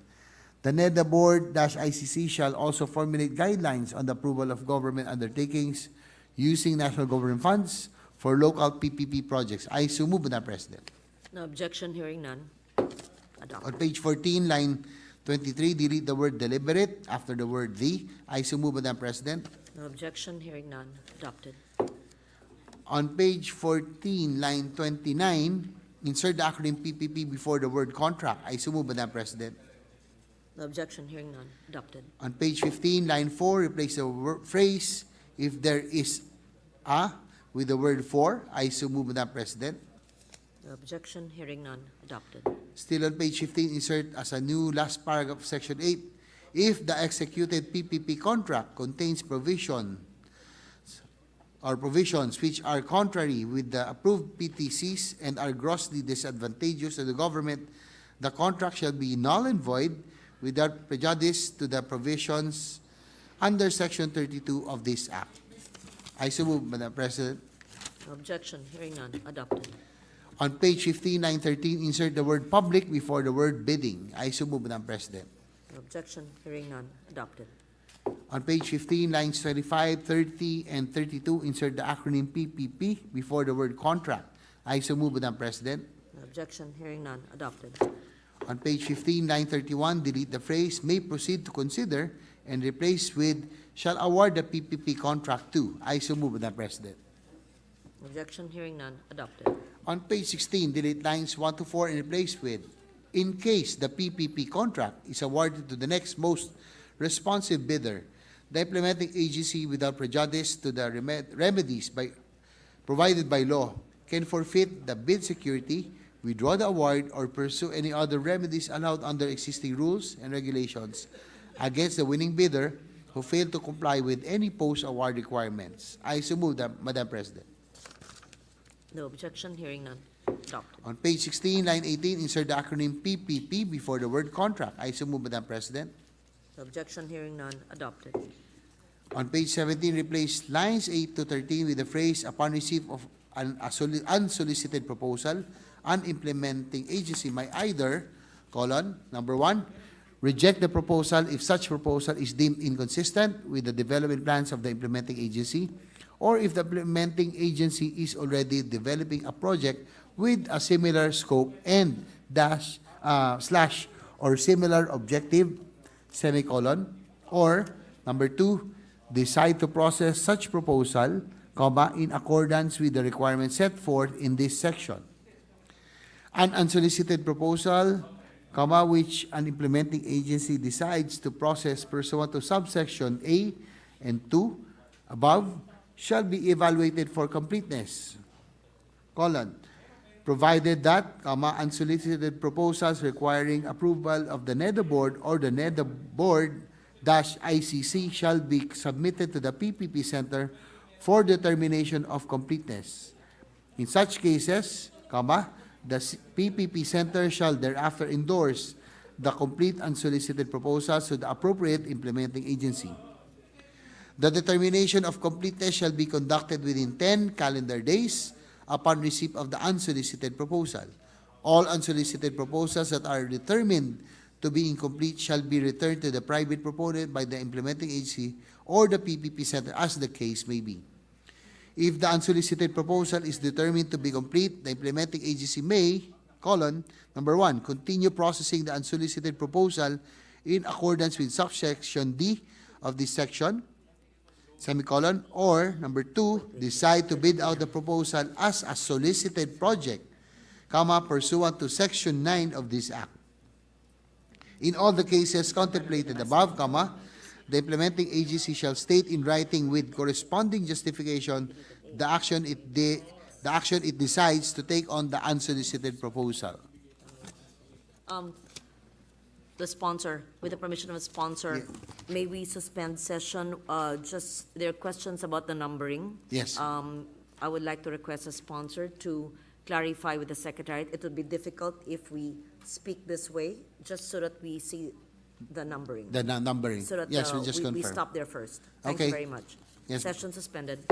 The NEDA Board-ICC shall also formulate guidelines on the approval of government undertakings using national government funds for local PPP projects. I so move, Madam President. No objection, hearing none, adopted. On page 14, line 23, delete the word deliberate after the word the. I so move, Madam President. No objection, hearing none, adopted. On page 14, line 29, insert the acronym PPP before the word contract. I so move, Madam President. No objection, hearing none, adopted. On page 15, line 4, replace the phrase if there is a with the word for. I so move, Madam President. No objection, hearing none, adopted. Still on page 15, insert as a new last paragraph of section 8, if the executed PPP contract contains provisions which are contrary with the approved PTCs and are grossly disadvantageous to the government, the contract shall be null and void without prejudice to the provisions under section 32 of this Act. I so move, Madam President. No objection, hearing none, adopted. On page 15, line 13, insert the word public before the word bidding. I so move, Madam President. No objection, hearing none, adopted. On page 15, lines 25, 30, and 32, insert the acronym PPP before the word contract. I so move, Madam President. No objection, hearing none, adopted. On page 15, line 31, delete the phrase may proceed to consider and replace with shall award the PPP contract to. I so move, Madam President. No objection, hearing none, adopted. On page 16, delete lines 1 to 4 and replace with in case the PPP contract is awarded to the next most responsive bidder, the implementing agency without prejudice to the remedies provided by law can forfeit the bid security, withdraw the award, or pursue any other remedies allowed under existing rules and regulations against the winning bidder who failed to comply with any post-award requirements. I so move, Madam President. No objection, hearing none. Adopted. On page 16, line 18, insert the acronym PPP before the word contract. I so move, Madam President. No objection, hearing none. Adopted. On page 17, replace lines 8 to 13 with the phrase, upon receipt of an unsolicited proposal, an implementing agency may either, number 1, reject the proposal if such proposal is deemed inconsistent with the development plans of the implementing agency, or if the implementing agency is already developing a project with a similar scope and slash or similar objective, or number 2, decide to process such proposal, in accordance with the requirements set forth in this section. An unsolicited proposal, which an implementing agency decides to process pursuant to subsection A and 2 above, shall be evaluated for completeness, provided that, unsolicited proposals requiring approval of the NEDA board or the NEDA board ICC shall be submitted to the PPP Center for determination of completeness. In such cases, the PPP Center shall thereafter endorse the complete unsolicited proposals to the appropriate implementing agency. The determination of completeness shall be conducted within 10 calendar days upon receipt of the unsolicited proposal. All unsolicited proposals that are determined to be incomplete shall be returned to the private proponent by the implementing agency or the PPP Center, as the case may be. If the unsolicited proposal is determined to be complete, the implementing agency may, number 1, continue processing the unsolicited proposal in accordance with subsection D of this section, or number 2, decide to bid out the proposal as a solicited project, pursuant to section 9 of this Act. In all the cases contemplated above, the implementing agency shall state in writing with corresponding justification the action it decides to take on the unsolicited proposal. The sponsor, with the permission of the sponsor, may we suspend session? There are questions about the numbering. Yes. I would like to request a sponsor to clarify with the Secretariat. It would be difficult if we speak this way, just so that we see the numbering. The numbering. So that Yes, we'll just we confirm. stop there first. Thank Okay. you very much. Yes. Session suspended.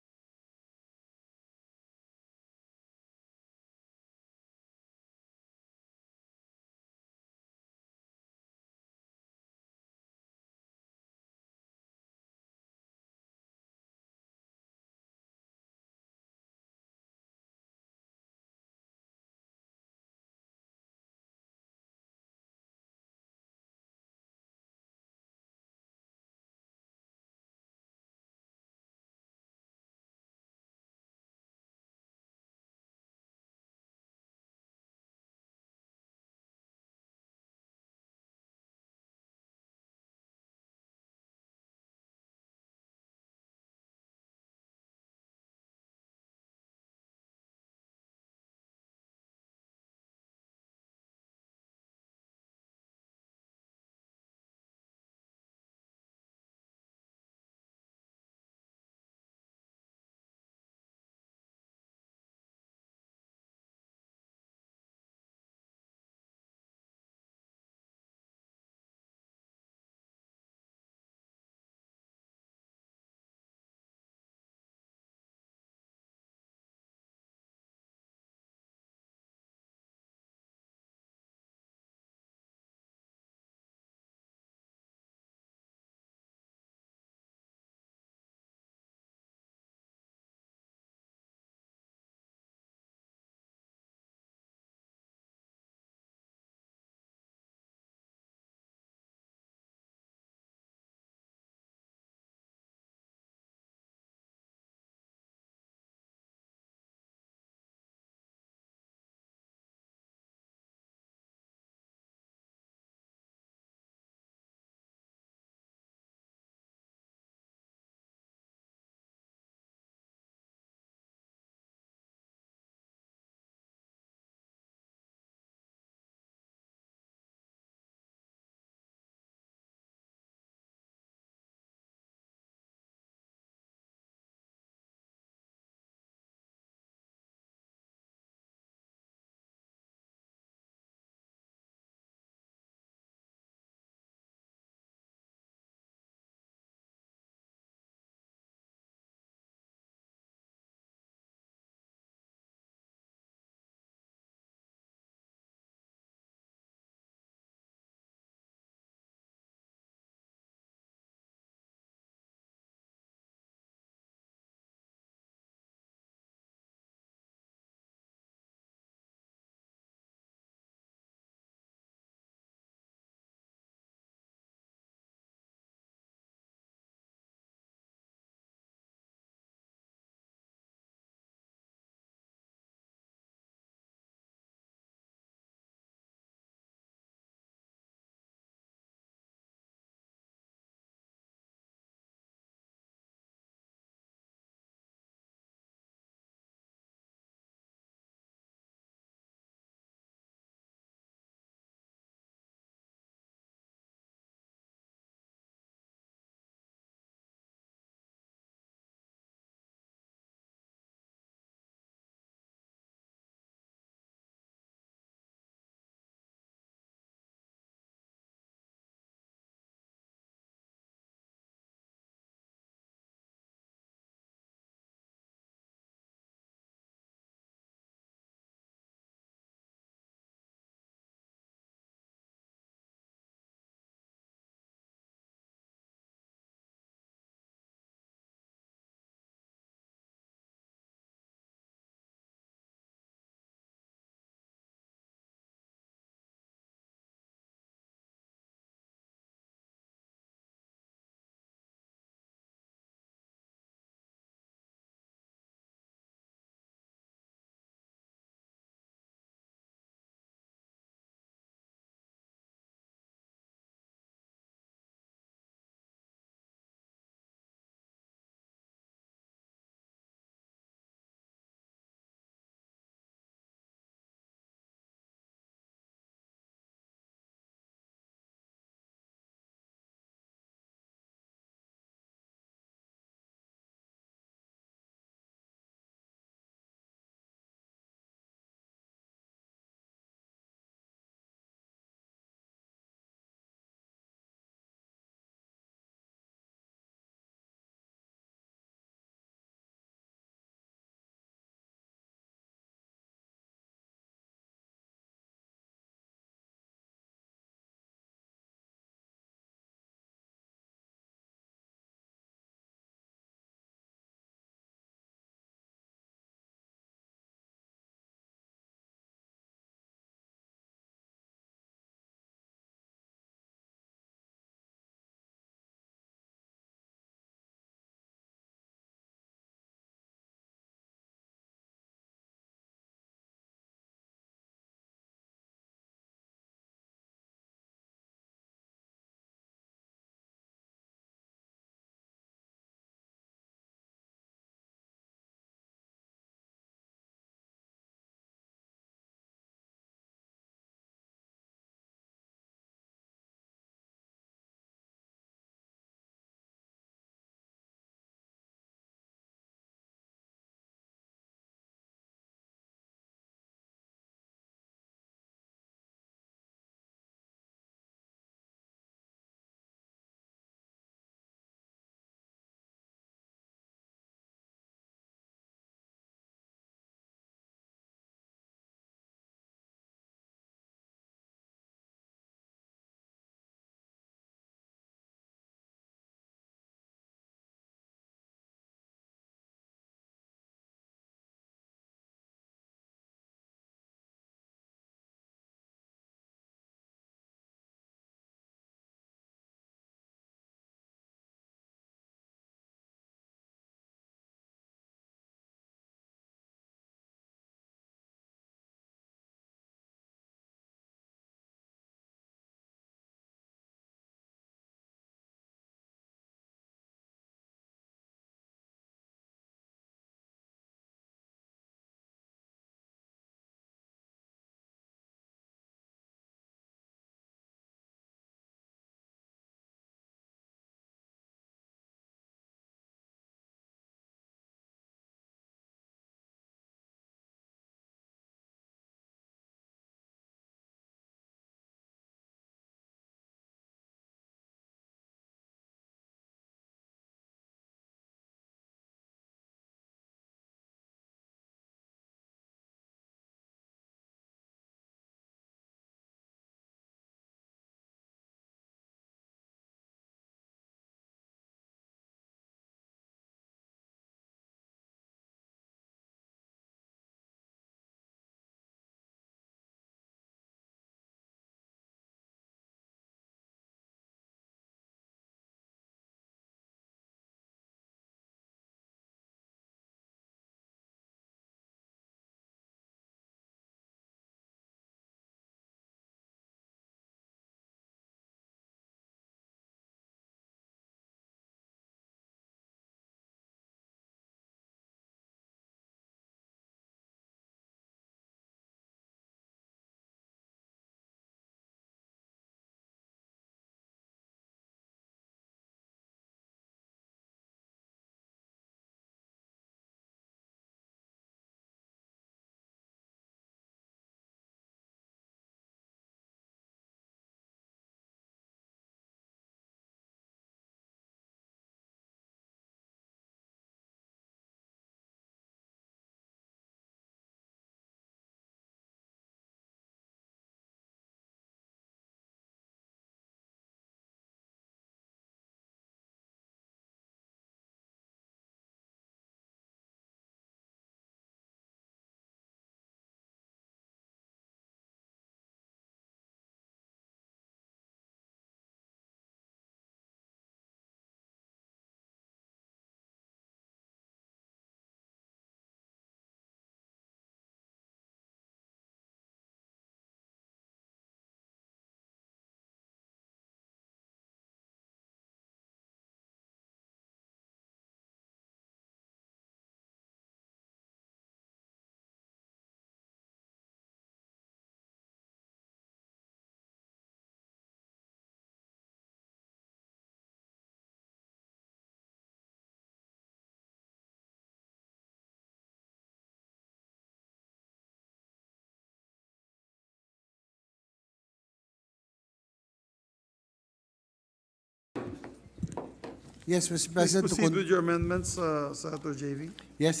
Yes, Mr. Please President. proceed with your amendments, Senator JV. Yes,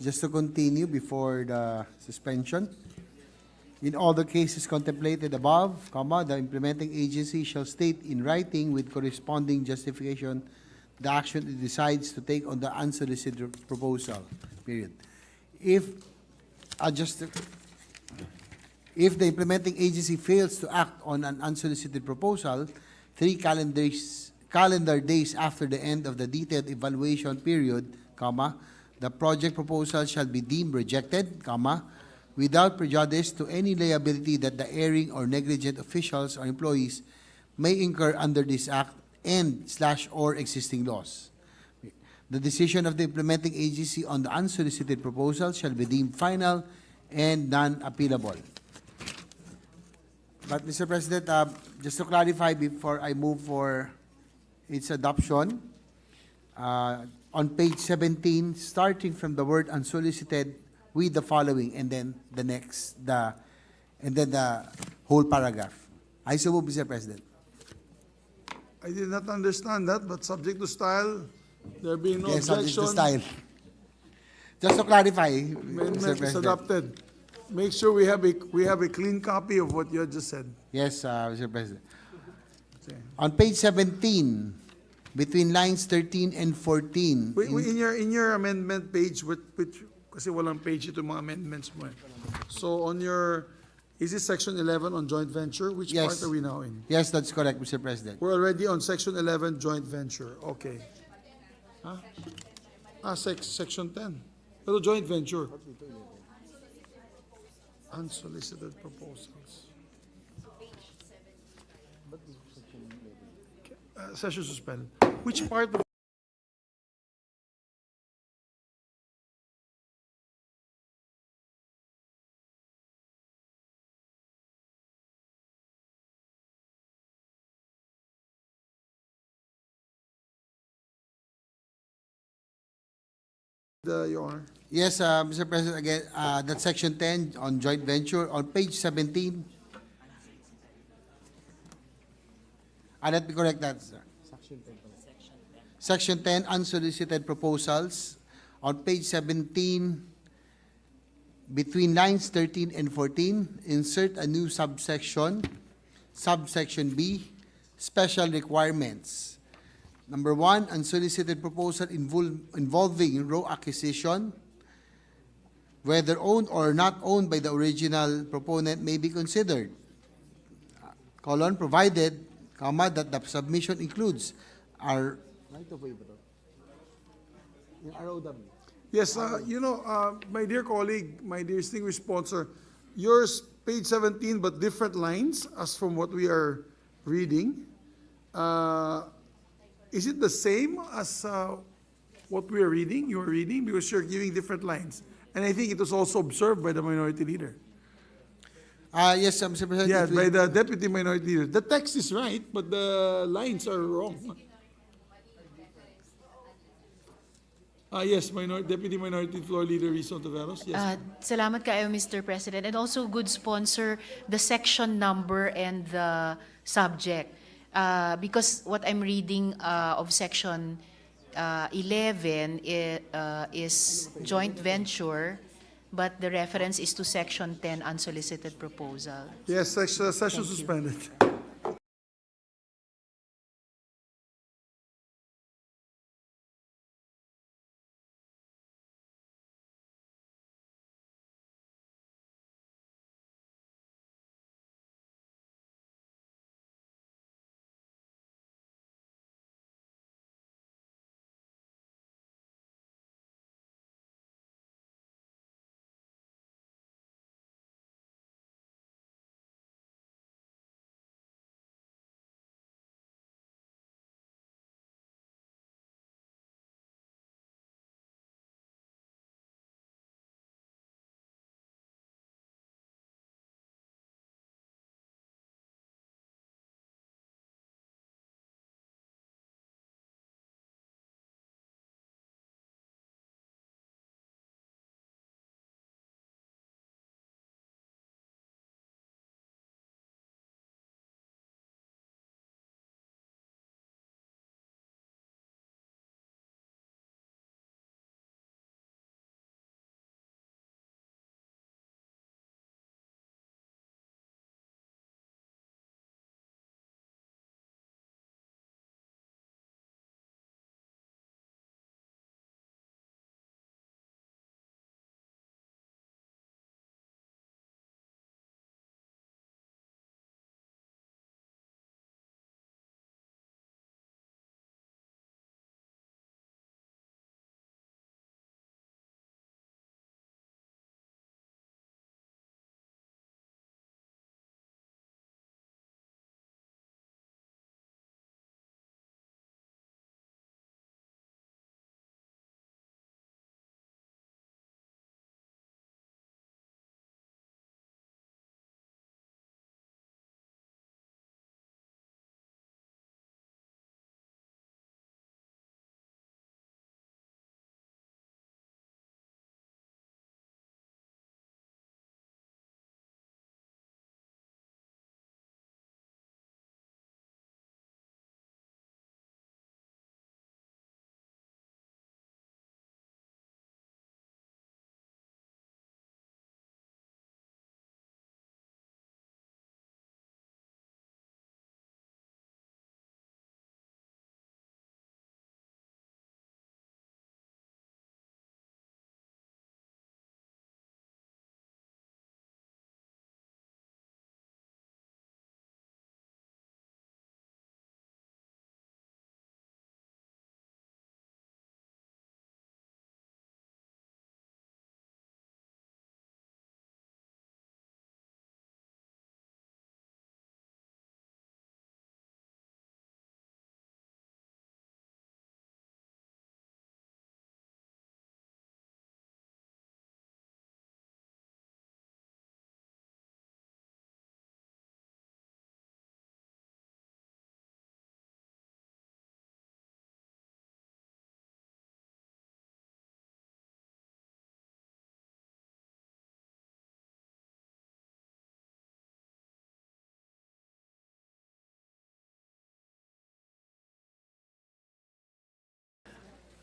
just to continue before the suspension. In all the cases contemplated above, comma, the implementing agency shall state in writing with corresponding justification the action it decides to take on the unsolicited proposal, period. If if the implementing agency fails to act on an unsolicited proposal, 3 calendar days after the end of the detailed evaluation period, comma, the project proposal shall be deemed rejected, comma, without prejudice to any liability that the erring or negligent officials or employees may incur under this act and/or existing laws. The decision of the implementing agency on the unsolicited proposal shall be deemed final and non-appealable. But, Mr. President, just to clarify before I move for its adoption, on page 17, starting from the word unsolicited, with the following, and then the next, and then the whole paragraph. I so move, Mr. President. I did not understand that, but subject to style, there being no Yes, subject to objection, style. Just to clarify, Mr. amendment is President. adopted. Make sure we have a clean copy of what you had just said. Yes, Mr. President. Okay. On page 17, between lines 13 and 14. In your amendment page, which kasi walang page ito mga amendments mo eh. So on your, is it section 11 on joint venture? Which Yes. part are we now in? Yes, that's correct, Mr. President. We're already on section 11 joint venture. Okay. Section 10. Pero joint venture. Unsolicited proposals. Session suspended. Which part of Your Honor? Yes, Mr. President, again, that's section 10 on joint venture. On page 17. Let me correct that, sir. Section 10, unsolicited proposals. On page 17, between lines 13 and 14, insert a new subsection, subsection B, special requirements. Number 1, unsolicited proposal involving raw acquisition, whether owned or not owned by the original proponent, may be considered. Colon, provided, comma, that the submission includes our right of way ba to? Yung ROW. Yes, my dear colleague, my dear distinguished sponsor, yours page 17 but different lines as from what we are reading. Is it the same as what we are reading, you are reading? Because you're giving different lines. And I think it was also observed by the minority leader. Yes, Mr. President. Yeah, by the deputy minority leader. The text is right, but the lines are wrong. Yes, Deputy Minority Floor Leader Rizzo Taveros. Yes. Salamat kayo, Mr. President. And also, good sponsor, the section number and the subject. Because what I'm reading of section 11 is joint venture, but the reference is to section 10, unsolicited proposal. Yes, session suspended.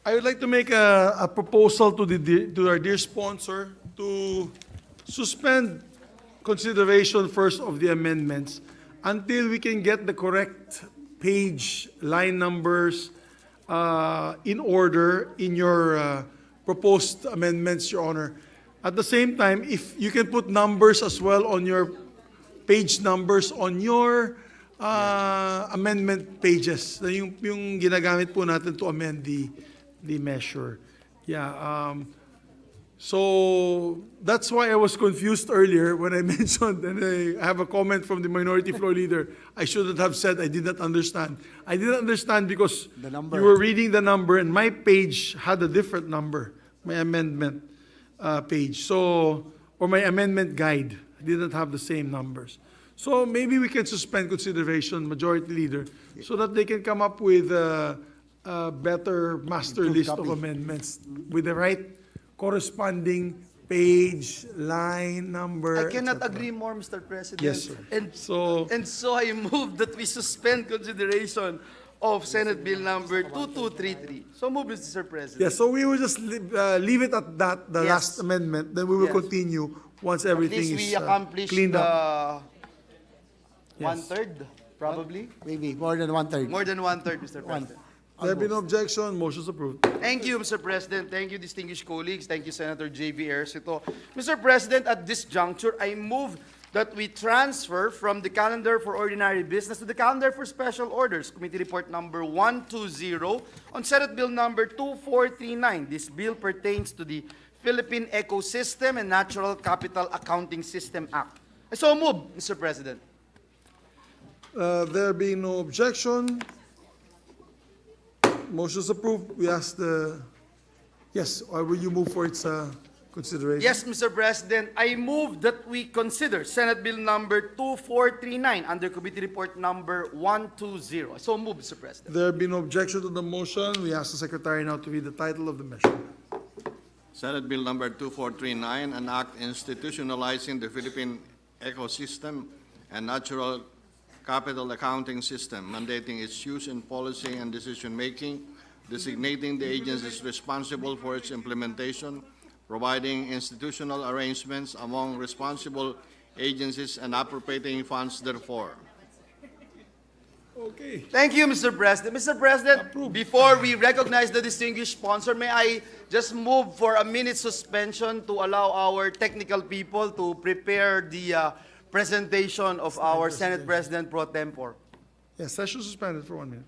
I would like to make a proposal to to our dear sponsor to suspend consideration first of the amendments until we can get the correct page, line numbers, in order in your proposed amendments, Your Honor. At the same time, if you can put numbers as well on your page numbers on your amendment pages, yung ginagamit po natin to amend the measure. Yeah, so that's why I was confused earlier when I mentioned, and I have a comment from the minority floor leader. I shouldn't have said I did not understand. I didn't understand because The number. you were reading the number and my page had a different number, my amendment page. So, or my amendment guide didn't have the same numbers. So maybe we can suspend consideration, Majority Leader, so that they can come up with a better master Improved list copy. of amendments with the right corresponding page, line, number. I cannot etc. agree more, Mr. President. Yes, sir. And So, I move that we suspend consideration of Senate Bill number 2233. So move, Mr. President. yeah, so we will just leave it at that, the Yes. last amendment, then we will Yes. continue once At everything least is we accomplished cleaned up. the one-third, probably. Maybe more than one-third. More than one-third, Mr. President. There be no objection, motion is approved. Thank you, Mr. President. Thank you, distinguished colleagues. Thank you, Senator J.V. Ercito. Mr. President, at this juncture, I move that we transfer from the calendar for ordinary business to the calendar for special orders. Committee Report number 120 on Senate Bill number 2439. This bill pertains to the Philippine Ecosystem and Natural Capital Accounting System Act. I so move, Mr. President. There being no objection, motion is approved. We ask yes, or will you move for its consideration? Yes, Mr. President, I move that we consider Senate Bill number 2439 under Committee Report number 120. So move, Mr. President. There be no objection to the motion. We ask the Secretary now to read the title of the measure. Senate Bill number 2439, an act institutionalizing the Philippine Ecosystem and Natural Capital Accounting System, mandating its use in policy and decision-making, designating the agencies responsible for its implementation, providing institutional arrangements among responsible agencies, and appropriating funds therefore. Okay. Thank you, Mr. President. Mr. President, before we recognize the distinguished sponsor, may I just move for a minute suspension to allow our technical people to prepare the presentation of our Senate President pro tempore. Yes, session suspended for 1 minute.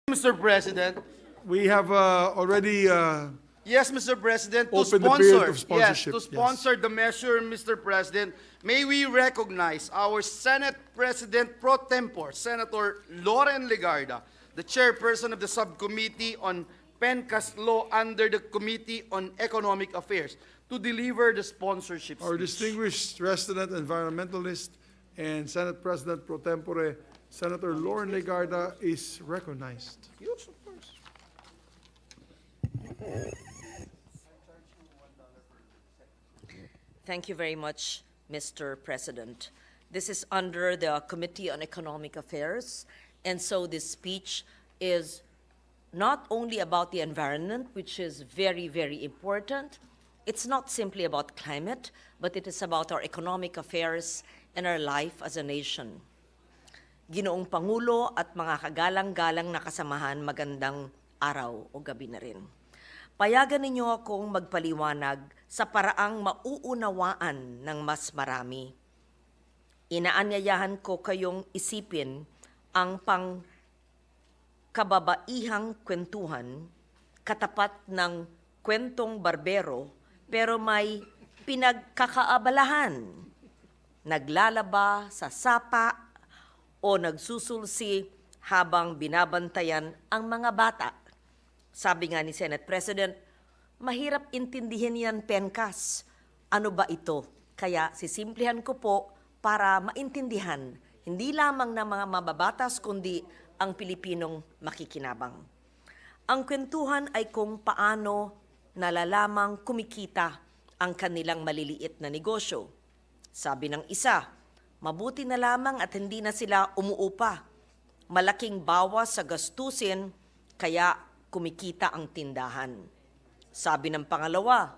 Mr. President. We have already Yes, Mr. President, to Open the sponsor, period of yes, sponsorship, to yes. sponsor the measure, Mr. President, may we recognize our Senate President pro tempore, Senator Loren Legarda, the chairperson of the subcommittee on PENCAS law under the Committee on Economic Affairs, to deliver the sponsorship our speech. distinguished resident environmentalist and Senate President pro tempore, Senator Lauren Legarda, is recognized. Yes, of course. Thank you very much, Mr. President. This is under the Committee on Economic Affairs, and so this speech is not only about the environment, which is very, very important. It's not simply about climate, but it is about our economic affairs and our life as a nation. Ginoong Pangulo at mga kagalang-galang na kasamahan, magandang araw o gabi na rin. Payagan ninyo akong magpaliwanag sa paraang mauunawaan ng mas marami. Inaanyayahan ko kayong isipin ang pangkababaihang kwentuhan, katapat ng kwentong barbero, pero may pinagkakaabalahan. Naglalaba sa sapa o nagsusulsi habang binabantayan ang mga bata. Sabi nga ni Senate President, mahirap intindihin yan, PENCAS. Ano ba ito? Kaya sisimplihan ko po para maintindihan, hindi lamang ng mga mababatas, kundi ang Pilipinong makikinabang. Ang kwentuhan ay kung paano nalalamang kumikita ang kanilang maliliit na negosyo. Sabi ng isa, mabuti na lamang at hindi na sila umuupa. Malaking bawas sa gastusin, kaya kumikita ang tindahan. Sabi ng pangalawa,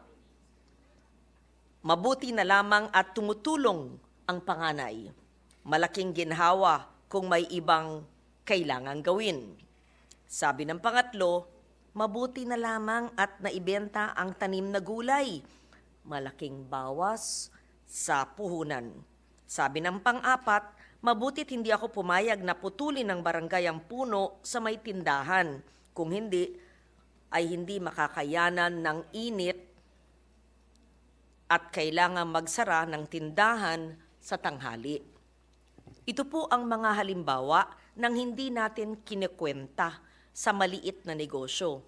mabuti na lamang at tumutulong ang panganay. Malaking ginhawa kung may ibang kailangang gawin. Sabi ng pangatlo, mabuti na lamang at naibenta ang tanim na gulay. Malaking bawas sa puhunan. Sabi ng pang-apat, mabutit hindi ako pumayag na putulin ng barangay ang puno sa may tindahan. Kung hindi, ay hindi makakayanan ng init at kailangan magsara ng tindahan sa tanghali. Ito po ang mga halimbawa ng hindi natin kinikwenta sa maliit na negosyo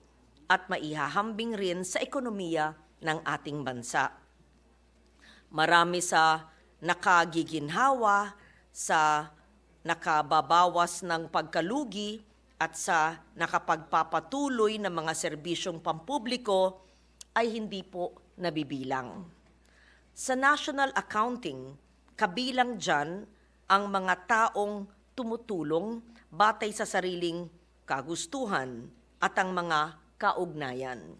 at maihahambing rin sa ekonomiya ng ating bansa. Marami sa nakagiginhawa, sa nakababawas ng pagkalugi, at sa nakapagpapatuloy ng mga serbisyong pampubliko ay hindi po nabibilang. Sa national accounting, kabilang dyan ang mga taong tumutulong batay sa sariling kagustuhan at ang mga kaugnayan.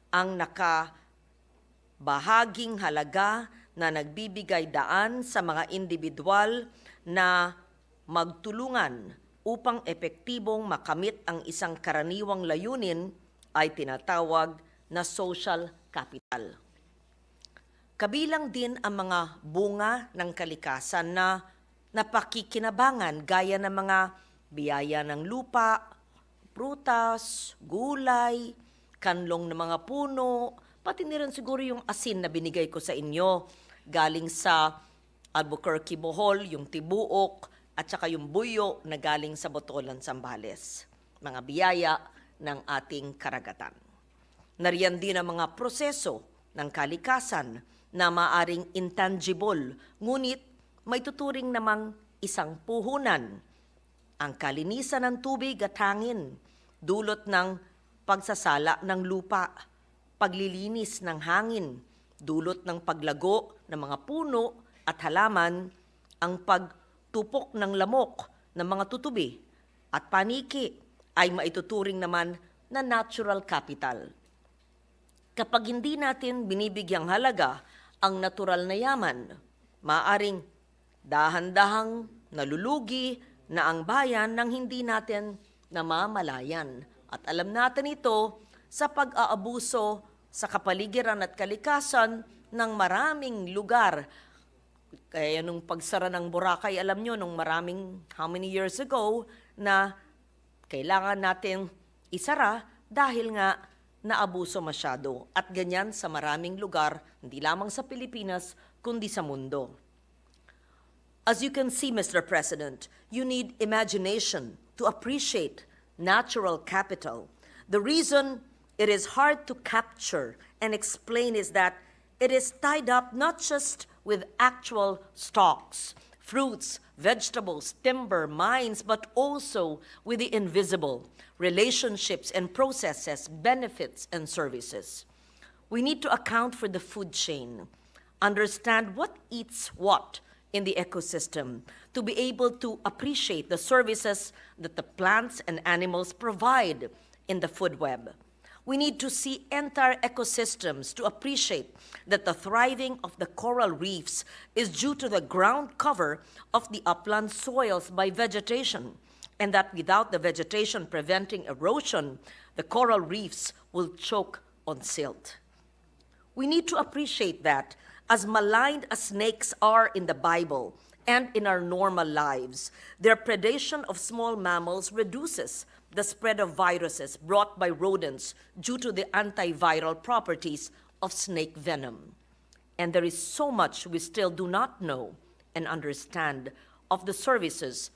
Ang nakabahaging halaga na nagbibigay daan sa mga individual na magtulungan upang epektibong makamit ang isang karaniwang layunin ay tinatawag na social capital. Kabilang din ang mga bunga ng kalikasan na napakikinabangan gaya ng mga biyaya ng lupa, prutas, gulay, kanlong ng mga puno, pati na rin siguro yung asin na binigay ko sa inyo galing sa Albuquerque, Bohol, yung tibuok, at saka yung buyo na galing sa Botolan, Zambales. Mga biyaya ng ating karagatan. Nariyan din ang mga proseso ng kalikasan na maaring intangible, ngunit may tuturing namang isang puhunan. Ang kalinisan ng tubig at hangin, dulot ng pagsasala ng lupa, paglilinis ng hangin, dulot ng paglago ng mga puno at halaman, ang pagtupok ng lamok ng mga tutubi at paniki ay maituturing naman na natural capital. Kapag hindi natin binibigyang halaga ang natural na yaman, maaring dahan-dahang nalulugi na ang bayan nang hindi natin namamalayan. At alam natin ito sa pag-aabuso sa kapaligiran at kalikasan ng maraming lugar. Kaya nung pagsara ng Boracay, alam nyo, nung maraming, how many years ago, na Kailangan natin isara dahil nga naabuso masyado at ganyan sa maraming lugar, hindi lamang sa Pilipinas, kundi sa mundo. As you can see, Mr. President, you need imagination to appreciate natural capital. The reason it is hard to capture and explain is that it is tied up not just with actual stocks, fruits, vegetables, timber, mines, but also with the invisible relationships and processes, benefits, and services. We need to account for the food chain, understand what eats what in the ecosystem, to be able to appreciate the services that the plants and animals provide in the food web. We need to see entire ecosystems to appreciate that the thriving of the coral reefs is due to the ground cover of the upland soils by vegetation, and that without the vegetation preventing erosion, the coral reefs will choke on silt. We need to appreciate that, as maligned as snakes are in the Bible and in our normal lives, their predation of small mammals reduces the spread of viruses brought by rodents due to the antiviral properties of snake venom. And there is so much we still do not know and understand of the services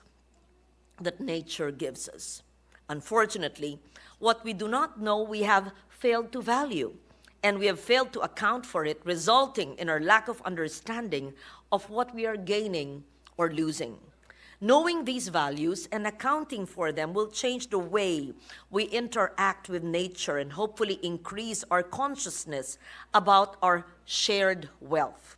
that nature gives us. Unfortunately, what we do not know, we have failed to value, and we have failed to account for it, resulting in our lack of understanding of what we are gaining or losing. Knowing these values and accounting for them will change the way we interact with nature and hopefully increase our consciousness about our shared wealth.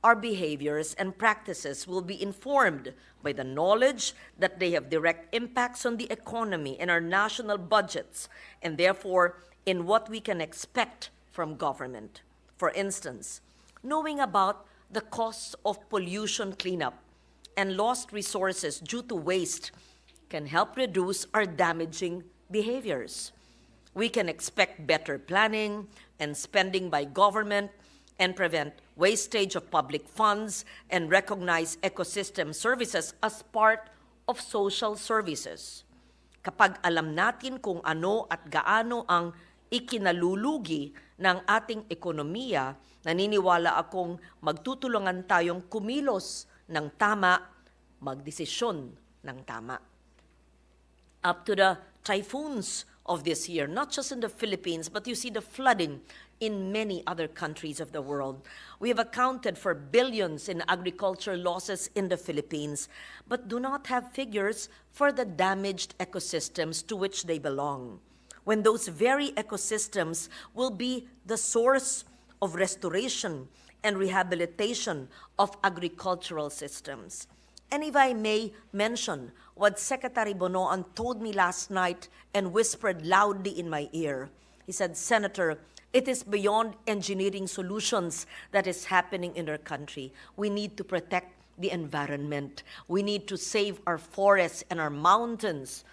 Our behaviors and practices will be informed by the knowledge that they have direct impacts on the economy and our national budgets, and therefore in what we can expect from government. For instance, knowing about the costs of pollution cleanup and lost resources due to waste can help reduce our damaging behaviors. We can expect better planning and spending by government and prevent wastage of public funds and recognize ecosystem services as part of social services. Kapag alam natin kung ano at gaano ang ikinalulugi ng ating ekonomiya, naniniwala akong magtutulungan tayong kumilos ng tama, magdesisyon ng tama. Up to the typhoons of this year, not just in the Philippines, but you see the flooding in many other countries of the world. We have accounted for billions in agriculture losses in the Philippines, but do not have figures for the damaged ecosystems to which they belong, when those very ecosystems will be the source of restoration and rehabilitation of agricultural systems. And if I may mention what Secretary Bonoan told me last night and whispered loudly in my ear. He said, "Senator, it is beyond engineering solutions that is happening in our country. We need to protect the environment. We need to save our forests and our mountains.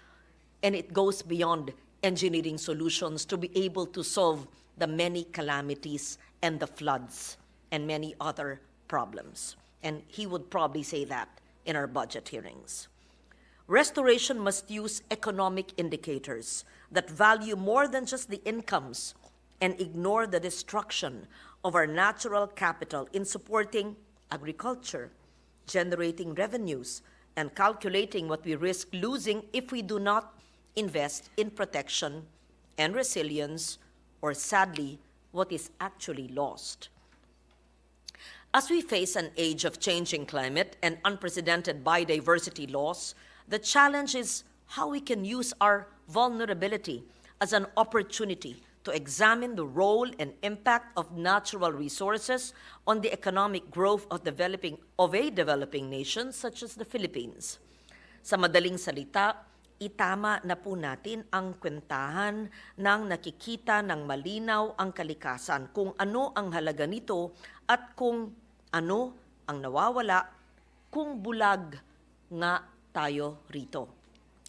And it goes beyond engineering solutions to be able to solve the many calamities and the floods and many other problems." And he would probably say that in our budget hearings. Restoration must use economic indicators that value more than just the incomes and ignore the destruction of our natural capital in supporting agriculture, generating revenues, and calculating what we risk losing if we do not invest in protection and resilience, or sadly, what is actually lost. As we face an age of changing climate and unprecedented biodiversity loss, the challenge is how we can use our vulnerability as an opportunity to examine the role and impact of natural resources on the economic growth of a developing nation such as the Philippines. Sa madaling salita, itama na po natin ang kwentahan ng nakikita ng malinaw ang kalikasan, kung ano ang halaga nito at kung ano ang nawawala, kung bulag nga tayo rito.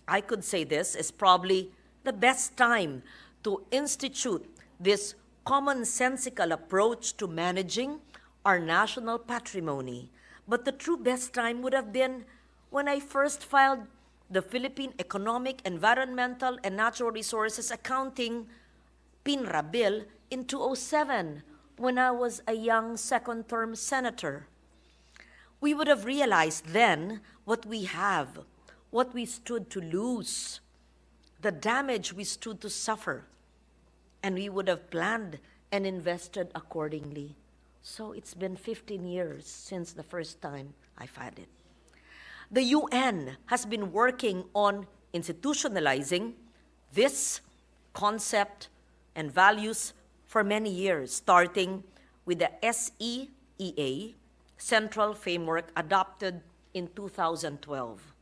I could say this is probably the best time to institute this commonsensical approach to managing our national patrimony. But the true best time would have been when I first filed the Philippine Economic, Environmental, and Natural Resources Accounting PINRA bill in 2007 when I was a young second-term senator. We would have realized then what we have, what we stood to lose, the damage we stood to suffer, and we would have planned and invested accordingly. So it's been 15 years since the first time I've had it. The UN has been working on institutionalizing this concept and values for many years, starting with the SEEA, Central Framework, adopted in 2012.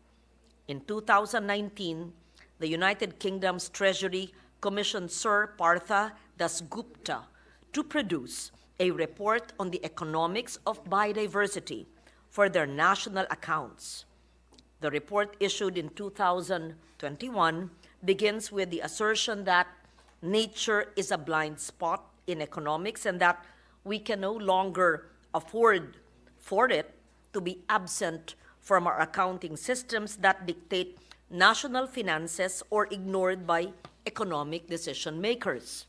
In 2019, the United Kingdom's Treasury commissioned Sir Partha Dasgupta to produce a report on the economics of biodiversity for their national accounts. The report, issued in 2021, begins with the assertion that nature is a blind spot in economics and that we can no longer afford for it to be absent from our accounting systems that dictate national finances or ignored by economic decision makers.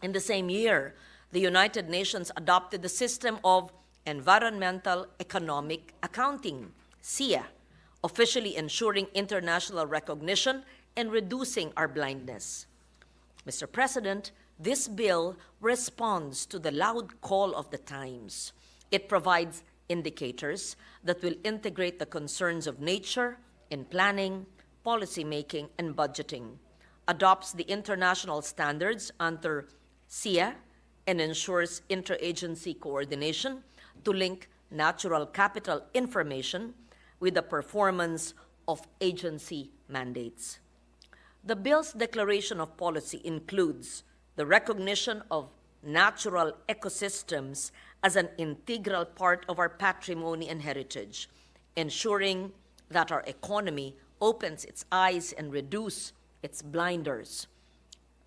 In the same year, the United Nations adopted the system of environmental economic accounting, SEA, officially ensuring international recognition and reducing our blindness. Mr. President, this bill responds to the loud call of the times. It provides indicators that will integrate the concerns of nature in planning, policymaking, and budgeting, adopts the international standards under SEA, and ensures interagency coordination to link natural capital information with the performance of agency mandates. The bill's declaration of policy includes the recognition of natural ecosystems as an integral part of our patrimony and heritage, ensuring that our economy opens its eyes and reduces its blinders.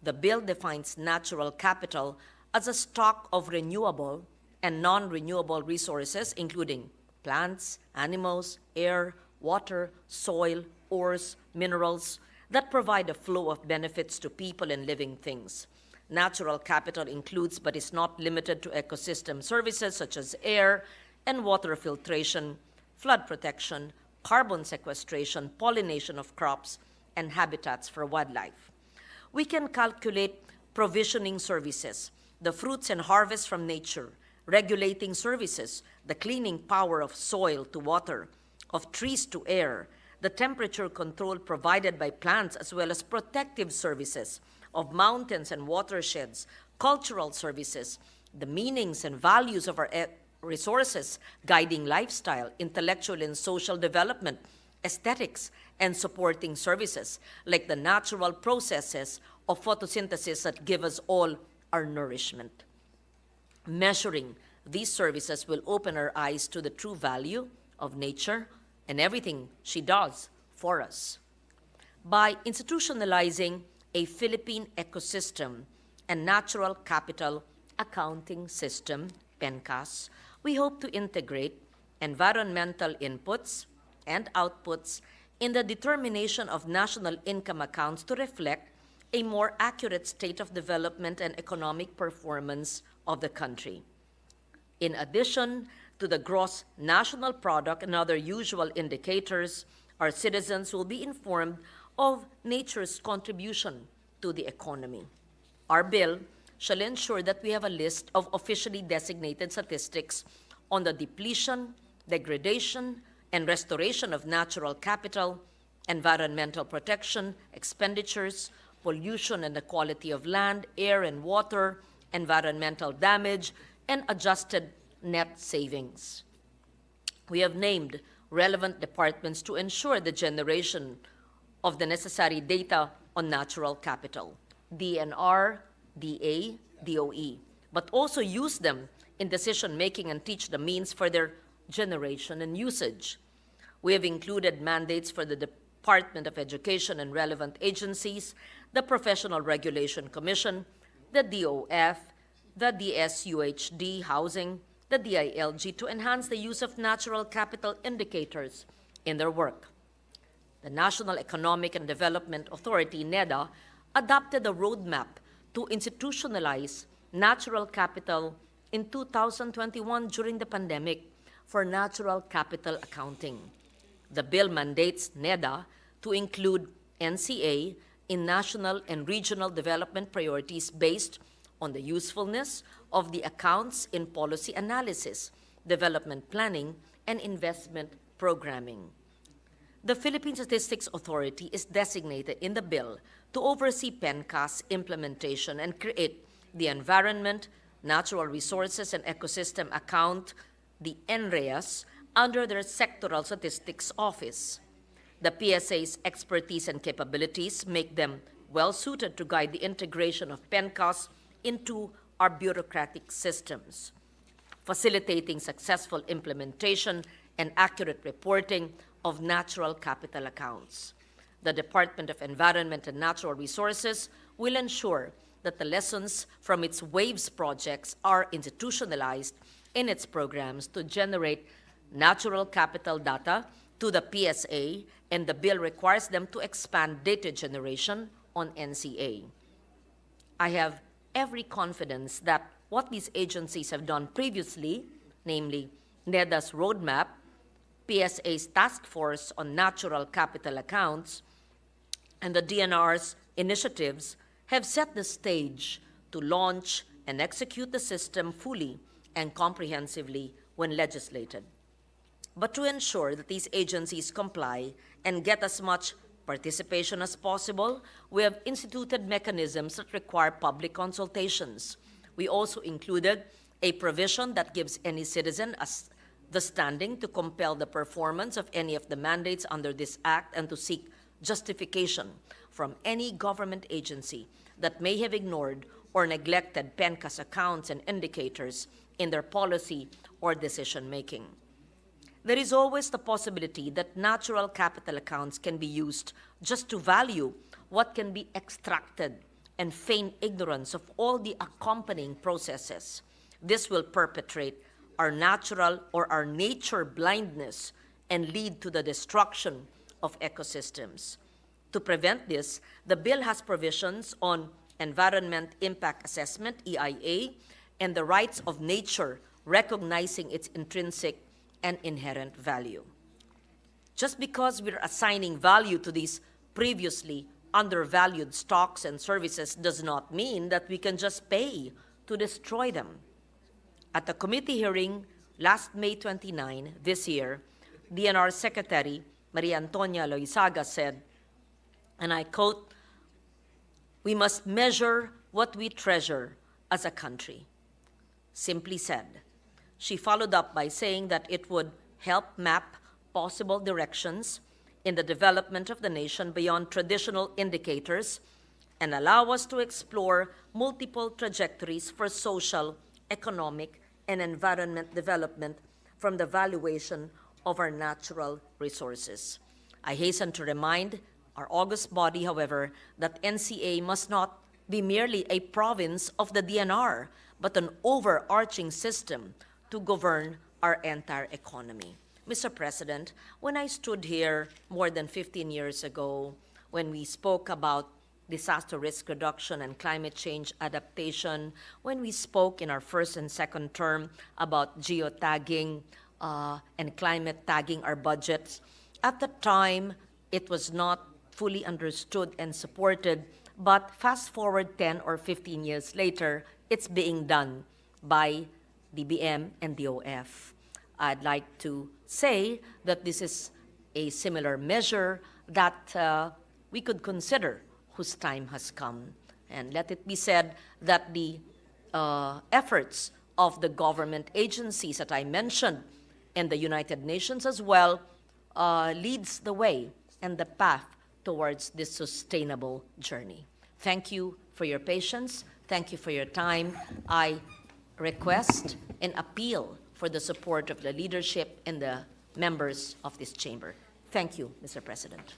The bill defines natural capital as a stock of renewable and non-renewable resources, including plants, animals, air, water, soil, ores, minerals, that provide a flow of benefits to people and living things. Natural capital includes, but is not limited to, ecosystem services such as air and water filtration, flood protection, carbon sequestration, pollination of crops, and habitats for wildlife. We can calculate provisioning services, the fruits and harvest from nature, regulating services, the cleaning power of soil to water, of trees to air, the temperature control provided by plants, as well as protective services of mountains and watersheds, cultural services, the meanings and values of our resources, guiding lifestyle, intellectual and social development, aesthetics, and supporting services, like the natural processes of photosynthesis that give us all our nourishment. Measuring these services will open our eyes to the true value of nature and everything she does for us. By institutionalizing a Philippine ecosystem and natural capital accounting system, PENCAS, we hope to integrate environmental inputs and outputs in the determination of national income accounts to reflect a more accurate state of development and economic performance of the country. In addition to the gross national product and other usual indicators, our citizens will be informed of nature's contribution to the economy. Our bill shall ensure that we have a list of officially designated statistics on the depletion, degradation, and restoration of natural capital, environmental protection, expenditures, pollution and the quality of land, air and water, environmental damage, and adjusted net savings. We have named relevant departments to ensure the generation of the necessary data on natural capital, DNR, DA, DOE, but also use them in decision-making and teach the means for their generation and usage. We have included mandates for the Department of Education and relevant agencies, the Professional Regulation Commission, the DOF, the DSUHD Housing, the DILG, to enhance the use of natural capital indicators in their work. The National Economic and Development Authority, NEDA, adopted a roadmap to institutionalize natural capital in 2021 during the pandemic for natural capital accounting. The bill mandates NEDA to include NCA in national and regional development priorities based on the usefulness of the accounts in policy analysis, development planning, and investment programming. The Philippine Statistics Authority is designated in the bill to oversee PENCA's implementation and create the Environment, Natural Resources, and Ecosystem Account, the NREAS, under their Sectoral Statistics Office. The PSA's expertise and capabilities make them well-suited to guide the integration of PENCAS into our bureaucratic systems, facilitating successful implementation and accurate reporting of natural capital accounts. The Department of Environment and Natural Resources will ensure that the lessons from its WAVES projects are institutionalized in its programs to generate natural capital data to the PSA, and the bill requires them to expand data generation on NCA. I have every confidence that what these agencies have done previously, namely NEDA's roadmap, PSA's task force on natural capital accounts, and the DNR's initiatives have set the stage to launch and execute the system fully and comprehensively when legislated. But to ensure that these agencies comply and get as much participation as possible, we have instituted mechanisms that require public consultations. We also included a provision that gives any citizen the standing to compel the performance of any of the mandates under this act and to seek justification from any government agency that may have ignored or neglected PENCAS accounts and indicators in their policy or decision-making. There is always the possibility that natural capital accounts can be used just to value what can be extracted and feign ignorance of all the accompanying processes. This will perpetrate our natural or our nature blindness and lead to the destruction of ecosystems. To prevent this, the bill has provisions on environment impact assessment, EIA, and the rights of nature, recognizing its intrinsic and inherent value. Just because we're assigning value to these previously undervalued stocks and services does not mean that we can just pay to destroy them. At the committee hearing last May 29 this year, DNR Secretary Maria Antonia Loizaga said, and I quote, "We must measure what we treasure as a country." Simply said. She followed up by saying that it would help map possible directions in the development of the nation beyond traditional indicators and allow us to explore multiple trajectories for social, economic, and environment development from the valuation of our natural resources. I hasten to remind our august body, however, that NCA must not be merely a province of the DNR, but an overarching system to govern our entire economy. Mr. President, when I stood here more than 15 years ago, when we spoke about disaster risk reduction and climate change adaptation, when we spoke in our first and second term about geotagging and climate tagging our budgets, at the time, it was not fully understood and supported, but fast forward 10 or 15 years later, it's being done by DBM and DOF. I'd like to say that this is a similar measure that we could consider whose time has come. And let it be said that the efforts of the government agencies that I mentioned and the United Nations as well leads the way and the path towards this sustainable journey. Thank you for your patience. Thank you for your time. I request and appeal for the support of the leadership and the members of this chamber. Thank you, Mr. President.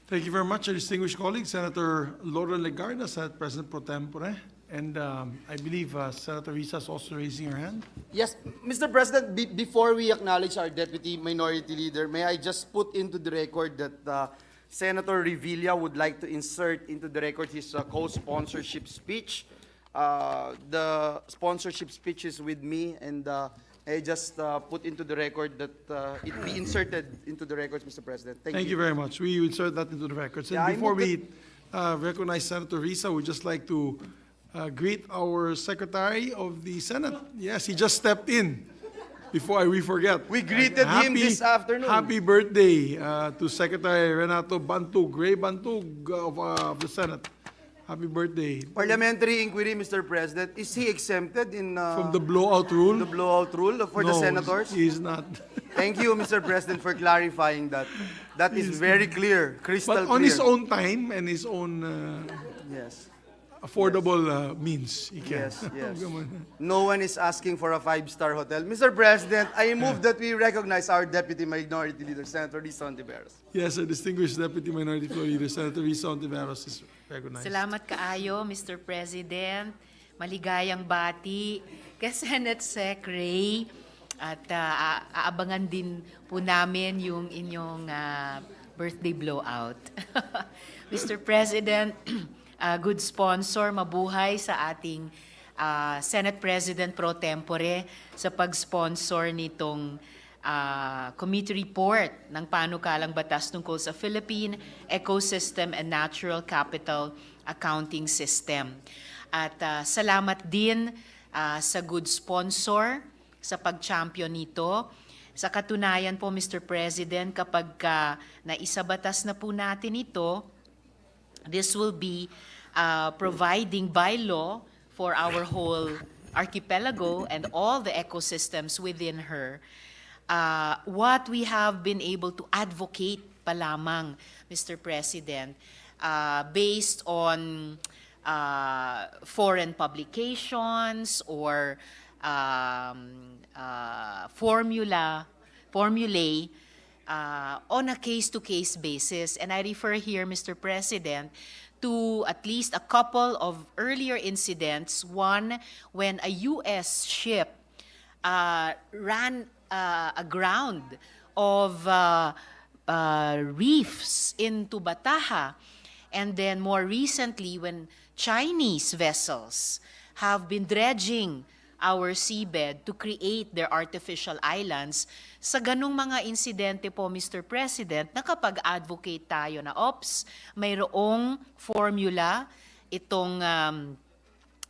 Thank you very much, our distinguished colleague, Senator Laura Legarda, Senate President Pro Tempore. And I believe Senator Risa is also raising her hand. Yes, Mr. President, before we acknowledge our Deputy Minority Leader, may I just put into the record that Senator Revilla would like to insert into the record his co-sponsorship speech. The sponsorship speech is with me, and I just put into the record that it be inserted into the records, Mr. President. Thank you very much. We will insert that into the records. And Yeah, I before move we recognize Senator Risa, we'd just like to greet our Secretary of the Senate. Yes, he just stepped in before we forget. We greeted him this afternoon. Happy birthday to Secretary Renato Bantug, Ray Bantug of the Senate. Happy birthday. Parliamentary inquiry, Mr. President, is he exempted in From the blowout rule? the blowout rule for the No, senators? he is not. Thank you, Mr. President, for clarifying that. That is very clear, crystal But clear. on his own time and his own Yes, affordable means, he can. yes, yes. Come on. No one is asking for a five-star hotel. Mr. President, I move that we recognize our Deputy Minority Leader, Senator Risa Ontiveros. Yes, our distinguished Deputy Minority Floor Leader, Senator Risa Ontiveros is recognized. Salamat kaayo, Mr. President. Maligayang bati kay Senate Sec Ray. At aabangan din po namin yung inyong birthday blowout. Mr. President, good sponsor, mabuhay sa ating Senate President pro tempore sa pag-sponsor nitong committee report ng panukalang batas tungkol sa Philippine Ecosystem and Natural Capital Accounting System. At salamat din sa good sponsor sa pag-champion nito. Sa katunayan po, Mr. President, kapag naisabatas na po natin ito, this will be providing by law for our whole archipelago and all the ecosystems within her what we have been able to advocate pa lamang, Mr. President, based on foreign publications or formulae on a case-to-case basis. And I refer here, Mr. President, to at least a couple of earlier incidents. One, when a U.S. ship ran aground of reefs into Bataha. And then more recently, when Chinese vessels have been dredging our seabed to create their artificial islands, sa ganung mga insidente po, Mr. President, nakapag-advocate tayo na, mayroong formula itong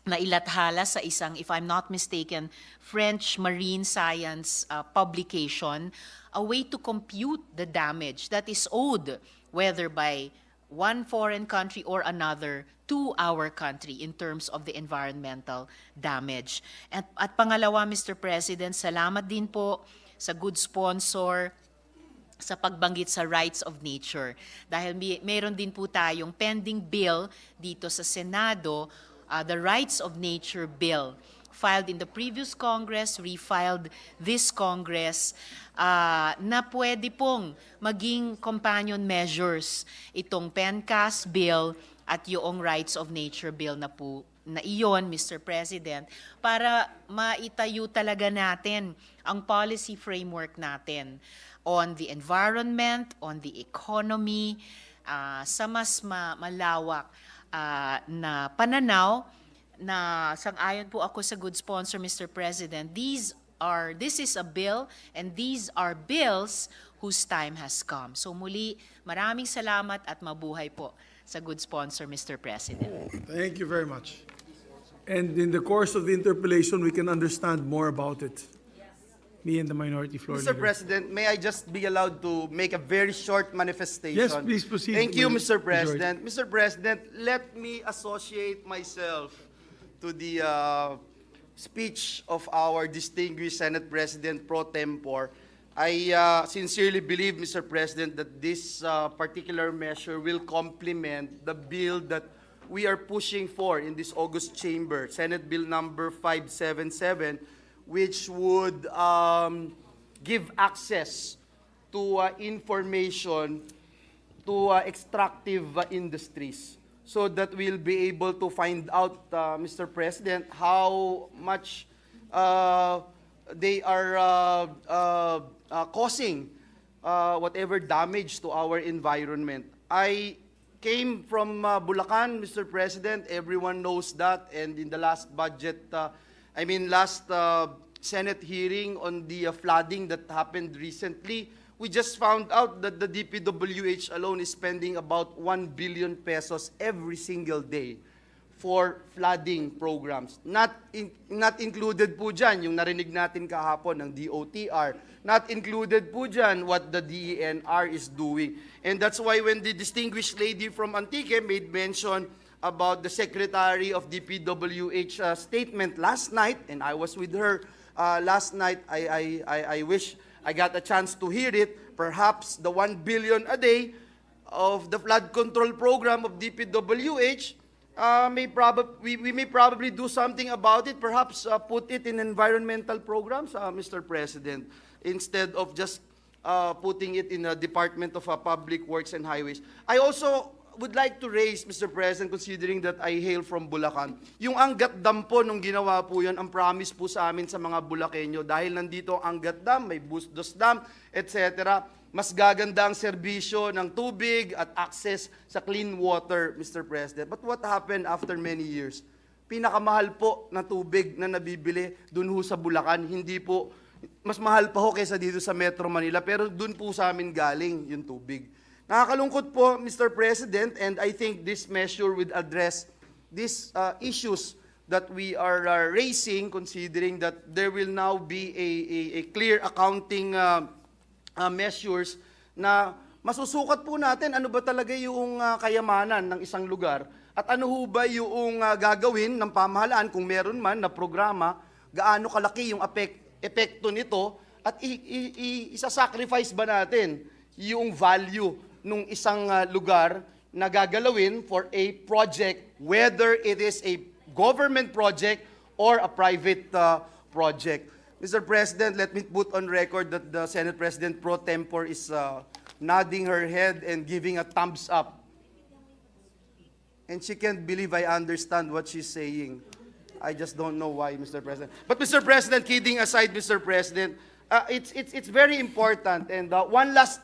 nailathala sa isang, if I'm not mistaken, French marine science publication, a way to compute the damage that is owed, whether by one foreign country or another, to our country in terms of the environmental damage. At pangalawa, Mr. President, salamat din po sa good sponsor sa pagbanggit sa rights of nature. Dahil mayroon din po tayong pending bill dito sa Senado, the Rights of Nature Bill, filed in the previous Congress, refiled this Congress, na pwede pong maging companion measures itong PENCAS bill at yung Rights of Nature Bill na po na iyon, Mr. President, para maitayo talaga natin ang policy framework natin on the environment, on the economy, sa mas malawak na pananaw na sang-ayon po ako sa good sponsor, Mr. President. This is a bill and these are bills whose time has come. So muli, maraming salamat at mabuhay po sa good sponsor, Mr. President. Thank you very much. And in the course of the interpellation, we can understand more about it. Me and the minority floor Mr. leader. President, may I just be allowed to make a very short manifestation? Yes, please proceed. Thank you, Mr. Majority. President. Mr. President, let me associate myself to the speech of our distinguished Senate President pro tempore. I sincerely believe, Mr. President, that this particular measure will complement the bill that we are pushing for in this August chamber, Senate Bill number 577, which would give access to information to extractive industries. so that we'll be able to find out, Mr. President, how much they are causing whatever damage to our environment. I came from Bulacan, Mr. President. Everyone knows that. And in the last budget, last Senate hearing on the flooding that happened recently, we just found out that the DPWH alone is spending about 1 billion pesos every single day for flooding programs. Not included po dyan yung narinig natin kahapon ng DOTR. Not included po dyan what the DENR is doing. And that's why when the distinguished lady from Antique made mention about the Secretary of DPWH statement last night, and I was with her last night, I wish I got a chance to hear it. Perhaps the 1 billion a day of the flood control program of DPWH, we may probably do something about it. Perhaps put it in environmental programs, Mr. President, instead of just putting it in the Department of Public Works and Highways. I also would like to raise, Mr. President, considering that I hail from Bulacan, yung Angat Dam po, nung ginawa po yun, ang promise po sa amin sa mga Bulakenyo, dahil nandito ang Angat Dam, may Bustos Dam, etc., mas gaganda ang serbisyo ng tubig at access sa clean water, Mr. President. But what happened after many years? Pinakamahal po na tubig na nabibili dun ho sa Bulacan, hindi po, mas mahal pa ho kaysa dito sa Metro Manila, pero dun po sa amin galing yung tubig. Nakakalungkot po, Mr. President, and I think this measure would address these issues that we are raising, considering that there will now be a clear accounting measures na masusukat po natin ano ba talaga yung kayamanan ng isang lugar at ano ho ba yung gagawin ng pamahalaan kung meron man na programa, gaano kalaki yung epekto nito at isa-sacrifice ba natin yung value nung isang lugar na gagalawin for a project, whether it is a government project or a private project. Mr. President, let me put on record that the Senate President pro tempore is nodding her head and giving a thumbs up. And she can't believe I understand what she's saying. I just don't know why, Mr. President. But Mr. President, kidding aside, Mr. President, it's very important. And one last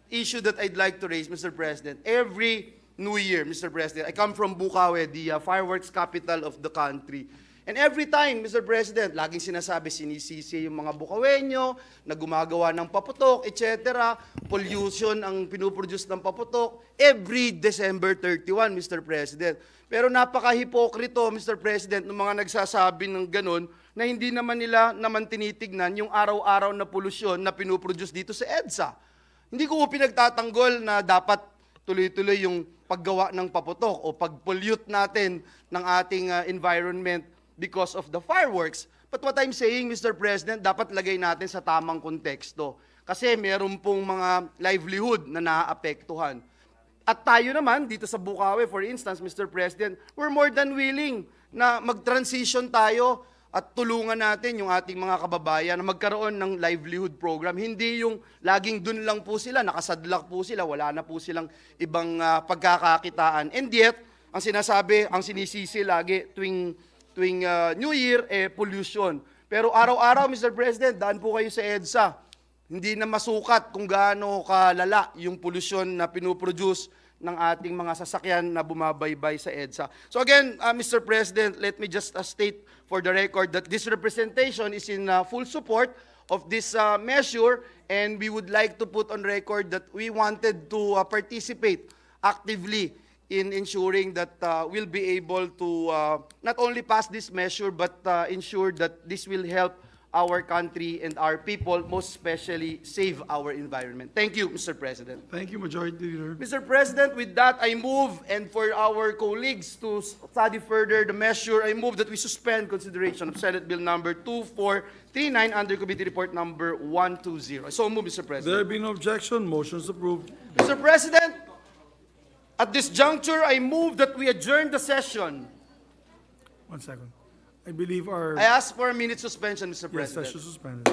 issue that I'd like to raise, Mr. President. Every New Year, Mr. President, I come from Bukawi, the fireworks capital of the country. And every time, Mr. President, laging sinasabi, sinisisi yung mga Bukawenyo na gumagawa ng paputok, etc. Pollution ang pinuproduce ng paputok every December 31, Mr. President. Pero napaka-hipokrito, Mr. President, ng mga nagsasabi ng ganun na hindi naman nila naman tinitignan yung araw-araw na polusyon na pinuproduce dito sa EDSA. Hindi ko pinagtatanggol na dapat tuloy-tuloy yung paggawa ng paputok o pag-pollute natin ng ating environment because of the fireworks. But what I'm saying, Mr. President, dapat lagay natin sa tamang konteksto. Kasi meron pong mga livelihood na naaapektuhan. At tayo naman, dito sa Bukawi, for instance, Mr. President, we're more than willing na mag-transition tayo at tulungan natin yung ating mga kababayan na magkaroon ng livelihood program. Hindi yung laging dun lang po sila, nakasadlak po sila, wala na po silang ibang pagkakakitaan. And yet, ang sinasabi, ang sinisisi lagi tuwing New Year, pollution. Pero araw-araw, Mr. President, daan po kayo sa EDSA. Hindi na masukat kung gaano kalala yung pollution na pinuproduce ng ating mga sasakyan na bumabaybay sa EDSA. So again, Mr. President, let me just state for the record that this representation is in full support of this measure, and we would like to put on record that we wanted to participate actively in ensuring that we'll be able to not only pass this measure, but ensure that this will help our country and our people, most especially save our environment. Thank you, Mr. President. Thank you, Majority Leader. Mr. President, with that, I move, and for our colleagues to study further the measure, I move that we suspend consideration of Senate Bill number 2439 under Committee Report number 120. So move, Mr. President. There being no objection, motion is approved. Mr. President, at this juncture, I move that we adjourn the session. 1 second. I believe our I ask for a minute suspension, Mr. yes, President. session suspended.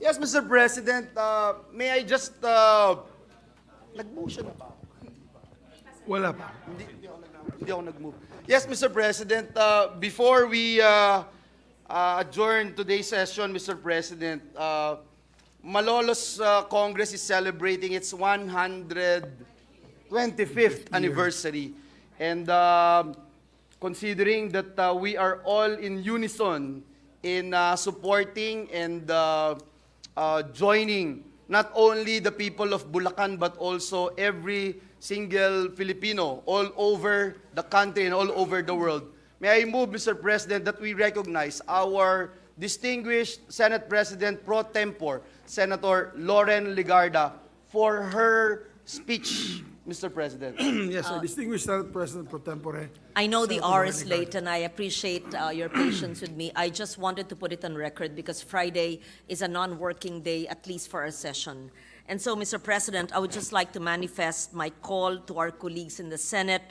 Yes, Mr. President, may I just, nag-motion na ba? Wala pa. Hindi ako nag-move. Yes, Mr. President, before we adjourn today's session, Mr. President, Malolos Congress is celebrating its 125th anniversary. And considering that we are all in unison in supporting and joining not only the people of Bulacan but also every single Filipino all over the country and all over the world. May I move, Mr. President, that we recognize our distinguished Senate President pro tempore, Senator Loren Legarda, for her speech, Mr. President. Yes, our distinguished Senate President pro tempore. I know the Senator hour Loren is Legarda. late, and I appreciate your patience with me. I just wanted to put it on record because Friday is a non-working day, at least for our session. And so, Mr. President, I would just like to manifest my call to our colleagues in the Senate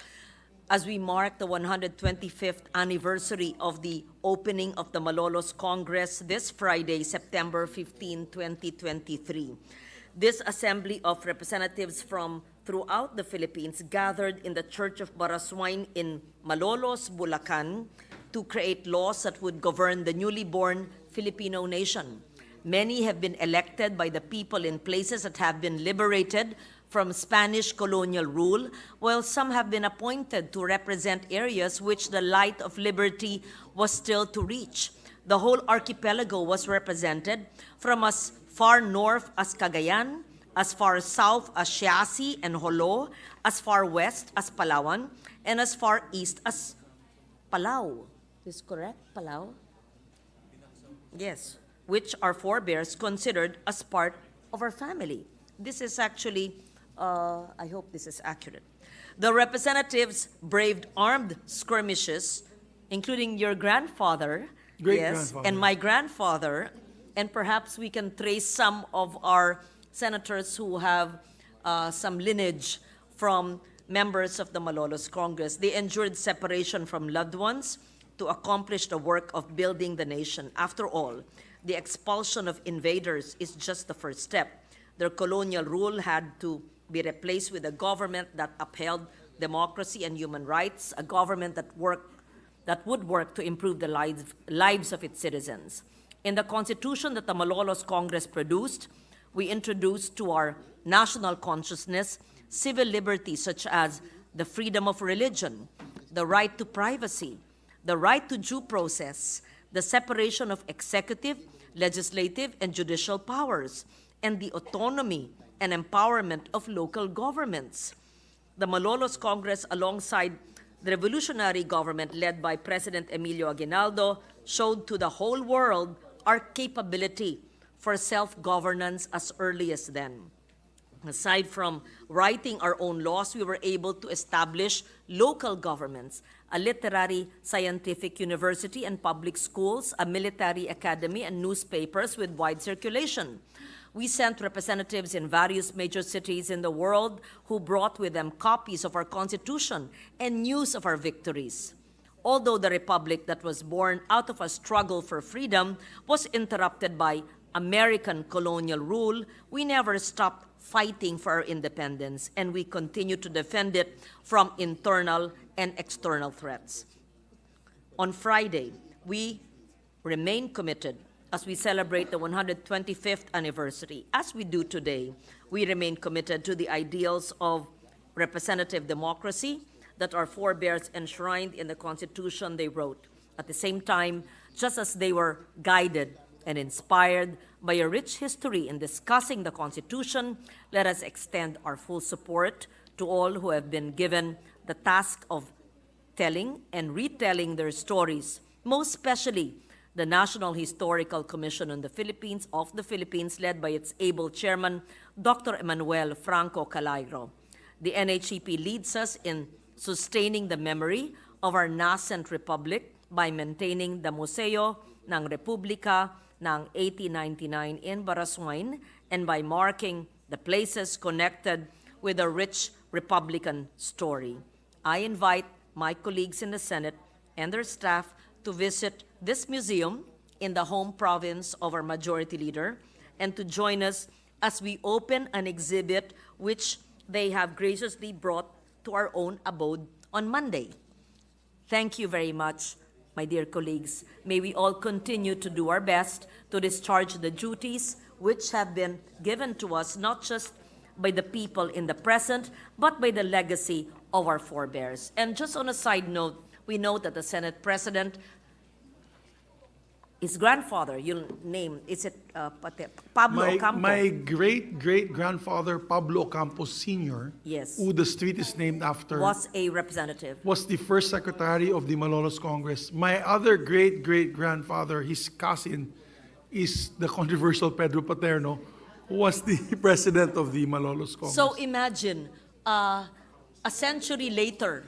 as we mark the 125th anniversary of the opening of the Malolos Congress this Friday, September 15, 2023. This assembly of representatives from throughout the Philippines gathered in the Church of Baraswain in Malolos, Bulacan, to create laws that would govern the newly born Filipino nation. Many have been elected by the people in places that have been liberated from Spanish colonial rule, while some have been appointed to represent areas which the light of liberty was still to reach. The whole archipelago was represented, from as far north as Cagayan, as far south as Siasi and Jolo, as far west as Palawan, and as far east as Palau. Is correct, Palau? Yes, which our forebears considered as part of our family. This is actually, I hope this is accurate. The representatives braved armed skirmishes, including your grandfather, yes, Great-grandfather. and my grandfather, and perhaps we can trace some of our senators who have some lineage from members of the Malolos Congress. They endured separation from loved ones to accomplish the work of building the nation. After all, the expulsion of invaders is just the first step. Their colonial rule had to be replaced with a government that upheld democracy and human rights, a government that would work to improve the lives of its citizens. In the Constitution that the Malolos Congress produced, we introduced to our national consciousness civil liberties such as the freedom of religion, the right to privacy, the right to due process, the separation of executive, legislative, and judicial powers, and the autonomy and empowerment of local governments. The Malolos Congress, alongside the revolutionary government led by President Emilio Aguinaldo, showed to the whole world our capability for self-governance as early as then. Aside from writing our own laws, we were able to establish local governments, a literary scientific university and public schools, a military academy, and newspapers with wide circulation. We sent representatives in various major cities in the world who brought with them copies of our Constitution and news of our victories. Although the republic that was born out of a struggle for freedom was interrupted by American colonial rule, we never stopped fighting for our independence, and we continue to defend it from internal and external threats. On Friday, we remain committed as we celebrate the 125th anniversary. As we do today, we remain committed to the ideals of representative democracy that our forebears enshrined in the Constitution they wrote. At the same time, just as they were guided and inspired by a rich history in discussing the Constitution, let us extend our full support to all who have been given the task of telling and retelling their stories, most especially the National Historical Commission on the Philippines, led by its able chairman, Dr. Emmanuel Franco Calairo. The NHCP leads us in sustaining the memory of our nascent republic by maintaining the Museo ng Republika ng 1899 in Baraswain and by marking the places connected with a rich Republican story. I invite my colleagues in the Senate and their staff to visit this museum in the home province of our Majority Leader and to join us as we open an exhibit which they have graciously brought to our own abode on Monday. Thank you very much, my dear colleagues. May we all continue to do our best to discharge the duties which have been given to us, not just by the people in the present, but by the legacy of our forebears. And just on a side note, we know that the Senate President, his grandfather, you'll name, is it Pablo Ocampo? My great-great-grandfather, Pablo Ocampo Sr., Yes. who the street is named after, Was a representative. was the first secretary of the Malolos Congress. My other great-great-grandfather, his cousin, is the controversial Pedro Paterno, who was the president of the Malolos Congress. So imagine, a century later,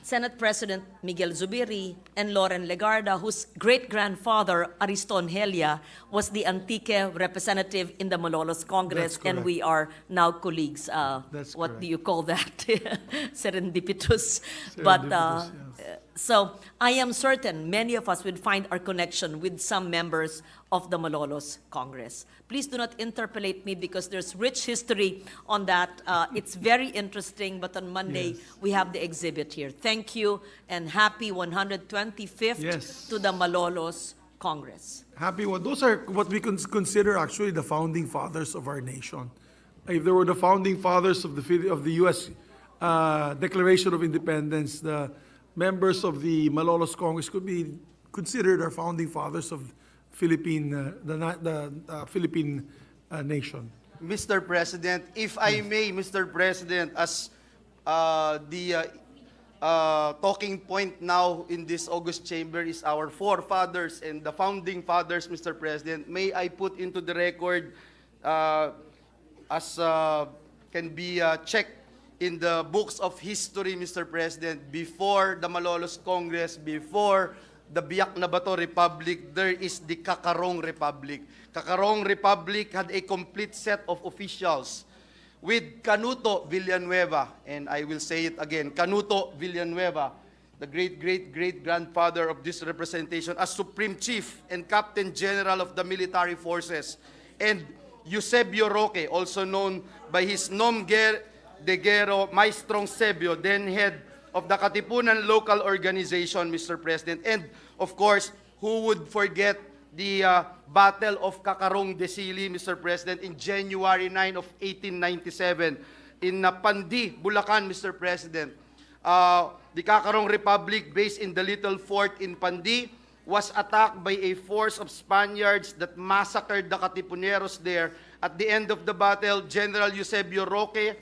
Senate President Miguel Zubiri and Loren Legarda, whose great-grandfather, Ariston Helia, was the Antique representative in the Malolos Congress, That's and correct. we are now colleagues. That's what correct. do you call that? Serendipitous. But Serendipitous, so I am certain many of us would find our connection with some members of the Malolos Congress. Please do not interpolate me because there's rich history on that. It's very interesting, but on Monday we have the exhibit here. Thank you and happy 125th Yes. to the Malolos Congress. Happy one. Those are what we consider actually the founding fathers of our nation. If there were the founding fathers of the U.S. Declaration of Independence, the members of the Malolos Congress could be considered our founding fathers of Philippine nation. Mr. President, if I may, Mr. President, as the talking point now in this August chamber is our forefathers and the founding fathers, Mr. President, may I put into the record as can be checked in the books of history, Mr. President, before the Malolos Congress, before the Biak na Bato Republic, there is the Kakarong Republic. Kakarong Republic had a complete set of officials with Canuto Villanueva, and I will say it again, Canuto Villanueva, the great-great-great-grandfather of this representation, as Supreme Chief and Captain General of the Military Forces, and Eusebio Roque, also known by his nom de guerra, Maestrong Sebio, then head of the Katipunan Local Organization, Mr. President. And, of course, who would forget the Battle of Kakarong de Sili, Mr. President, in January 9 of 1897 in Pandi, Bulacan, Mr. President. The Kakarong Republic, based in the little fort in Pandi, was attacked by a force of Spaniards that massacred the Katipuneros there. At the end of the battle, General Eusebio Roque,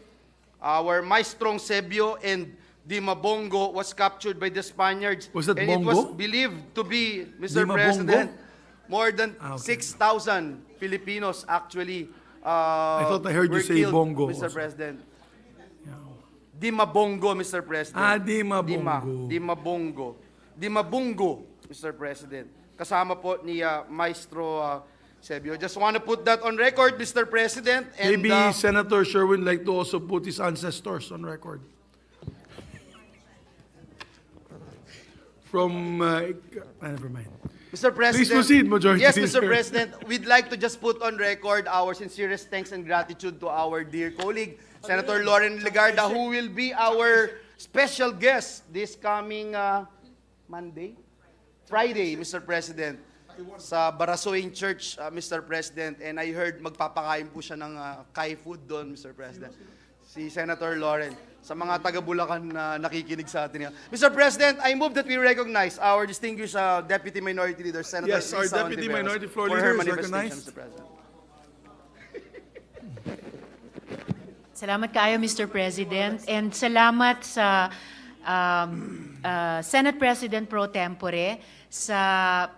our Maestrong Sebio, and Dimabongo was captured by the Spaniards. Was that and Bongo? it was believed to be, Mr. Dimabongo? President, more than Okay. 6,000 Filipinos actually I thought I heard you were say killed, Bongo Mr. also. President. Dimabongo, Mr. President. Dimabongo. Dimabongo, Mr. President. Kasama po ni Maestro Sebio. Just want to put that on record, Mr. President. And, Maybe Senator Sherwin like to also put his ancestors on record. From, never mind. Mr. President, Please proceed, Majority Yes, Leader. Mr. President, we'd like to just put on record our sincerest thanks and gratitude to our dear colleague, Senator Loren Legarda, who will be our special guest this coming Friday, Mr. President, sa Barasoing Church, Mr. President. And I heard magpapakain po siya ng Kai food doon, Mr. President. Si Senator Loren, sa mga taga-Bulacan na nakikinig sa atin. Mr. President, I move that we recognize our distinguished Deputy Minority Leader, Senator Yes, our Risa Deputy Ontiveros, Minority Floor for Leader her is manifestation, recognized. Mr. President. Salamat kayo, Mr. President. And salamat sa Senate President Pro Tempore sa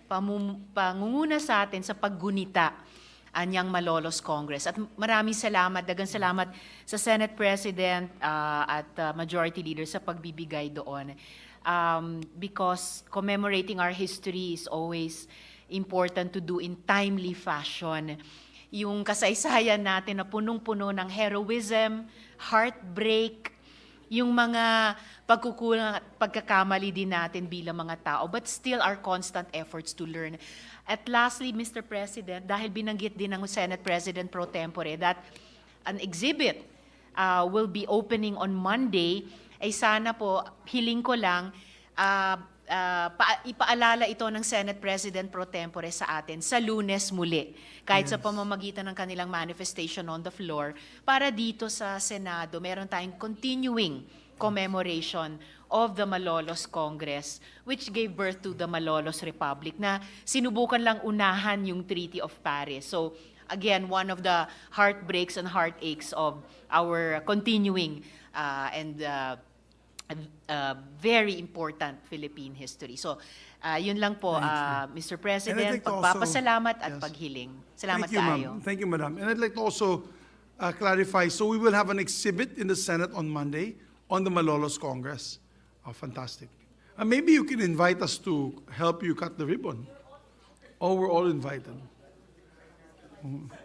pangunguna sa atin sa paggunita anyang Malolos Congress. At maraming salamat, dagang salamat sa Senate President at Majority Leader sa pagbibigay doon. Because commemorating our history is always important to do in timely fashion. Yung kasaysayan natin na punong-puno ng heroism, heartbreak, yung mga pagkukulang at pagkakamali din natin bilang mga tao, but still our constant efforts to learn. At lastly, Mr. President, dahil binanggit din ng Senate President pro tempore that an exhibit will be opening on Monday, ay sana po, hiling ko lang, ipaalala ito ng Senate President pro tempore sa atin sa Lunes muli, kahit sa pamamagitan ng kanilang manifestation on the floor, para dito sa Senado, meron tayong continuing commemoration of the Malolos Congress, which gave birth to the Malolos Republic, na sinubukan lang unahan yung Treaty of Paris. So, again, one of the heartbreaks and heartaches of our continuing and very important Philippine history. So, yun lang po, Mr. President, like to also- pagpapasalamat at Yes. paghiling. Salamat Thank you, kaayo. ma'am. Thank you, madam. And I'd like to also clarify, so we will have an exhibit in the Senate on Monday on the Malolos Congress. Oh, fantastic. And maybe you can invite us to help you cut the ribbon. Oh, we're all invited.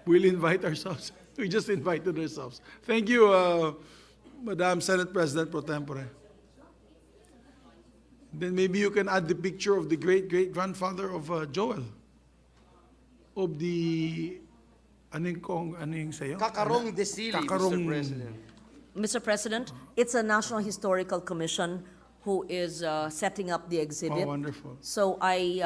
We'll invite ourselves. We just invited ourselves. Thank you, Madam Senate President pro tempore. Then maybe you can add the picture of the great-great-grandfather of Joel. Of the, ano yung sayo? Kakarong Desili, Kakarong- Mr. President. Mr. President, it's a National Historical Commission who is setting up the exhibit. Oh, wonderful. So I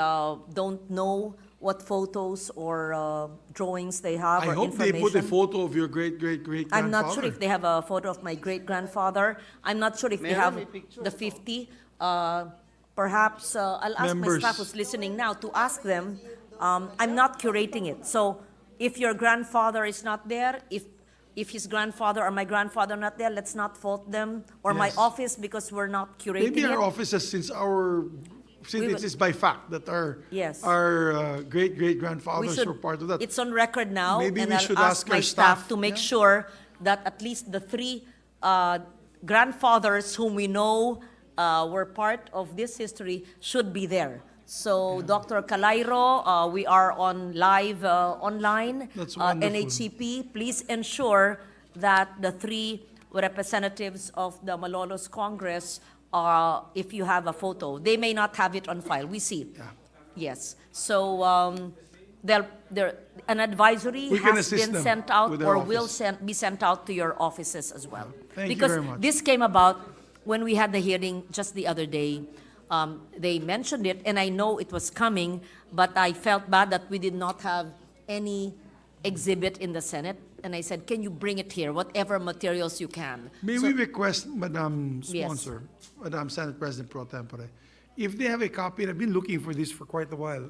don't know what photos or drawings they have I or hope they put a information. photo of your great-great-great-grandfather. I'm not sure if they have a photo of my great-grandfather. I'm not sure if they have the 50. Perhaps I'll ask Members. my staff who's listening now to ask them. I'm not curating it. So if your grandfather is not there, if his grandfather or my grandfather not there, let's not fault them or my Yes. office because we're not curating Maybe our it. offices, since We it will- is by fact that Yes. our We great-great-grandfathers should- were part of that. It's on record now, Maybe and we I'll should ask ask my our staff staff, to make yeah. sure that at least the three grandfathers whom we know were part of this history should be there. So, Dr. Calairo, we are on live online. That's wonderful. NHCP, please ensure that the three representatives of the Malolos Congress, if you have a photo, they may not have it on file. We see. Yes. So an advisory We can has assist been them sent out with their or will office. be sent out to your offices as well. Thank you Because very much. this came about when we had the hearing just the other day. They mentioned it, and I know it was coming, but I felt bad that we did not have any exhibit in the Senate. And I said, can you bring it here, whatever materials you can? May So- we request, Madam Yes. Sponsor, Madam Senate President pro tempore, if they have a copy, and I've been looking for this for quite a while,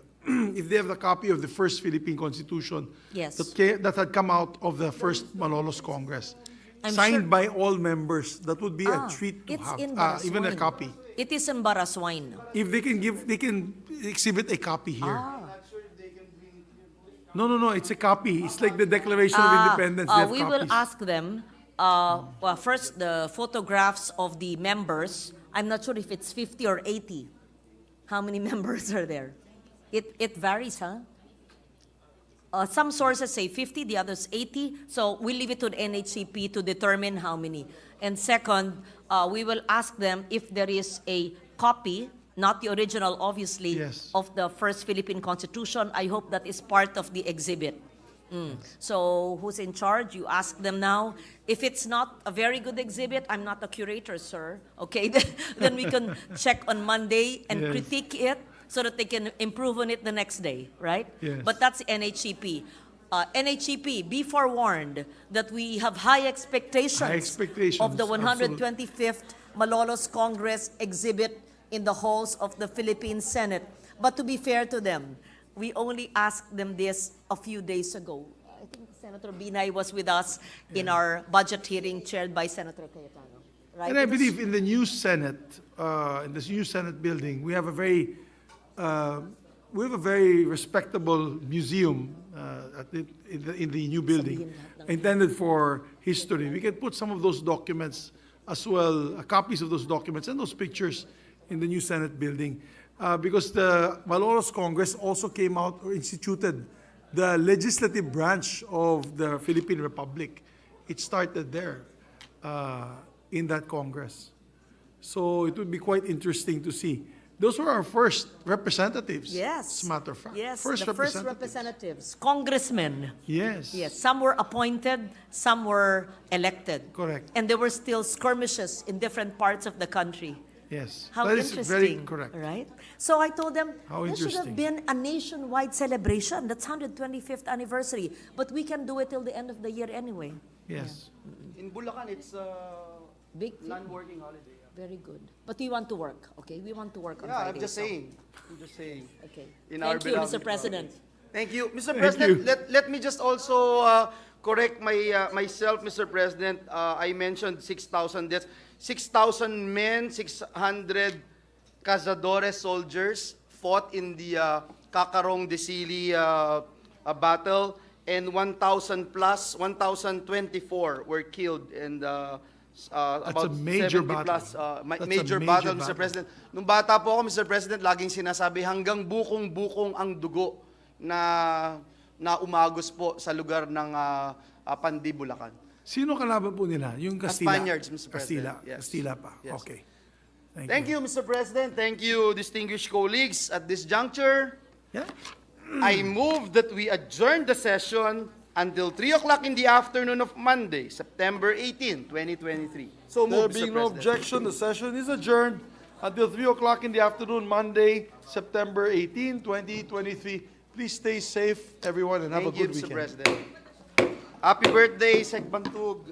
if they have the copy of the first Philippine Constitution Yes. that had come out of the first Malolos Congress, I'm signed sure- by all members, that would be a treat to It's have, in even a Baraswine. copy. It is in Baraswine. If they can exhibit a copy here. Ah. No, it's a copy. It's like the Declaration of Independence. They have We will copies. ask them, well, first, the photographs of the members. I'm not sure if it's 50 or 80. How many members are there? It varies, huh? Some sources say 50, the others 80. So we leave it to the NHCP to determine how many. And second, we will ask them if there is a copy, not the original, obviously, Yes. of the first Philippine Constitution. I hope that is part of the exhibit. So who's in charge? You ask them now. If it's not a very good exhibit, I'm not a curator, sir. Okay, then we can check on Monday and Yes. critique it so that they can improve on it the next day, right? Yes. But that's NHCP. NHCP, be forewarned that we have high expectations, High expectations, of the absolutely. 125th Malolos Congress exhibit in the halls of the Philippine Senate. But to be fair to them, we only asked them this a few days ago. I think Senator Binay was with us in our budget hearing chaired by Senator Cayetano. Right? And I It was- believe in the new Senate, in this new Senate building, we have a very respectable museum in the new building, intended for history. We can put some of those documents as well, copies of those documents and those pictures in the new Senate building. Because the Malolos Congress also came out or instituted the legislative branch of the Philippine Republic. It started there. in that Congress. So it would be quite interesting to see. Those were our first representatives. Yes. As a matter of fact. Yes, First the first representatives, congressmen. Yes. Yes, some were appointed, some were elected. Correct. And there were still skirmishes in different parts of the country. Yes. How That is interesting. very correct. Right? So I told them, How there should have interesting. been a nationwide celebration. That's 125th anniversary. But we can do it till the end of the year anyway. Yes. In Bulacan, it's Big, non-working holiday. very good. But we want to work, okay? We want to work on Yeah, Friday. I'm just so- saying. I'm just saying. Okay. In our Thank you, beloved Mr. President. Thank you. Mr. Thank President, you. let me just also correct myself, Mr. President. I mentioned 6,000 deaths. 6,000 men, 600 cazadores soldiers fought in the Kakarong de Sili battle, and 1,000 plus, 1,024 were killed, and about a major 70 plus battle. That's a major major battle, battle. Mr. President. Nung bata po ako, Mr. President, laging sinasabi, hanggang bukong-bukong ang dugo na umagos po sa lugar ng Pandi, Bulacan. Sino kalaban po nila? Yung Castilla? Spaniards, Mr. President. Castilla. Yes. Castilla pa. Yes. Okay. Thank you, Mr. President. Thank you, distinguished colleagues. At this juncture, Yeah. I move that we adjourn the session until 3 o'clock in the afternoon of Monday, September 18, 2023. So There moved, Mr. being no President. objection, the session is adjourned until 3 o'clock in the afternoon, Monday, September 18, 2023. Please stay safe, everyone, and have a Thank you, good Mr. weekend. President. Happy birthday, Sek Bantug.